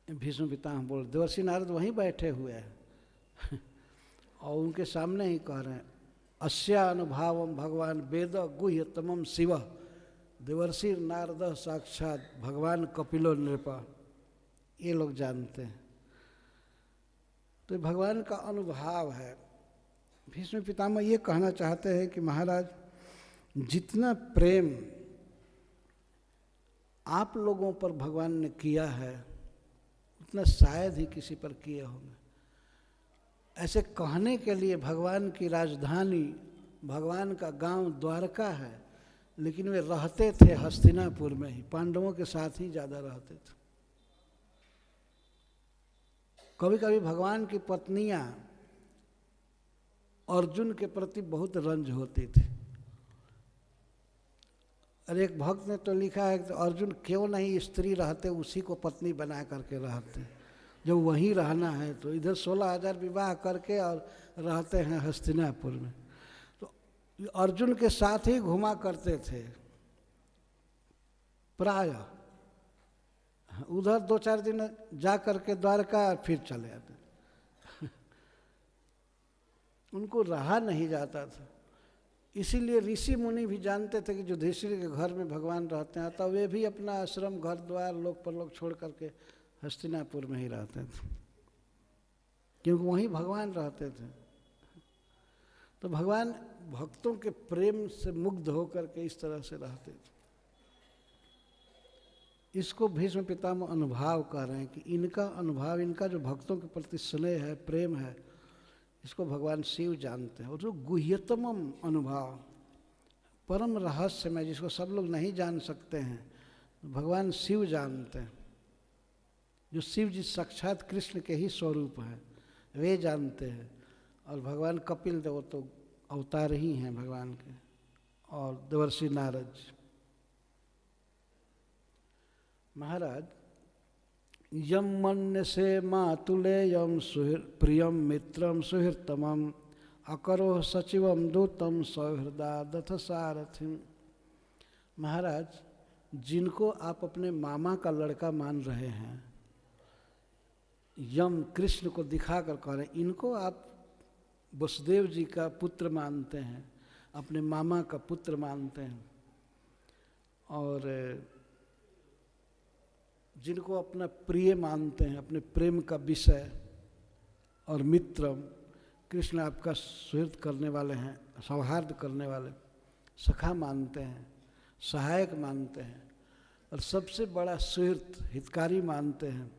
हैं। भीष्म पितामह बोल, देवर्षि नारद वहीं बैठे हुए हैं और उनके सामने ही कह रहे हैं, अस्या अनुभावम भगवान वेद गुह्यतमम शिव देवर्षि नारद साक्षात भगवान कपिलो नृप। ये लोग जानते हैं। तो भगवान का अनुभाव है। भीष्म पितामह ये कहना चाहते हैं कि महाराज, जितना प्रेम आप लोगों पर भगवान ने किया है उतना शायद ही किसी पर किए होंगे। ऐसे कहने के लिए भगवान की राजधानी, भगवान का गांव द्वारका है, लेकिन वे रहते थे हस्तिनापुर में ही, पांडवों के साथ ही ज़्यादा रहते थे। कभी कभी भगवान की पत्नियां अर्जुन के प्रति बहुत रंज होती थी। और एक भक्त ने तो लिखा है कि अर्जुन क्यों नहीं स्त्री रहते, उसी को पत्नी बना करके रहते। जब वहीं रहना है तो इधर 16,000 विवाह करके और रहते हैं हस्तिनापुर में। तो अर्जुन के साथ ही घुमा करते थे प्राय। उधर 2-4 दिन जा करके द्वारका फिर चले आते। उनको रहा नहीं जाता था। इसीलिए ऋषि मुनि भी जानते थे कि युधिष्ठिर के घर में भगवान रहते हैं, तब वे भी अपना आश्रम, घर द्वार, लोक परलोक छोड़ करके हस्तिनापुर में ही रहते थे, क्योंकि वहीं भगवान रहते थे। तो भगवान भक्तों के प्रेम से मुग्ध होकर के इस तरह से रहते थे। इसको भीष्म पितामह अनुभाव कह रहे हैं कि इनका अनुभव, इनका जो भक्तों के प्रति स्नेह है, प्रेम है, इसको भगवान शिव जानते हैं। और जो गुह्यतम अनुभव, परम रहस्यमय, जिसको सब लोग नहीं जान सकते हैं, भगवान शिव जानते हैं। जो शिव जी साक्षात कृष्ण के ही स्वरूप हैं, वे जानते हैं। और भगवान कपिल देव तो अवतार ही हैं भगवान के, और देवर्षि नारद। महाराज, यम मन्यसे मातुलेयम प्रियम मित्रम सुहृतमम अकरो सचिवम दूतम सौहृदा दथ सारथिम। महाराज, जिनको आप अपने मामा का लड़का मान रहे हैं, यम कृष्ण को दिखाकर कह रहे हैं, इनको आप वसुदेव जी का पुत्र मानते हैं, अपने मामा का पुत्र मानते हैं, और जिनको अपना प्रिय मानते हैं, अपने प्रेम का विषय, और मित्रम, कृष्ण आपका सुहृद करने वाले हैं, सौहार्द करने वाले, सखा मानते हैं, सहायक मानते हैं, और सबसे बड़ा सुहृद, हितकारी मानते हैं।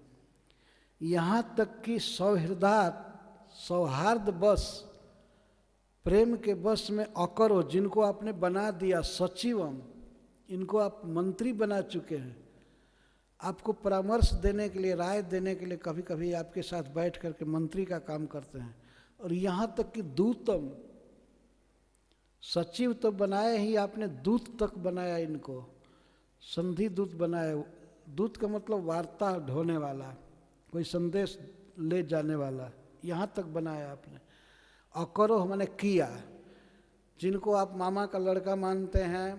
यहाँ तक कि सौहृदात, सौहार्द बस, प्रेम के बस में अकरो, जिनको आपने बना दिया सचिवम, इनको आप मंत्री बना चुके हैं, आपको परामर्श देने के लिए, राय देने के लिए कभी कभी आपके साथ बैठ करके मंत्री का काम करते हैं। और यहाँ तक कि दूतम, सचिव तो बनाए ही आपने, दूत तक बनाया इनको, संधि दूत बनाया। दूत का मतलब वार्ता ढोने वाला, कोई संदेश ले जाने वाला, यहाँ तक बनाया आपने। अकरो मैंने किया, जिनको आप मामा का लड़का मानते हैं,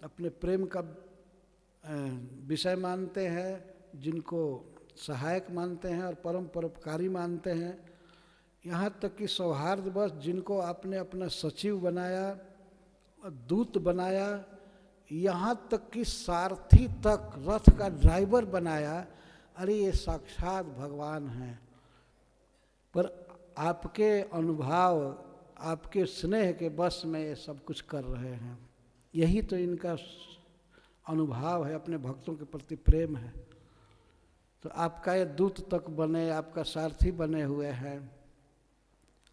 अपने प्रेम का विषय मानते हैं, जिनको सहायक मानते हैं और परम परोपकारी मानते हैं, यहाँ तक कि सौहार्दवश जिनको आपने अपना सचिव बनाया, दूत बनाया, यहाँ तक कि सारथी तक, रथ का ड्राइवर बनाया। अरे ये साक्षात भगवान हैं। पर आपके अनुभाव, आपके स्नेह के बस में ये सब कुछ कर रहे हैं। यही तो इनका अनुभाव है, अपने भक्तों के प्रति प्रेम है। तो आपका ये दूत तक बने, आपका सारथी बने हुए हैं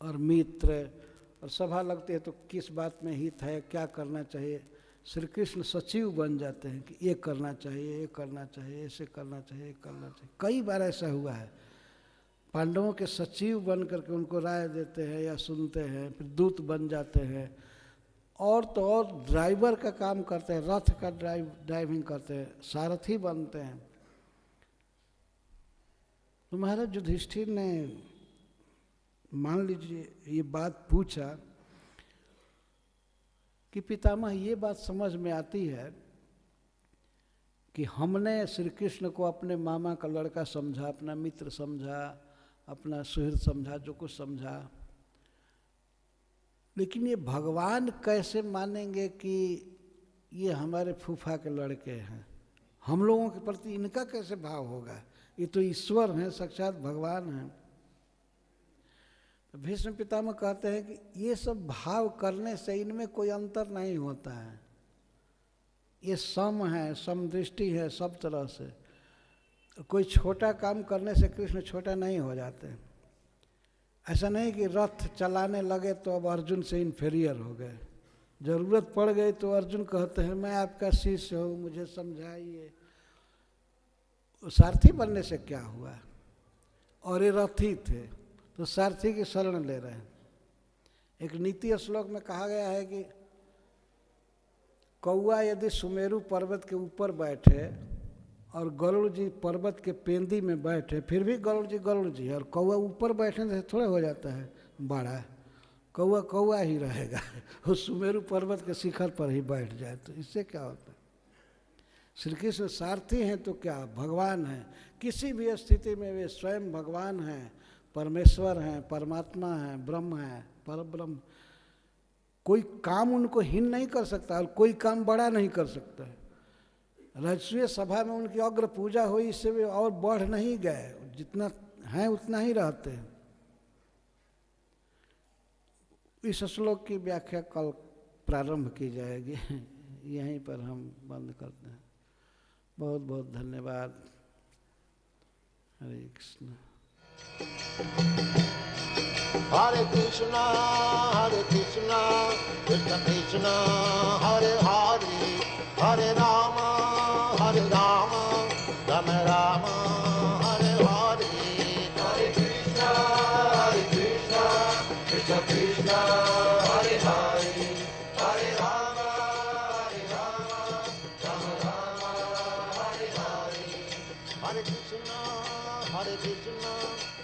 और मित्र, और सभा लगती है तो किस बात में हित है, क्या करना चाहिए, श्री कृष्ण सचिव बन जाते हैं कि ये करना चाहिए, ये करना चाहिए, ऐसे करना चाहिए, करना चाहिए। कई बार ऐसा हुआ है, पांडवों के सचिव बन करके उनको राय देते हैं या सुनते हैं, फिर दूत बन जाते हैं, और तो और ड्राइवर का काम करते हैं, रथ का ड्राइविंग करते हैं, सारथी बनते हैं। तो महाराज युधिष्ठिर ने मान लीजिए ये बात पूछा कि पितामह ये बात समझ में आती है कि हमने श्री कृष्ण को अपने मामा का लड़का समझा, अपना मित्र समझा, अपना सुहृद समझा, जो कुछ समझा, लेकिन ये भगवान कैसे मानेंगे कि ये हमारे फूफा के लड़के हैं? हम लोगों के प्रति इनका कैसे भाव होगा? ये तो ईश्वर हैं, साक्षात भगवान हैं। तो भीष्म पितामह कहते हैं कि ये सब भाव करने से इनमें कोई अंतर नहीं होता है, ये सम है, समदृष्टि है सब तरह से। कोई छोटा काम करने से कृष्ण छोटा नहीं हो जाते। ऐसा नहीं कि रथ चलाने लगे तो अब अर्जुन से इन्फीरियर हो गए, जरूरत पड़ गई तो अर्जुन कहते हैं मैं आपका शिष्य हूँ, मुझे समझाइए। सारथी बनने से क्या हुआ? और ये रथी थे तो सारथी की शरण ले रहे हैं। एक नीति श्लोक में कहा गया है कि कौआ यदि सुमेरु पर्वत के ऊपर बैठे और गरुड़ जी पर्वत के पेंदी में बैठे, फिर भी गरुड़ जी, और कौआ ऊपर बैठने से थोड़े हो जाता है बड़ा, कौआ कौआ ही रहेगा। वो सुमेरु पर्वत के शिखर पर ही बैठ जाए तो इससे क्या होता है? श्री कृष्ण सारथी हैं तो क्या, भगवान हैं। किसी भी स्थिति में वे स्वयं भगवान हैं, परमेश्वर हैं, परमात्मा हैं, ब्रह्म हैं, परब्रह्म। कोई काम उनको हीन नहीं कर सकता और कोई काम बड़ा नहीं कर सकता है। राजसूय सभा में उनकी अग्र पूजा हुई, इससे वे और बढ़ नहीं गए, जितना हैं उतना ही रहते हैं। इस श्लोक की व्याख्या कल प्रारंभ की जाएगी, यहीं पर हम बंद करते हैं। बहुत बहुत धन्यवाद। हरे कृष्ण। Hare Krishna, कृष्ण कृष्ण हरे हरे, हरे राम राम राम हरे हरे। हरे कृष्ण कृष्ण कृष्ण हरे हरे, हरे राम राम राम हरे हरे। हरे कृष्ण